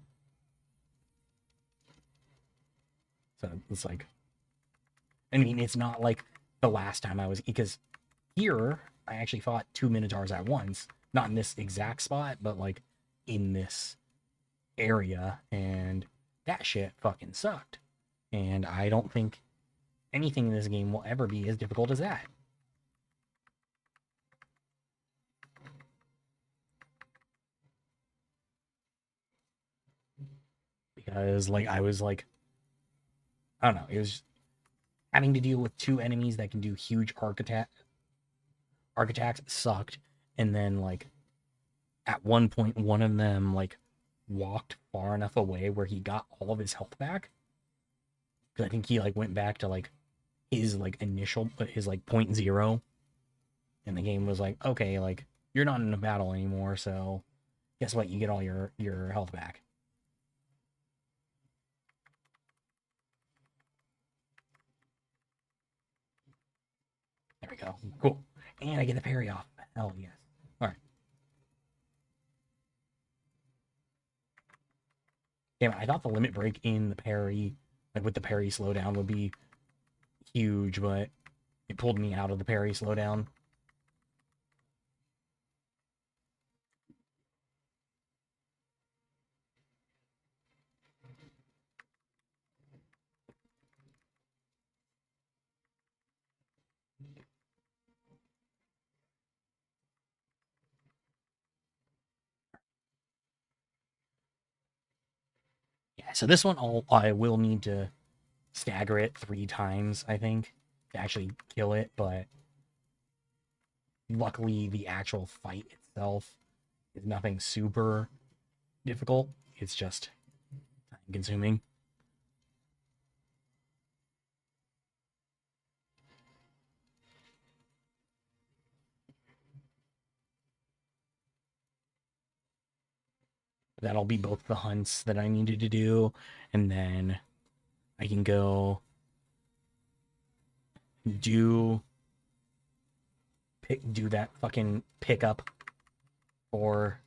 Speaker 1: So, it's like... I mean, it's not like the last time I was... Because here, I actually fought 2 Minotaurs at once. Not in this exact spot, but, like, in this area, and that shit fucking sucked. And I don't think anything in this game will ever be as difficult as that. Because, like, I was like, I don't know, it was having to deal with two enemies that can do huge arc attacks sucked. And then, like, at one point, one of them, like, walked far enough away where he got all of his health back. Because I think he, like, went back to, like, his, like, initial, his, like, 0.0. And the game was like, okay, like, you're not in a battle anymore, so guess what? You get all your health back. There we go. Cool. And I get the parry off. Hell yes. All right. Damn it, I thought the limit break in the parry, like with the parry slowdown, would be huge, but it pulled me out of the parry slowdown. Yeah, so this one I will need to stagger it 3 times, I think, to actually kill it, but luckily the actual fight itself is nothing super difficult. It's just time consuming. That'll be both the hunts that I needed to do, and then I can go do do that fucking pickup for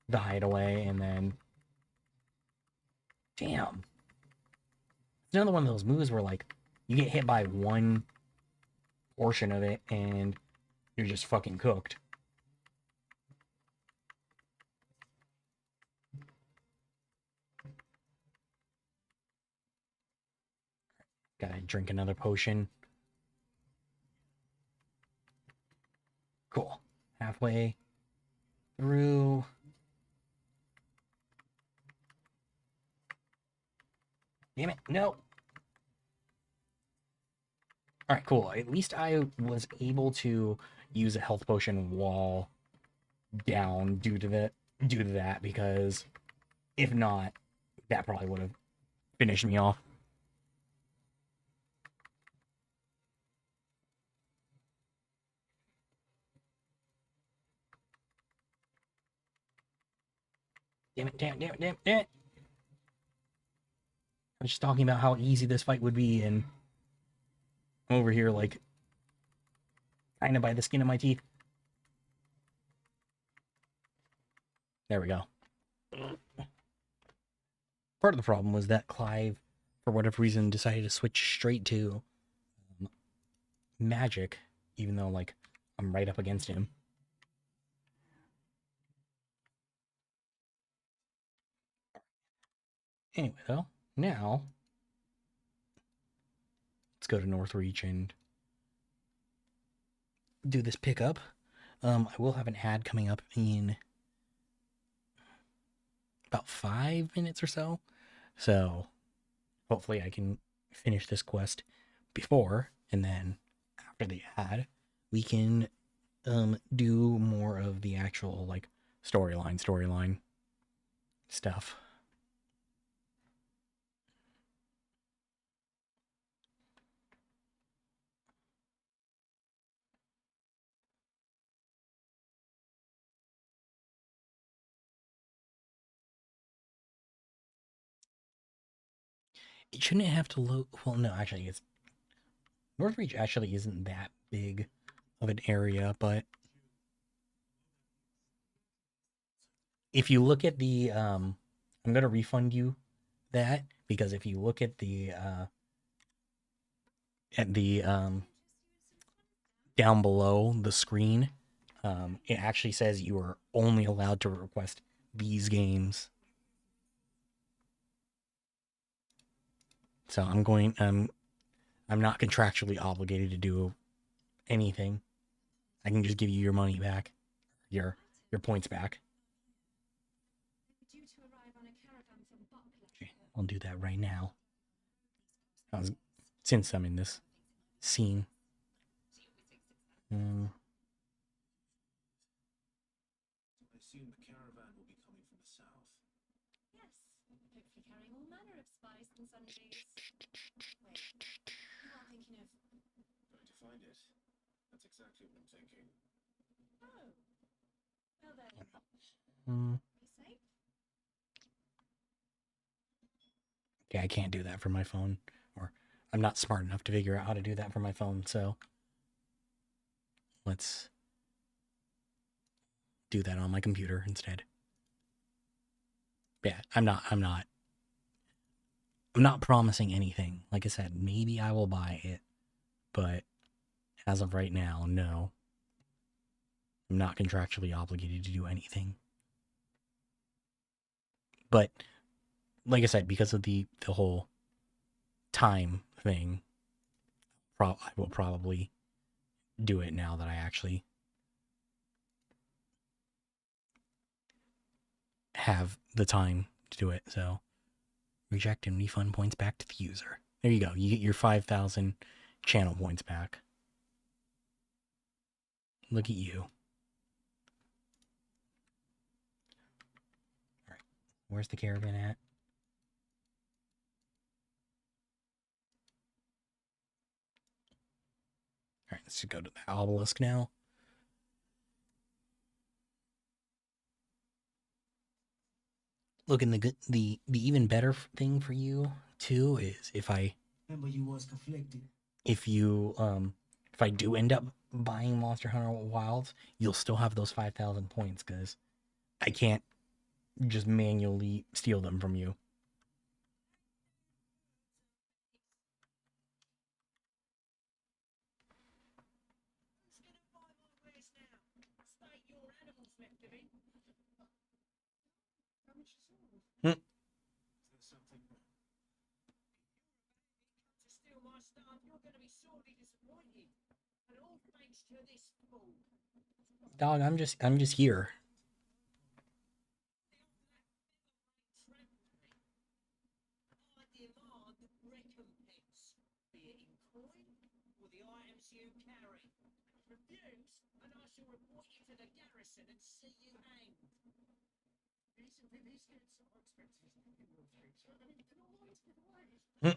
Speaker 1: the hideaway, and then damn, it's another one of those moves where like you get hit by one portion of it and you're just fucking cooked. Gotta drink another potion. Cool. Halfway through. Damn it, no. All right, cool. At least I was able to use a health potion while down due to that, because if not, that probably would have finished me off. Damn it, damn it, damn it, damn it, damn it. I was just talking about how easy this fight would be, and I'm over here like kind of by the skin of my teeth. There we go. Part of the problem was that Clive, for whatever reason, decided to switch straight to magic, even though like I'm right up against him. Anyway, though, now let's go to Northreach and do this pickup. I will have an ad coming up in about 5 minutes or so. So hopefully I can finish this quest before, and then after the ad, we can do more of the actual like storyline stuff. It shouldn't have to load. Well, no, actually, it's Northreach actually isn't that big of an area, but if you look at the I'm gonna refund you that, because if you look at the down below the screen, it actually says you are only allowed to request these games. So I'm not contractually obligated to do anything. I can just give you your money back, your points back. Okay, I'll do that right now. Since I'm in this scene.
Speaker 2: I assume the caravan will be coming from the south.
Speaker 3: Yes, hopefully carrying all manner of spice and sundries. Wait, you are thinking of...
Speaker 2: Going to find it. That's exactly what I'm thinking.
Speaker 3: Oh, well then, be safe.
Speaker 1: Okay, I can't do that from my phone, or I'm not smart enough to figure out how to do that from my phone, so let's do that on my computer instead. Yeah, I'm not promising anything. Like I said, maybe I will buy it, but as of right now, no. I'm not contractually obligated to do anything. But like I said, because of the whole time thing, I will probably do it now that I actually have the time to do it. So reject and refund points back to the user. There you go. You get your 5,000 channel points back. Look at you. All right. Where's the caravan at? All right, let's go to the obelisk now. Look, and the even better thing for you too is if I
Speaker 2: Remember you was conflicted.
Speaker 1: if I do end up buying Monster Hunter Wilds, you'll still have those 5,000 points because I can't just manually steal them from you. Hmm. Dog, I'm just here. Hmm.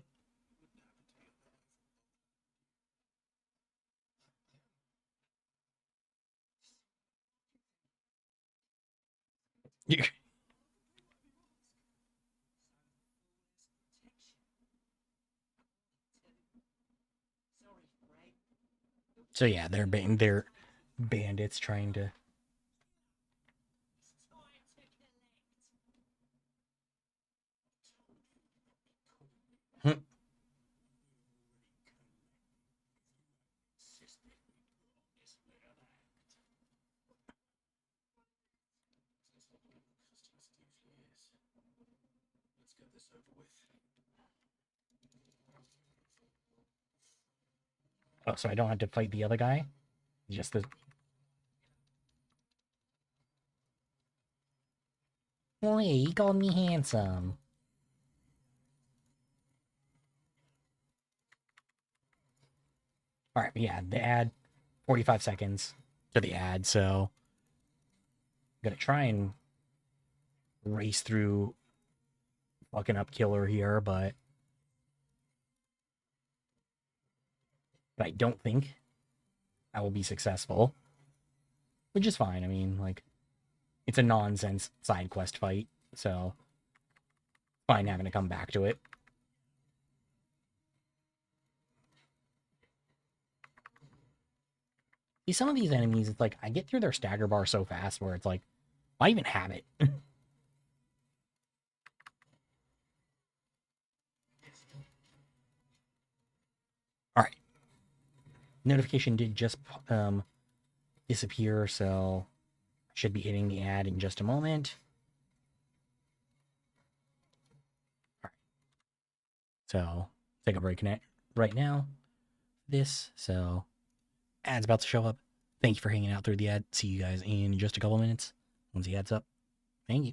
Speaker 1: So yeah, they're bandits trying to. Hmm.
Speaker 2: Let's get this over with.
Speaker 1: Oh, so I don't have to fight the other guy? Just the. Well, hey, he called me handsome. All right, but yeah, the ad, 45 seconds to the ad, so I'm gonna try and race through fucking up killer here, but I don't think I will be successful, which is fine. I mean, like, it's a nonsense side quest fight, so fine having to come back to it. See, some of these enemies, it's like I get through their stagger bar so fast where it's like, why even have it? All right. Notification did just disappear, so I should be hitting the ad in just a moment. All right. So take a break right now. So ad's about to show up. Thank you for hanging out through the ad. See you guys in just a couple minutes once the ad's up. Thank you.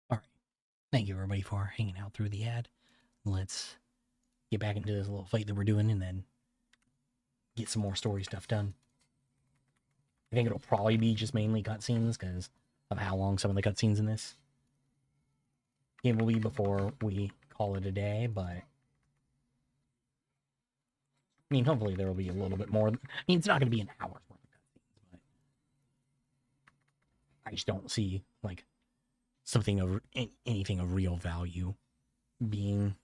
Speaker 1: All right. Thank you, everybody, for hanging out through the ad. Let's get back into this little fight that we're doing and then get some more story stuff done. I think it'll probably be just mainly cutscenes because of how long some of the cutscenes in this game will be before we call it a day, but I mean, hopefully there will be a little bit more. I mean, it's not going to be an hour's worth of cutscenes, but I just don't see like something of anything of real value being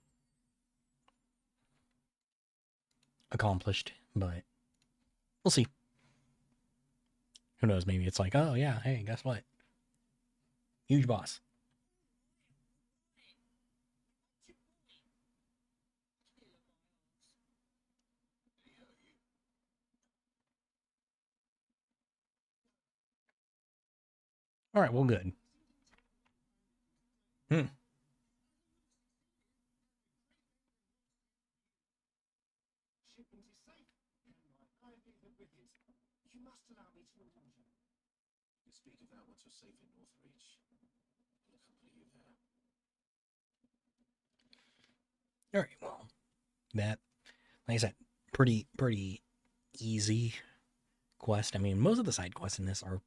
Speaker 1: accomplished. But we'll see. Who knows? Maybe it's like, oh yeah, hey, guess what? Huge boss. All right, well, good.
Speaker 2: Shipment is safe. I leave it with it. You must allow me to indulge you. You speak of that once you're safe in Northreach. I'll accompany you there.
Speaker 1: All right, well, that, like I said, pretty easy quest. I mean, most of the side quests in this are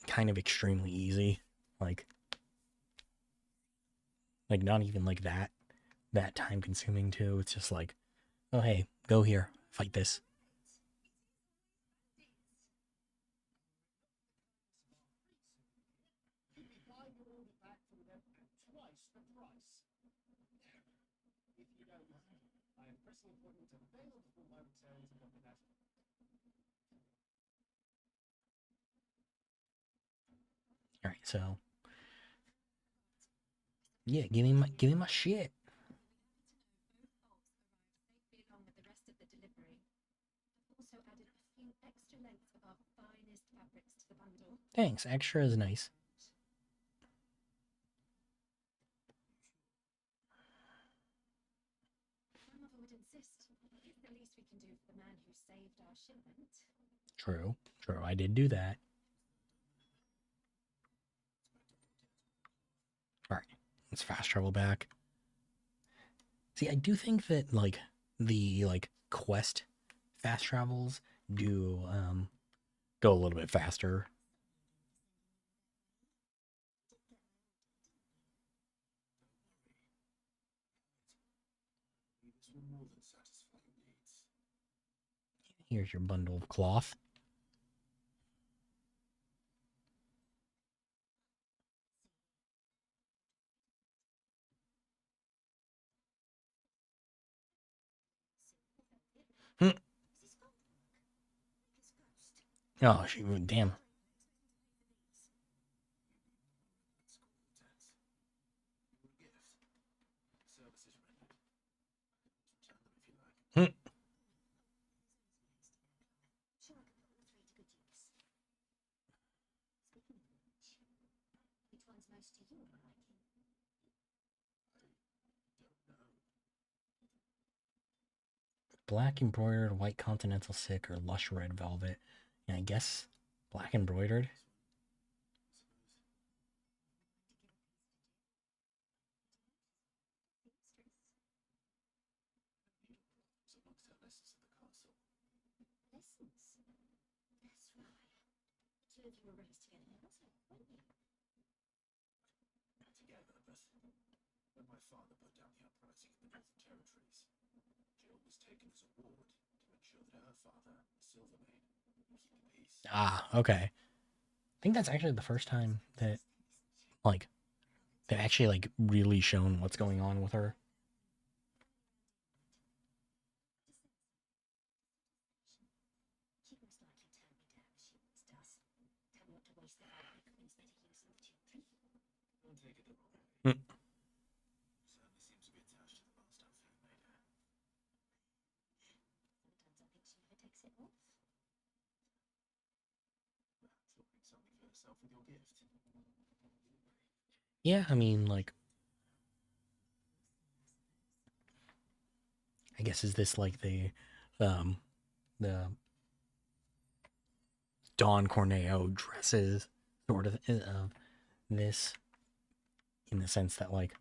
Speaker 1: kind of extremely easy. Like not even like that time consuming too. It's just like, oh hey, go here, fight this.
Speaker 2: You may buy your order back from them at twice the price. If you don't mind, I have a pressing appointment available before my return to Copenhagen.
Speaker 1: All right, so yeah, give me my shit.
Speaker 3: Both bolts arrived safely along with the rest of the delivery. I've also added a few extra lengths of our finest fabrics to the bundle.
Speaker 1: Thanks, extra is nice.
Speaker 3: My mother would insist. It's the least we can do for the man who saved our shipment.
Speaker 1: True, I did do that. All right, let's fast travel back. See, I do think that like the quest fast travels do go a little bit faster.
Speaker 2: This will more than satisfy your needs.
Speaker 1: Here's your bundle of cloth. Hmm. Oh, damn. Hmm.
Speaker 3: Sure, I can put all three to good use. Speaking of which, which one's most to your liking?
Speaker 1: Black embroidered, white continental silk, or lush red velvet. And I guess black embroidered.
Speaker 3: Lessons? That's right. Two of you were raised together, weren't you?
Speaker 2: Together, but when my father put down the uprising in the Northern Territories, Jill was taken as a ward to ensure that her father, Silvermane, would keep the peace.
Speaker 1: Ah, okay. I think that's actually the first time that like they've actually like really shown what's going on with her.
Speaker 3: She'd most likely turn me down as she always does. Tell me not to waste the fabric when it's better use of the children.
Speaker 2: Don't take it the wrong way.
Speaker 1: Hmm.
Speaker 2: Certainly seems to be attached to the last outfit you made her.
Speaker 3: Sometimes I think she never takes it off.
Speaker 2: Perhaps you'll bring something for yourself with your gift.
Speaker 1: Yeah, I mean, like, I guess is this like the Don Corneo dresses sort of this, in the sense that like,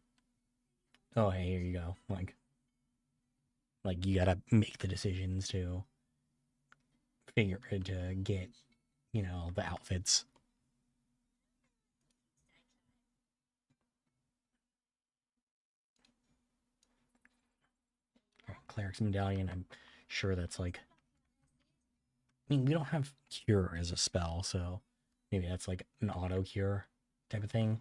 Speaker 1: oh hey, here you go, like you gotta make the decisions to get, you know, the outfits. Cleric's medallion, I'm sure that's like, I mean, we don't have cure as a spell, so maybe that's like an auto cure type of thing.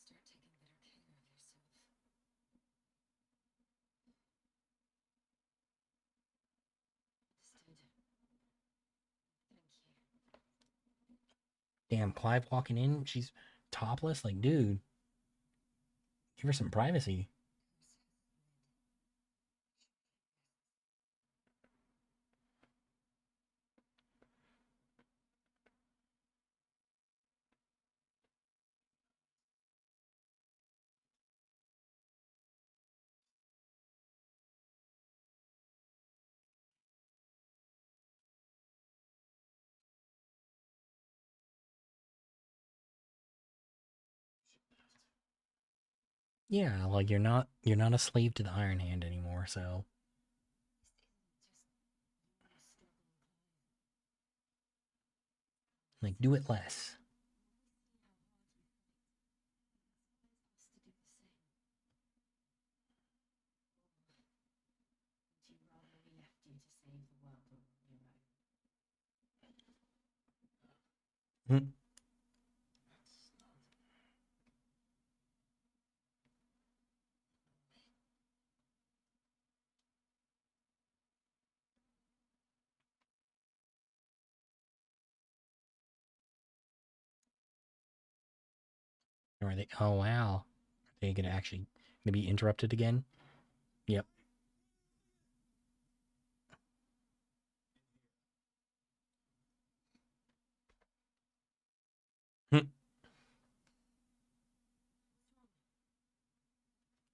Speaker 3: Just start taking better care of yourself. Understood. Thank you.
Speaker 1: Damn, Clive walking in, she's topless. Like, dude, give her some privacy. Yeah, like you're not a slave to the Iron Hand anymore, so like do it less. Hmm. Are they? Oh wow, are they gonna actually gonna be interrupted again? Yep. Hmm.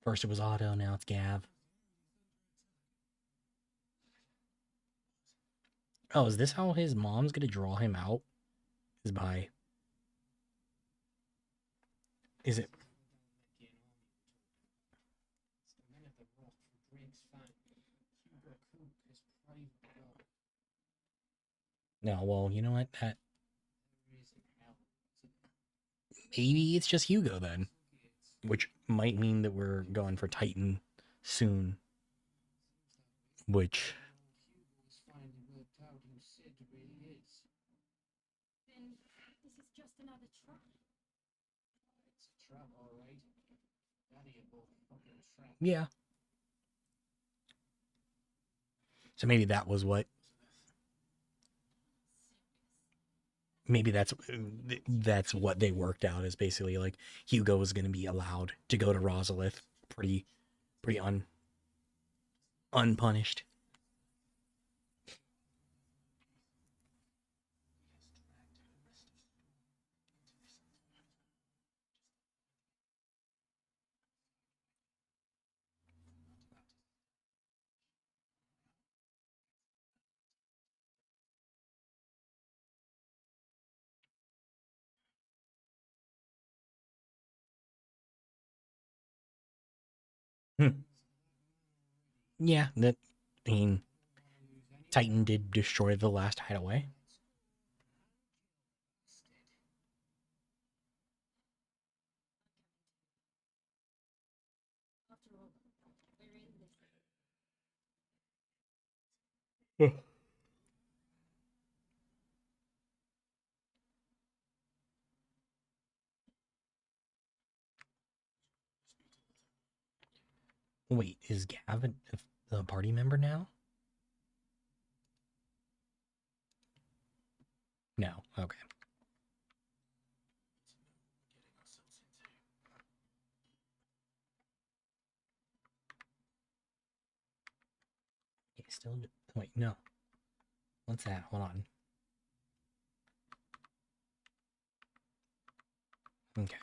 Speaker 1: First it was Otto, now it's Gav. Oh, is this how his mom's gonna draw him out? Is by is it?
Speaker 2: It's the men of the rock from Drake's fang. Hugo Cook, his private god.
Speaker 1: No, well, you know what? That
Speaker 2: There is in hell.
Speaker 1: maybe it's just Hugo then,
Speaker 2: Gates.
Speaker 1: which might mean that we're going for Titan soon. Which
Speaker 2: Hugo has finally worked out who Sid really is.
Speaker 3: Then this is just another try.
Speaker 2: It's a trap, alright. Valuable fucking trap.
Speaker 1: yeah. So maybe that was what. Maybe that's what they worked out is basically like Hugo was going to be allowed to go to Rosalith pretty unpunished. Hmm. Yeah, that I mean Titan did destroy the last hideaway.
Speaker 3: After all, we're in this.
Speaker 1: Wait, is Gavin the party member now? No. Okay.
Speaker 2: Getting ourselves into.
Speaker 1: Yeah, still. Wait, no. What's that? Hold on. Okay.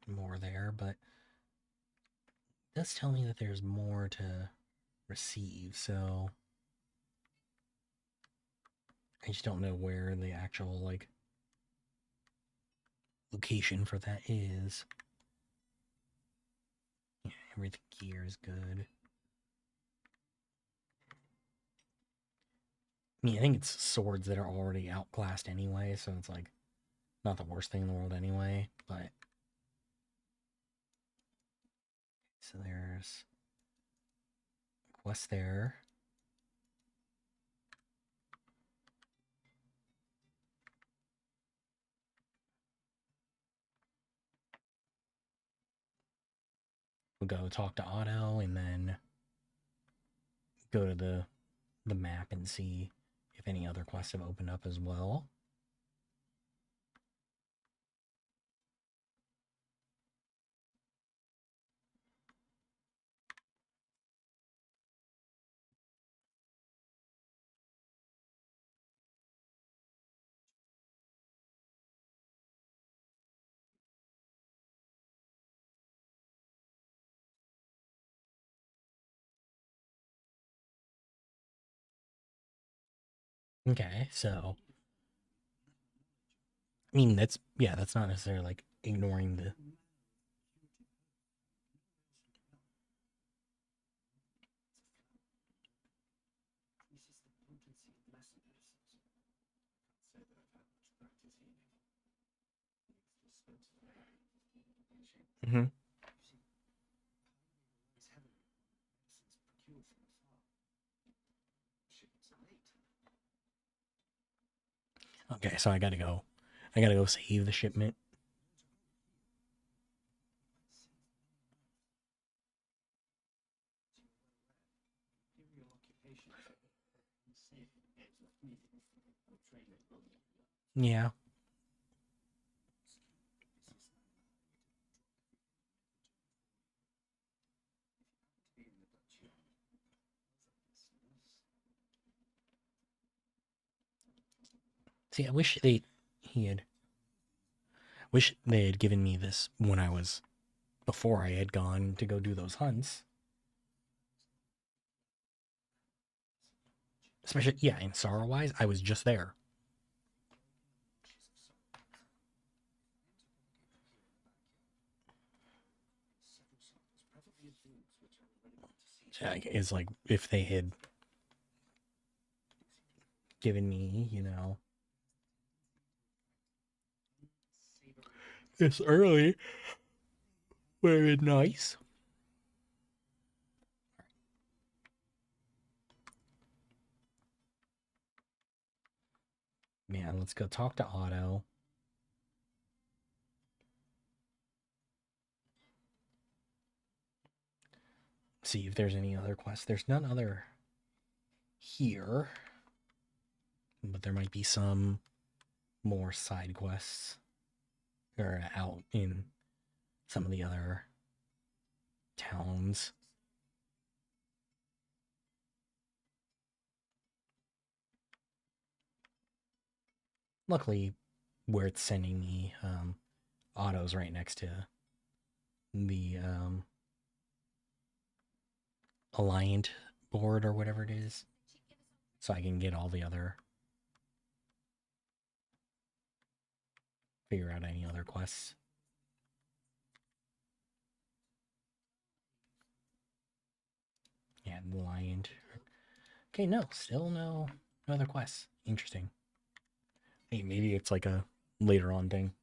Speaker 1: More there, but it does tell me that there's more to receive, so I just don't know where the actual like location for that is. Yeah, everything here is good. I mean, I think it's swords that are already outclassed anyway, so it's like not the worst thing in the world anyway. But so there's quest there. We'll go talk to Otto and then go to the map and see if any other quests have opened up as well. Okay, so mean, that's not necessarily like ignoring the.
Speaker 2: This is the potency of lesser medicines. I can't say that I've had much practice healing. It's just spent for Harry.
Speaker 1: Mm-hmm.
Speaker 2: You see, relies heavily on medicines procured from afar. Shipments are late.
Speaker 1: Okay, so I gotta go. I gotta go save the shipment.
Speaker 2: Imperial occupation is safe as left me. No training.
Speaker 1: Yeah.
Speaker 2: This is not allowed to be in the Dutch Army.
Speaker 1: See, wish they had given me this when I was before I had gone to go do those hunts. Especially, yeah, in Sorrow-wise, I was just there. It's like if they had given me, this early, would have been nice. Man, let's go talk to Otto. See if there's any other quests. There's none other here, but there might be some more side quests or out in some of the other towns. Luckily, where it's sending me, Otto's right next to the Alliant board or whatever it is, so I can get all the other, figure out any other quests. Yeah, the Alliant. Okay, no, still no other quests. Interesting. Hey, maybe it's like a later on thing.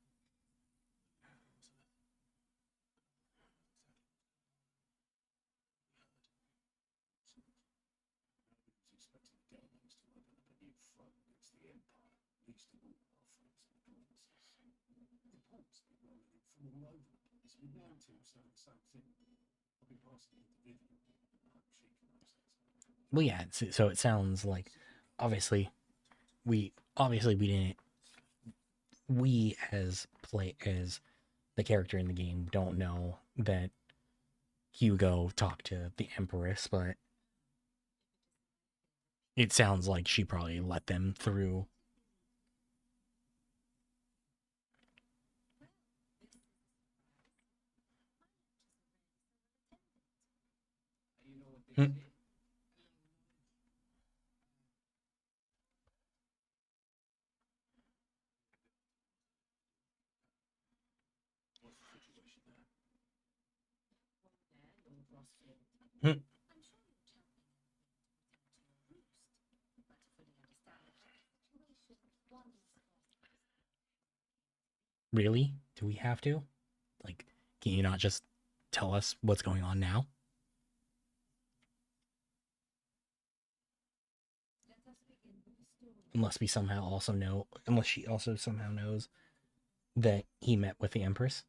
Speaker 2: Expecting the Germans to open up a new front against the Empire, least of all our friends and acquaintances. Reports that rolling in from all over the place, with now two saying the same thing. I'll be passing the individual. I hope she can understand.
Speaker 1: Well, yeah. So it sounds like obviously we didn't. We as the character in the game don't know that Hugo talked to the Empress, but it sounds like she probably let them through.
Speaker 2: You know what they
Speaker 1: Hmm.
Speaker 2: did? What's the situation there?
Speaker 1: Hmm.
Speaker 3: I'm sure your champion will be able to return to your roost, but to fully understand the situation, one must first.
Speaker 1: Really? Do we have to? Like, can you not just tell us what's going on now?
Speaker 3: Let us begin with the story.
Speaker 1: Unless she also somehow knows that he met with the Empress.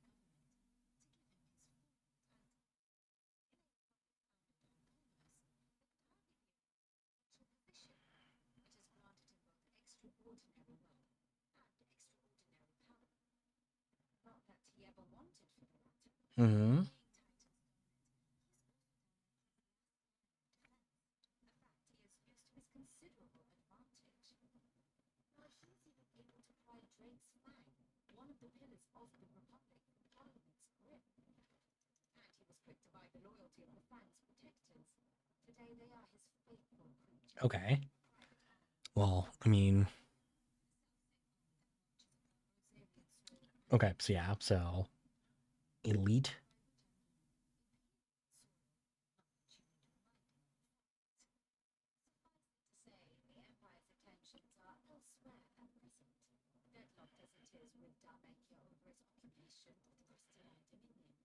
Speaker 3: It is granted him both extraordinary wealth and extraordinary power. Not that he ever wanted for the latter.
Speaker 1: Mm-hmm.
Speaker 3: Being Titan's dominated, he is also dominated in fact, he is used to his considerable advantage. Now, he is even able to pry Drake's fang, one of the pillars of the Republic, from Parliament's grip. And he was quick to buy the loyalty of the Fang's protectors. Today they are his faithful creatures.
Speaker 1: Okay. Well, I mean, Okay, so yeah, so elite.
Speaker 3: To say, the Empire's attentions are elsewhere at present, deadlocked as it is with Dalmatia over its occupation of the Christian dominion.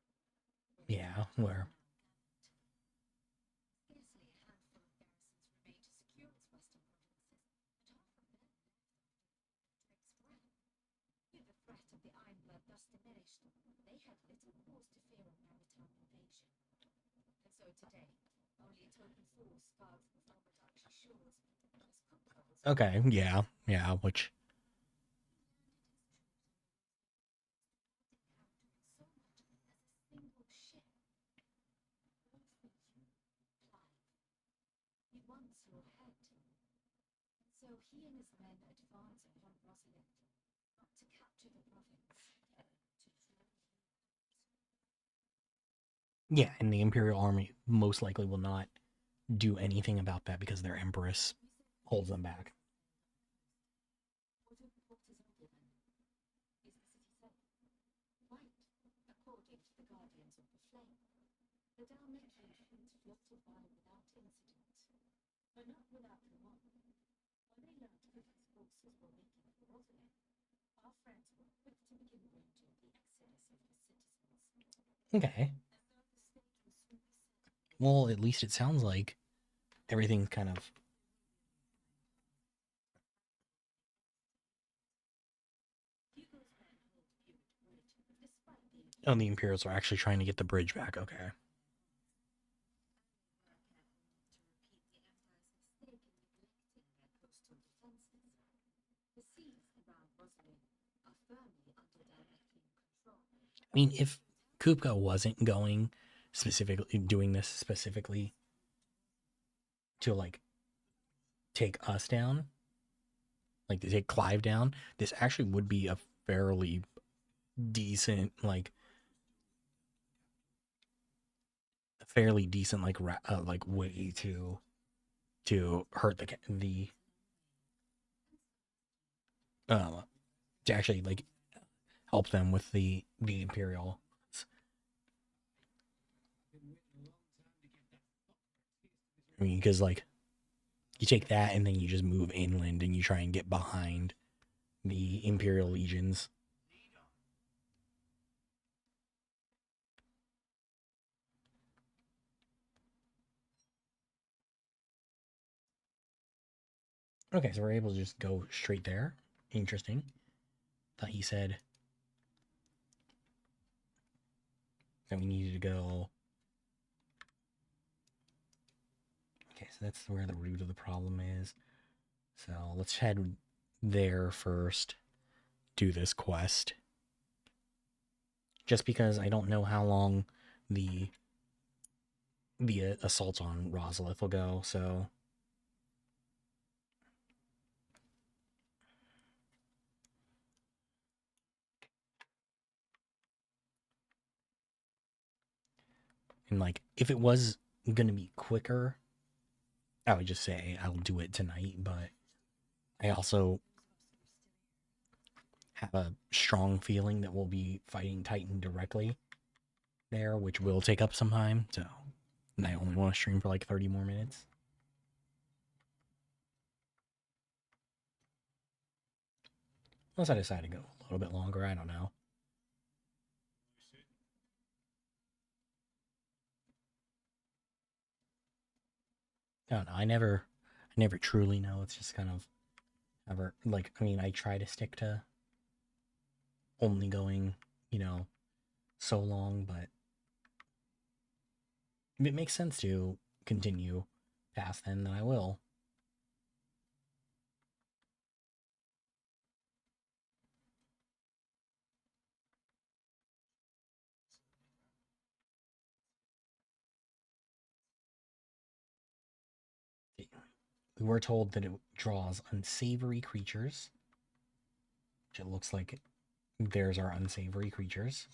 Speaker 1: Yeah, where
Speaker 3: Scarcely a handful of garrisons remain to secure its western provinces, and half of them left Drake's Grant. With the threat of the Iron Blood thus diminished, they had little cause to fear a maritime invasion. And so today, only a token force guards the former Darkshire shores, as Cook calls it.
Speaker 1: okay, yeah, which
Speaker 3: So much as a single ship. All for you, Clive. He wants your head. So he and his men advance upon Rosalind, not to capture the province, to draw you out.
Speaker 1: yeah, and the Imperial Army most likely will not do anything about that because their Empress holds them back.
Speaker 3: What are the quarters are given? Is the city safe? Right, according to the guardians of the flame. The Dalmatian fleet floated by without incident, but not without remark. When they learned Cookie's forces were making for Rosalind, our friends were quick to begin arranging the exodus of the citizens.
Speaker 1: Okay,
Speaker 3: As though the state will soon be set.
Speaker 1: well, at least it sounds like everything's kind of.
Speaker 3: Hugo's men hold Butte Bridge, despite the
Speaker 1: Oh, the Imperials are actually trying to get the bridge back. Okay.
Speaker 3: The seas around Rosalind are firmly under Dalmatian control.
Speaker 1: I mean, if Kupka wasn't going specifically doing this specifically to like take us down, like to take Clive down, this actually would be a fairly decent, like like way to hurt the to actually like help them with the Imperial. I mean, because like you take that and then you just move inland and you try and get behind the Imperial legions. Okay, so we're able to just go straight there. Interesting. Thought he said that we needed to go. Okay, so that's where the root of the problem is. So let's head there first. Do this quest. Just because I don't know how long the assault on Rosalith will go, so and like if it was gonna be quicker, I would just say I'll do it tonight, but I also have a strong feeling that we'll be fighting Titan directly there, which will take up some time, so and I only want to stream for like 30 more minutes. Unless I decide to go a little bit longer, I don't know. I don't know. I never truly know. It's just kind of ever like I mean, I try to stick to only going, so long, but if it makes sense to continue past then I will. We were told that it draws unsavory creatures, which it looks like there's our unsavory creatures.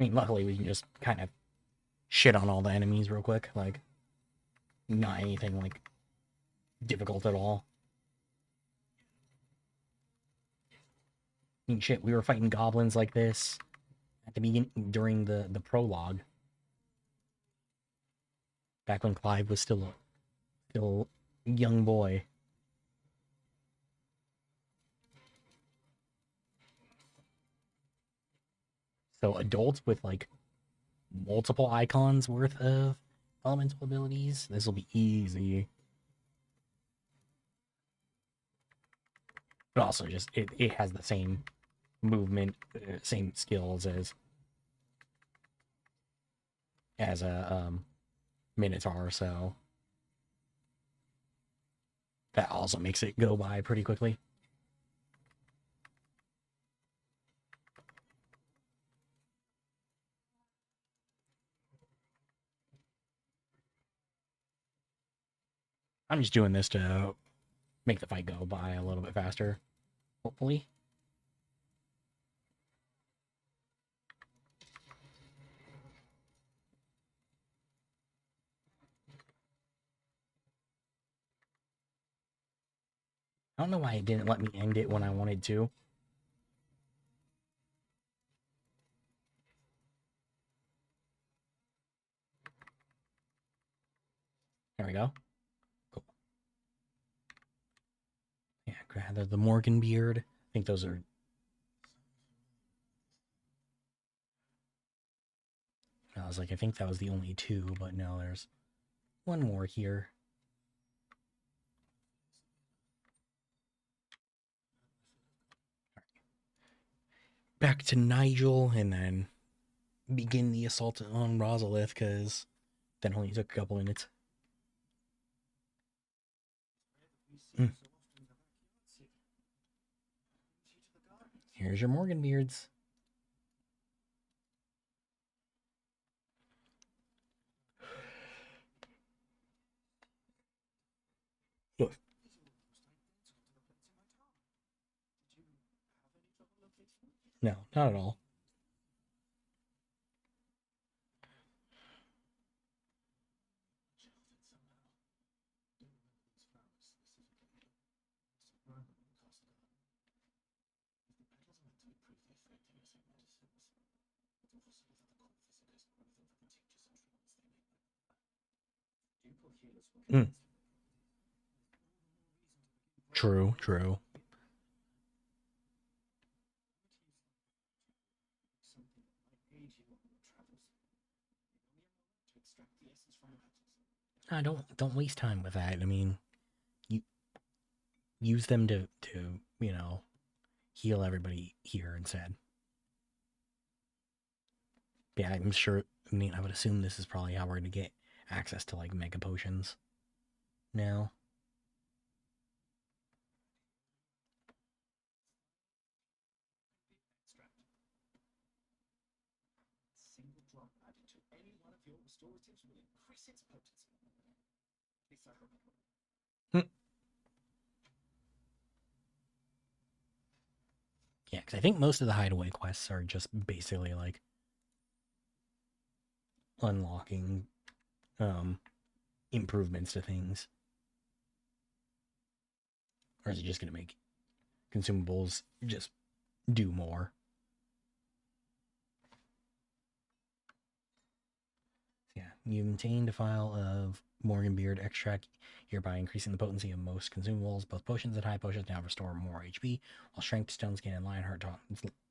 Speaker 1: I mean, luckily we can just kind of shit on all the enemies real quick. Like, not anything, like, difficult at all. I mean, shit, we were fighting goblins like this at the beginning, during the prologue. Back when Clive was still a young boy. So adults with, like, multiple icons worth of elemental abilities, this will be easy. But also, just, it has the same movement, same skills as a Minotaur, so that also makes it go by pretty quickly. I'm just doing this to make the fight go by a little bit faster, hopefully. I don't know why it didn't let me end it when I wanted to. There we go. Cool. Yeah, gather the Morgan beard. I think those are... I was like, I think that was the only two, but no, there's one more here. Back to Nigel, and then begin the assault on Rosalith, because that only took a couple minutes. Mm. Here's your Morgan beards. Look. No, not at all. Mm. True, true. Don't waste time with that. I mean, you use them to you know, heal everybody here instead. Yeah, I'm sure. I mean, I would assume this is probably how we're gonna get access to, like, mega potions now.
Speaker 2: Single drop added to any one of your restoratives will increase its potency. At least I hope.
Speaker 1: Yeah, because I think most of the hideaway quests are just basically like unlocking improvements to things. Or is it just gonna make consumables just do more? Yeah, you obtained a file of Morgan Beard extract, hereby increasing the potency of most consumables. Both potions and high potions now restore more HP, while Strength, Stone Skin, and Lionheart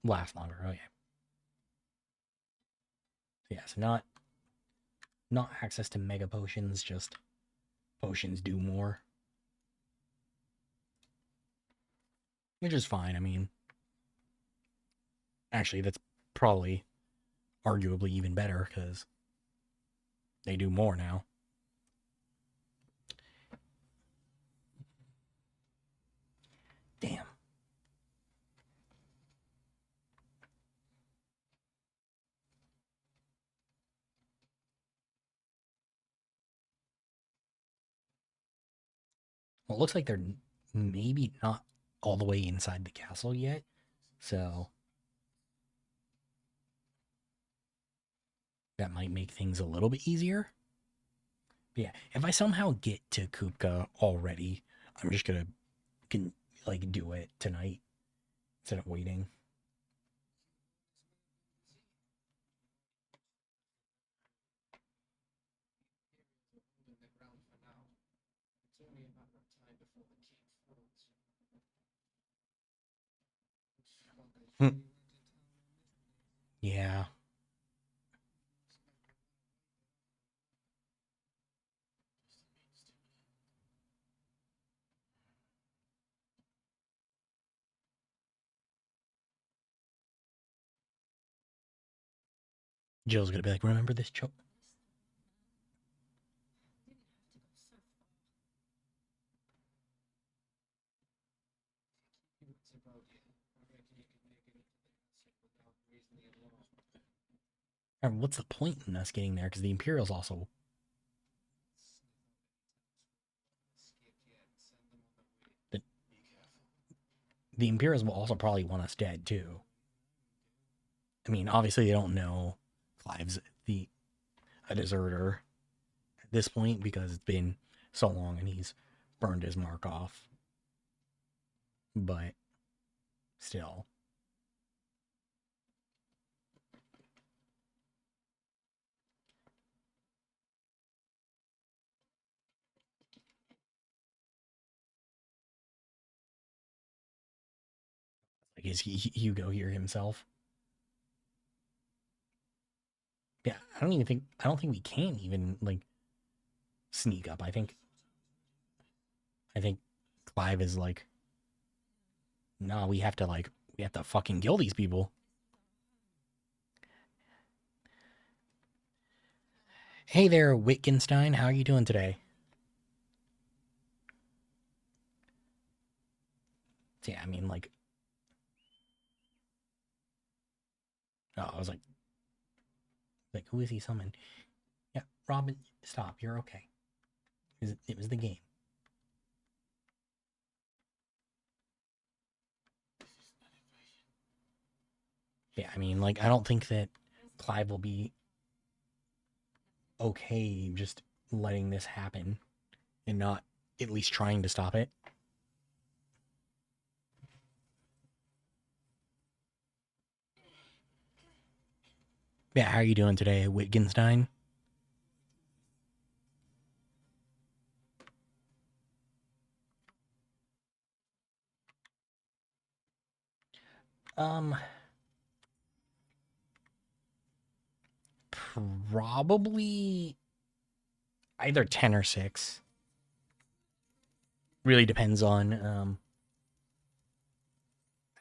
Speaker 1: last longer. Oh yeah. So yeah, so not access to mega potions, just potions do more. Which is fine, I mean. Actually, that's probably arguably even better, because they do more now. Damn. Well, it looks like they're maybe not all the way inside the castle yet. So that might make things a little bit easier. But yeah, if I somehow get to Kupka already, I'm just gonna like do it tonight instead of waiting.
Speaker 2: Holding their ground for now. It's only a matter of time before the king falls.
Speaker 1: Hmm. Yeah. Jill's gonna be like, remember this choke?
Speaker 2: It's about it. I reckon you can make it into the castle without raising the alarm.
Speaker 1: And what's the point in us getting there? Because the Imperials also,
Speaker 2: Skip yet. Send them on their way.
Speaker 1: The-
Speaker 2: Be careful.
Speaker 1: the Imperials will also probably want us dead too. I mean, obviously they don't know Clive's a deserter at this point because it's been so long and he's burned his mark off. But still. Like, is Hugo here himself? Yeah, I don't think we can even like sneak up. I think Clive is like, nah, we have to fucking kill these people. Hey there, Wittgenstein, how are you doing today? Yeah, I mean, like, oh, I was like, who is he summoned? Yeah, Robin, stop, you're okay. It was the game. Yeah, I mean, like, I don't think that Clive will be okay just letting this happen and not at least trying to stop it. Yeah, how are you doing today, Wittgenstein? Um, probably either 10 or 6. Really depends on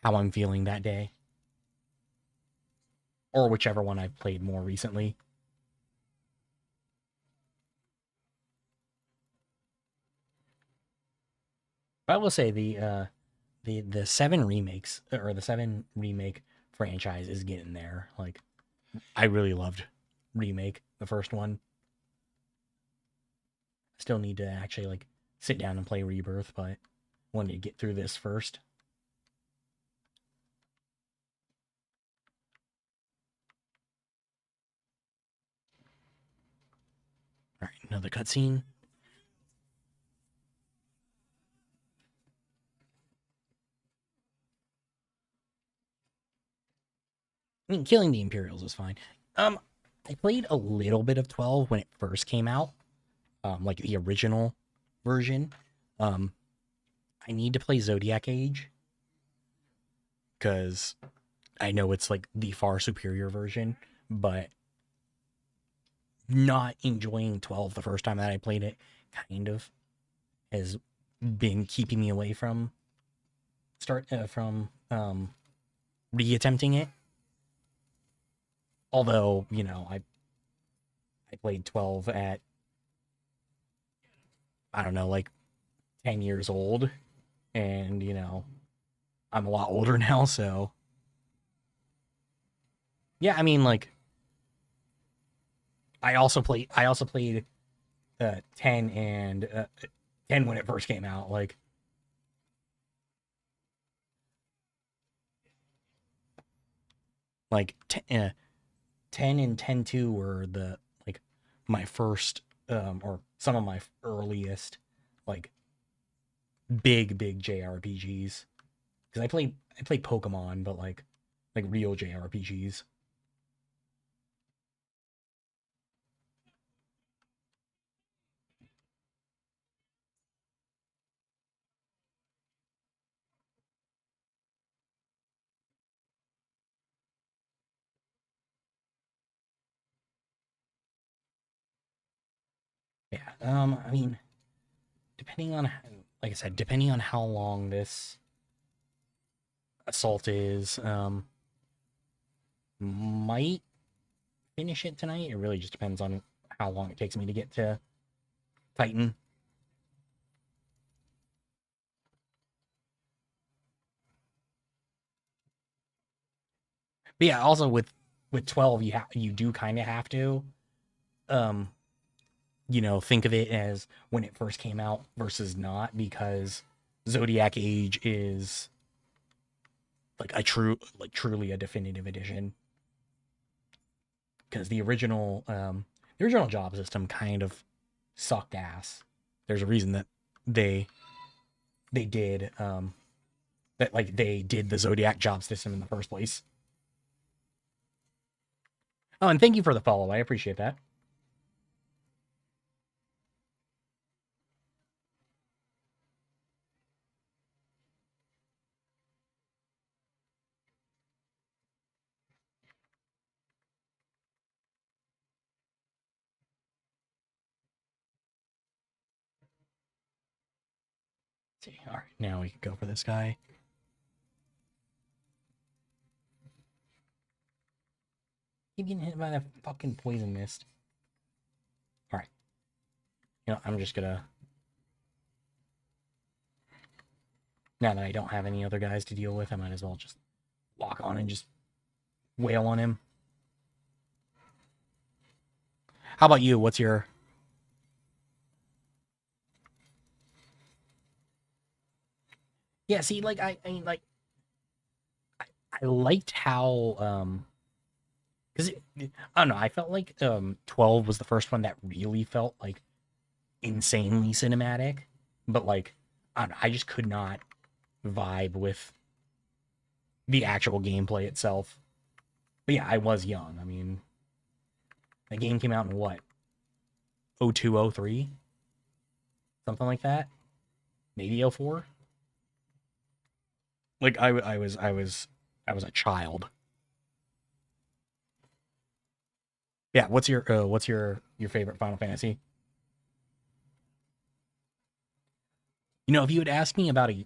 Speaker 1: how I'm feeling that day. Or whichever one I've played more recently. But I will say the 7 remakes or the 7 remake franchise is getting there. Like, I really loved remake, the first one. Still need to actually like sit down and play Rebirth, but wanted to get through this first. All right, another cutscene. I mean, killing the Imperials is fine. I played a little bit of 12 when it first came out, like the original version. I need to play Zodiac Age because I know it's like the far superior version, but not enjoying 12 the first time that I played it kind of has been keeping me away from re-attempting it. Although, you know, I played 12 at, I don't know, like 10 years old, and you know, I'm a lot older now, so yeah, I mean, like, I also played 10 and 10 when it first came out. Like 10 and 10-2 were the like my first or some of my earliest like big JRPGs. Because I played Pokemon, but like real JRPGs. Yeah. I mean, depending on like I said, depending on how long this assault is, might finish it tonight. It really just depends on how long it takes me to get to Titan. But yeah, also with 12, you do kind of have to um think of it as when it first came out versus not, because Zodiac Age is like truly a definitive edition, because the original job system kind of sucked ass. There's a reason that they they did that like they did the Zodiac job system in the first place. Oh, and thank you for the follow. I appreciate that. Let's see. All right, now we can go for this guy. Keep getting hit by that fucking poison mist. All right. I'm just gonna, now that I don't have any other guys to deal with, I might as well just lock on and just wail on him. How about you? What's your? Yeah, see, like I mean, like I liked how because I don't know, I felt like 12 was the first one that really felt like insanely cinematic, but like I don't know, I just could not vibe with the actual gameplay itself. But yeah, I was young. I mean, the game came out in what, 0203, something like that, maybe 04. Like I was a child. Yeah, what's your favorite Final Fantasy? If you had asked me about a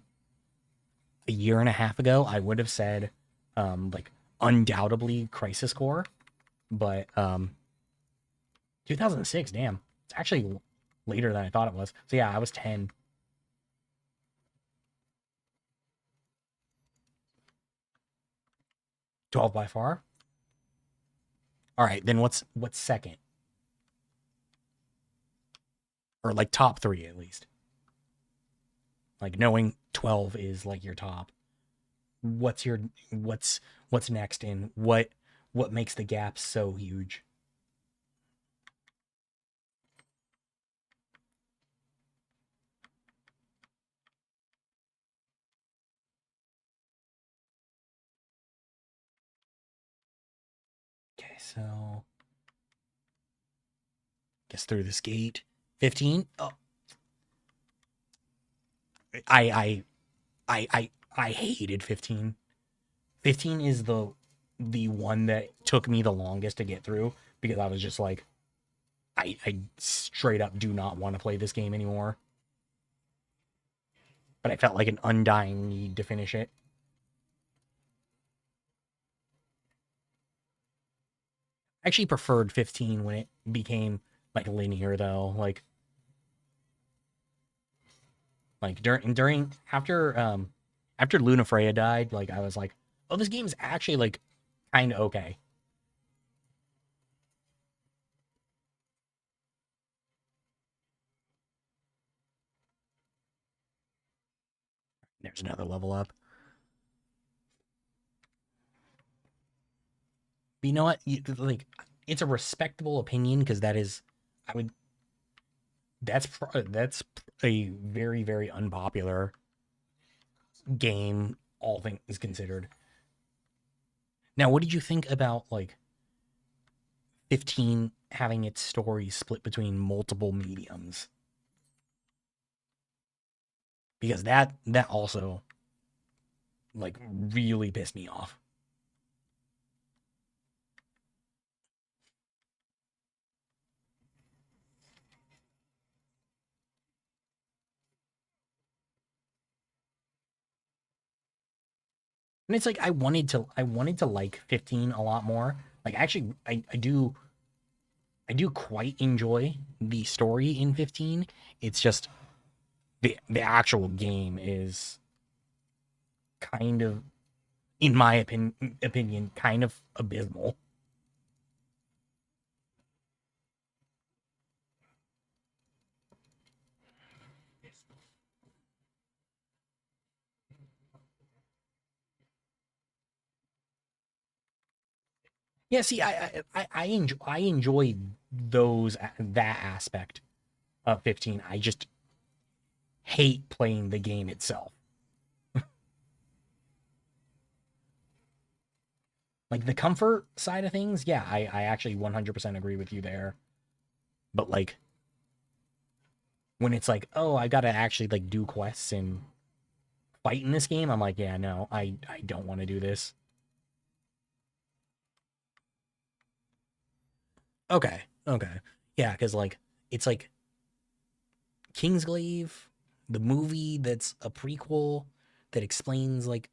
Speaker 1: year and a half ago, I would have said like undoubtedly Crisis Core, but 2006, damn. It's actually later than I thought it was. So yeah, I was 10. 12 by far. All right, then what's second? Or like top 3 at least. Like knowing 12 is like your top. What's your what's next, and what makes the gap so huge? Okay, so guess through this gate. 15. Oh, I I hated 15. 15 is the one that took me the longest to get through, because I was just like, I straight up do not want to play this game anymore. But I felt like an undying need to finish it. I actually preferred 15 when it became like linear though. Like during after Luna Freya died, like I was like, oh, this game's actually like kind of okay. There's another level up. But you know what? Like, it's a respectable opinion because that is, I would, that's a very, very unpopular game, all things considered. Now, what did you think about like 15 having its story split between multiple mediums? Because that also like really pissed me off. And it's like I wanted to like 15 a lot more. Like actually I do quite enjoy the story in 15. It's just the actual game is kind of, in my opinion, kind of abysmal. Yeah, see, I enjoy those that aspect of 15. I just hate playing the game itself. Like the comfort side of things, yeah, I actually 100% agree with you there. But like when it's like, oh, I gotta actually like do quests and fight in this game, I'm like, yeah, no, I don't want to do this. Okay, okay, yeah, because like it's like Kingsglaive, the movie that's a prequel that explains like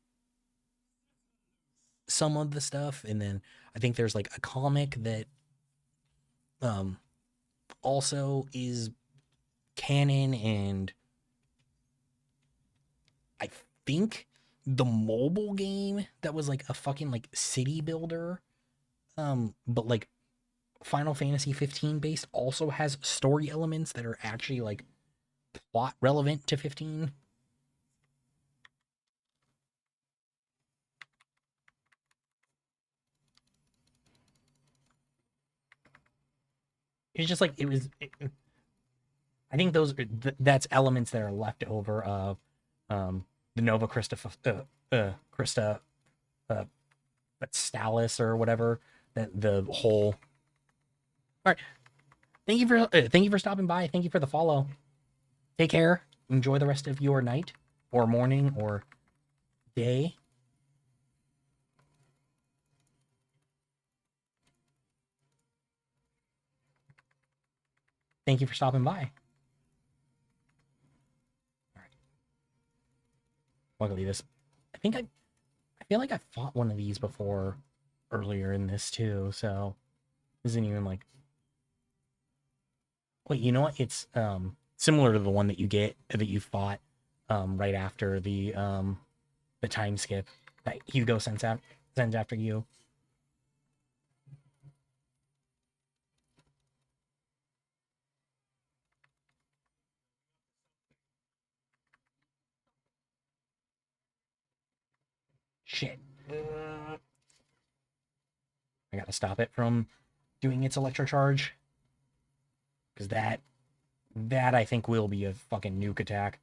Speaker 1: some of the stuff, and then I think there's like a comic that um also is canon, and I think the mobile game that was like a fucking like city builder, but like Final Fantasy 15 based, also has story elements that are actually like plot relevant to 15. It's just like I think that's elements that are left over of the Nova Christa uh, Stalis or whatever, that the whole. All right, thank you for stopping by. Thank you for the follow. Take care. Enjoy the rest of your night or morning or day. Thank you for stopping by. All right. Luckily, this. I feel like I fought one of these before earlier in this too. So this isn't even like. Wait, you know what? It's similar to the one that you fought right after the time skip that Hugo sends after you. Shit. I gotta stop it from doing its electro charge. Because that I think will be a fucking nuke attack.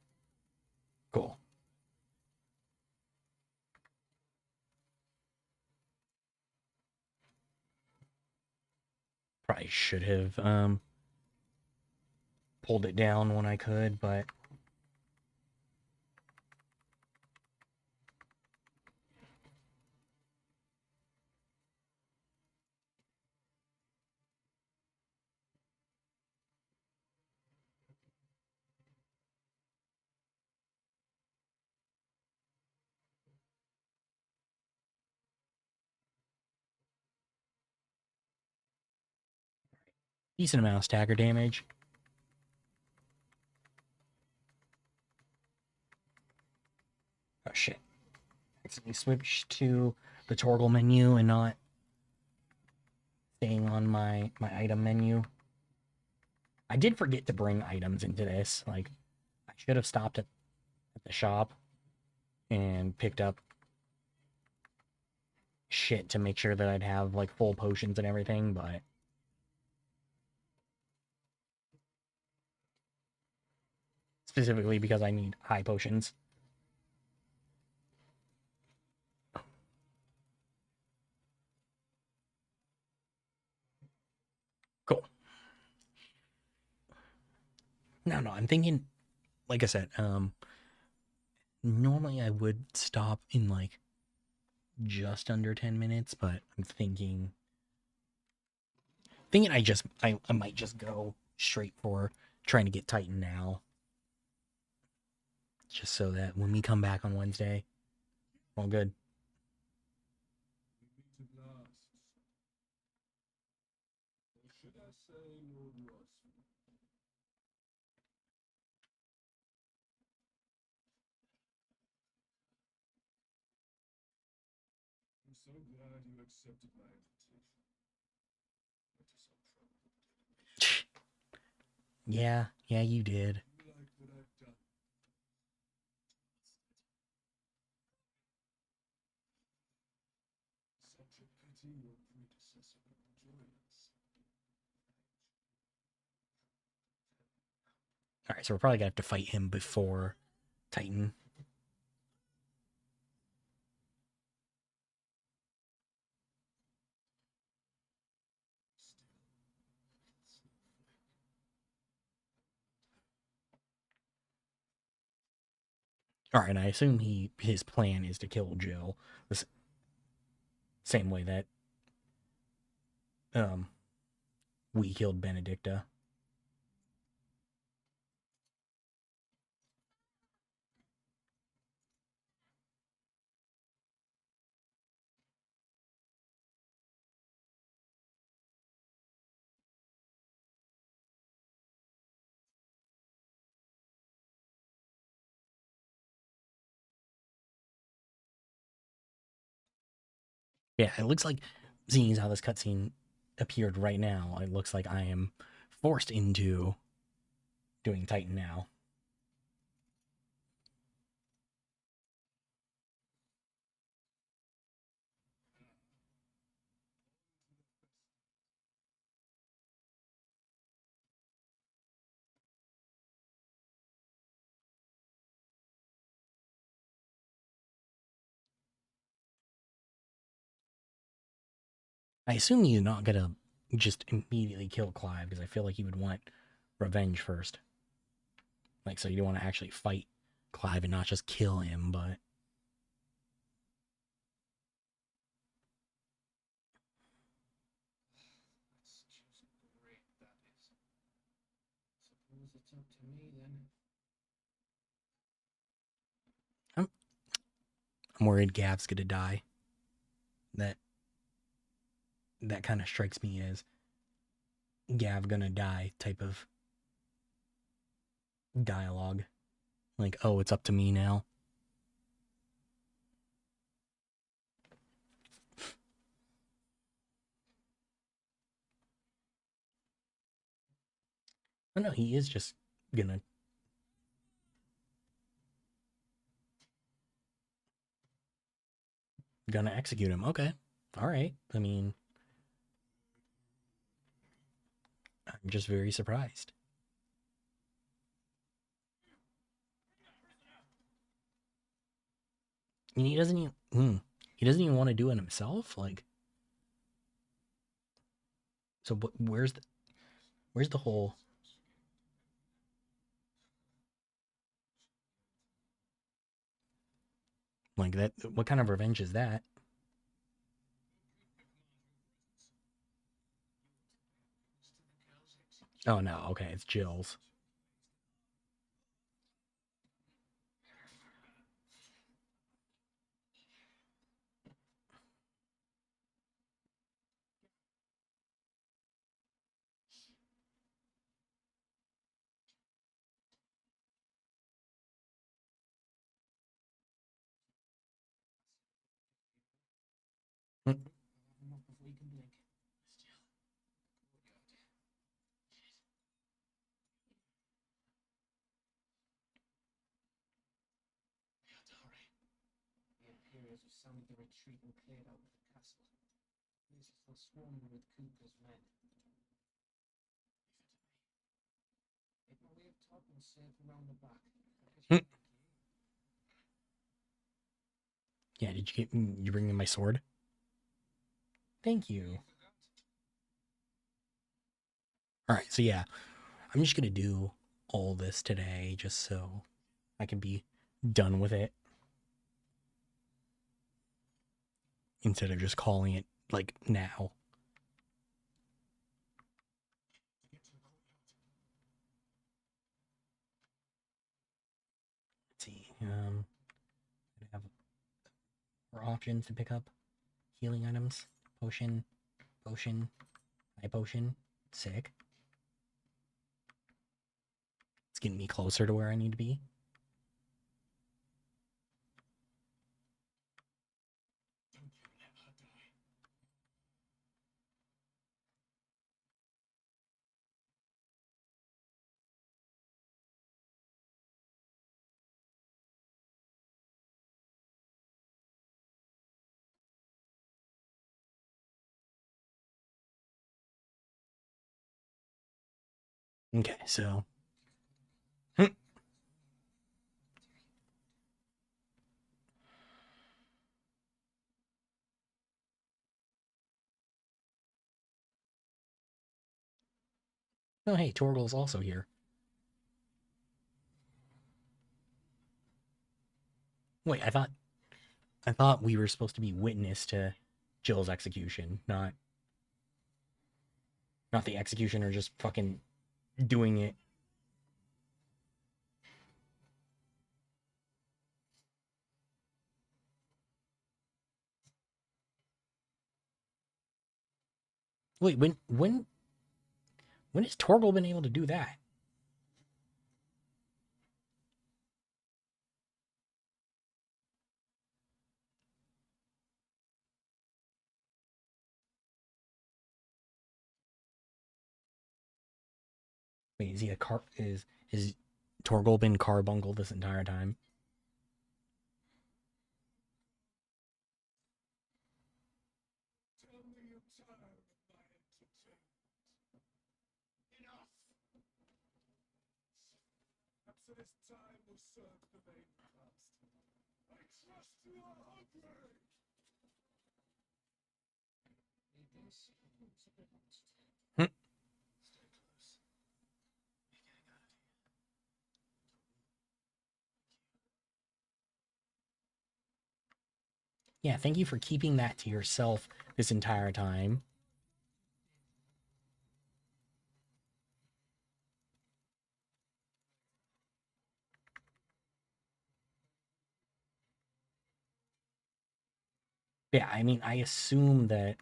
Speaker 1: Cool. Probably should have pulled it down when I could, but decent amount of stagger damage. Oh shit. Accidentally switched to the toggle menu and not staying on my item menu. I did forget to bring items into this. Like, I should have stopped at the shop and picked up shit to make sure that I'd have like full potions and everything, but specifically because I need high potions. Cool. No, I'm thinking, like I said, normally I would stop in like just under 10 minutes, but I'm thinking I might just go straight for trying to get Titan now. Just so that when we come back on Wednesday, all good.
Speaker 2: We meet at last. Or should I say Lord Rossman? I'm so glad you accepted my invitation. It is so troubled.
Speaker 1: Yeah, you did.
Speaker 2: You like what I've done? Such a pity your predecessor couldn't join us.
Speaker 1: All right, so we're probably gonna have to fight him before Titan. All right, and I assume his plan is to kill Jill, the same way that um we killed Benedicta. Yeah, it looks like, seeing as how this cutscene appeared right now, it looks like I am forced into doing Titan now. I assume he's not gonna just immediately kill Clive, because I feel like he would want revenge first. Like, so you don't want to actually fight Clive and not just kill him, but
Speaker 2: Let's choose a great that is. Suppose it's up to me then.
Speaker 1: I'm worried Gav's gonna die. That kind of strikes me as Gav gonna die type of dialogue. Like, oh, it's up to me now. Oh no, he is just gonna execute him. Okay. All right. I mean, I'm just very surprised. I mean, he doesn't even want to do it himself. Like, so where's the whole, like, that? What kind of revenge is that? Oh no. Okay, it's Jill's. Hmm.
Speaker 2: Not before you can blink. as we sounded the retreat and cleared out of the castle. This is still swarming with Cooper's men. Make my way up top and safe around the back.
Speaker 1: Yeah, did you bring me my sword? Thank you. Alright, so yeah, I'm just gonna do all this today just so I can be done with it. Instead of just calling it, like, now. Let's see, I have more options to pick up. Healing items, potion, high potion, sick. It's getting me closer to where I need to be. Okay, so. Oh, hey, Torgal's also here. Wait, I thought we were supposed to be witness to Jill's execution, not the executioner just fucking doing it. Wait, when has Torgal been able to do that? Wait, is he a car? Is Torgal been carbungled this entire time?
Speaker 2: Tell me you're tired of my entertainment. Enough! Perhaps this time will serve the main cast. I trust you are hungry! This looks a bit lost.
Speaker 1: Hmm.
Speaker 2: Stay close. We're getting out of here.
Speaker 1: Yeah, thank you for keeping that to yourself this entire time. Yeah, I mean, I assume that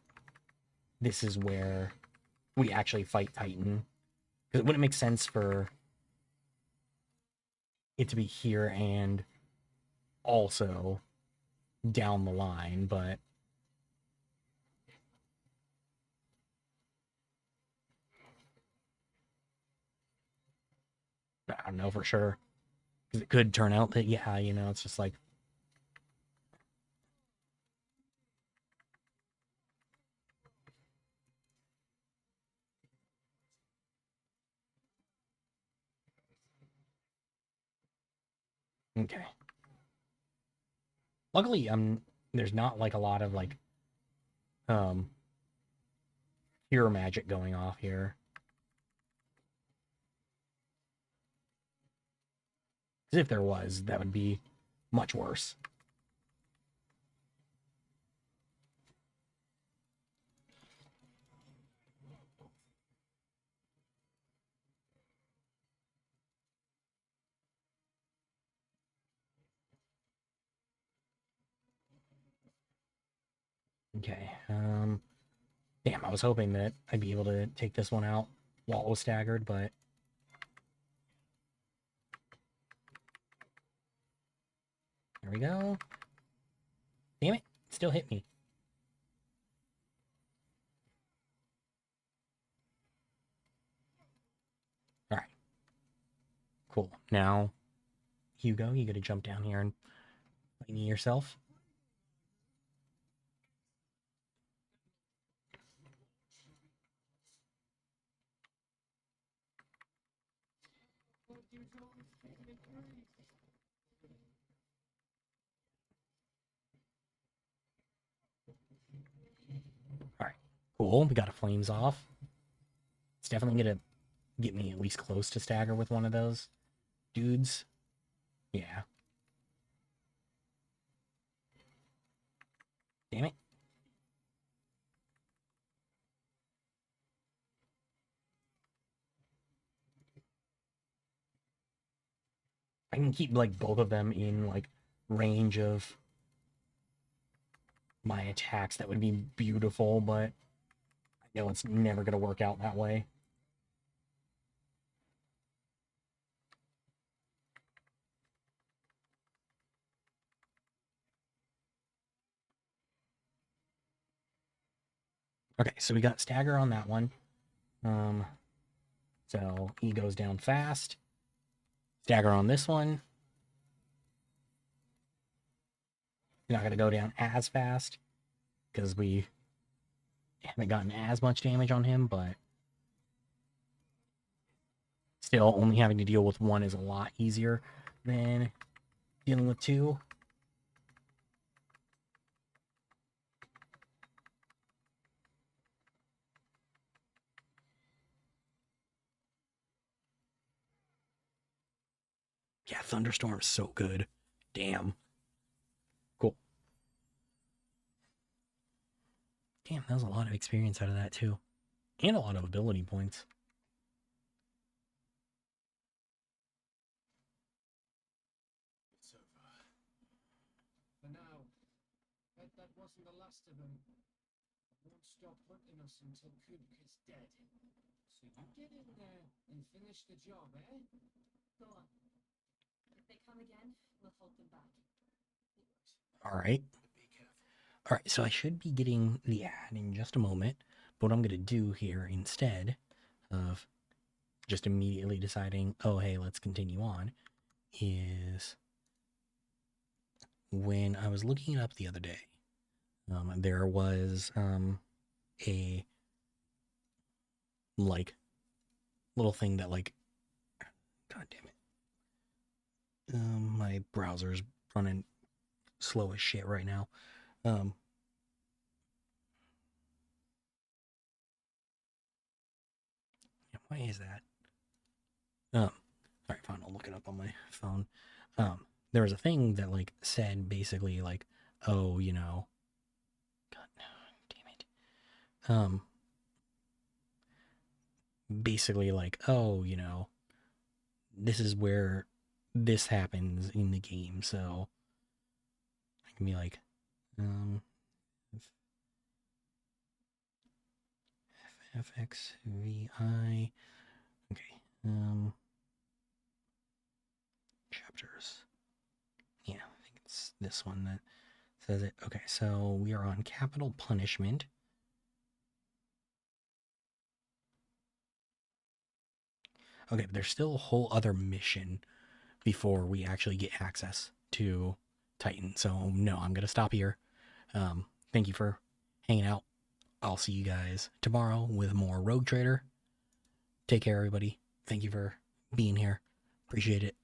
Speaker 1: this is where we actually fight Titan. Because it wouldn't make sense for it to be here and also down the line, but I don't know for sure. Because it could turn out that, yeah, you know, it's just like. Okay. Luckily, there's not like a lot of like hero magic going off here. Because if there was, that would be much worse. Okay. Damn, I was hoping that I'd be able to take this one out while it was staggered, but there we go. Damn it, still hit me. All right. Cool. Now, Hugo, you got to jump down here and fight me yourself. Alright, cool. We got a flames off. It's definitely gonna get me at least close to stagger with one of those dudes. Yeah. Damn it. I can keep like both of them in like range of my attacks. That would be beautiful, but I know it's never gonna work out that way. Okay, so we got stagger on that one. So he goes down fast. Stagger on this one. Not gonna go down as fast because we haven't gotten as much damage on him, but still only having to deal with one is a lot easier than dealing with two. Yeah, Thunderstorm's so good. Damn. Cool. Damn, that was a lot of experience out of that too. And a lot of ability points.
Speaker 2: It's over. For now, that wasn't the last of them. I won't stop hunting us until Kubik is dead. So you get in there and finish the job, eh?
Speaker 3: Go on. If they come again, we'll hold them back.
Speaker 1: Alright.
Speaker 2: Be careful.
Speaker 1: Alright, so I should be getting the ad in just a moment. But what I'm going to do here instead of just immediately deciding, oh, hey, let's continue on, is when I was looking it up the other day, there was a like little thing that like, god damn it, my browser's running slow as shit right now. Why is that? All right, fine. I'll look it up on my phone. There was a thing that like said basically like, oh, you know, God, no, damn it. Basically like, oh, you know, this is where this happens in the game. So I can be like, FXVI. Okay. Chapters. Yeah, I think it's this one that says it. Okay, so we are on capital punishment. Okay, but there's still a whole other mission before we actually get access to Titan. So no, I'm gonna stop here. Thank you for hanging out. I'll see you guys tomorrow with more Rogue Trader. Take care, everybody. Thank you for being here. Appreciate it.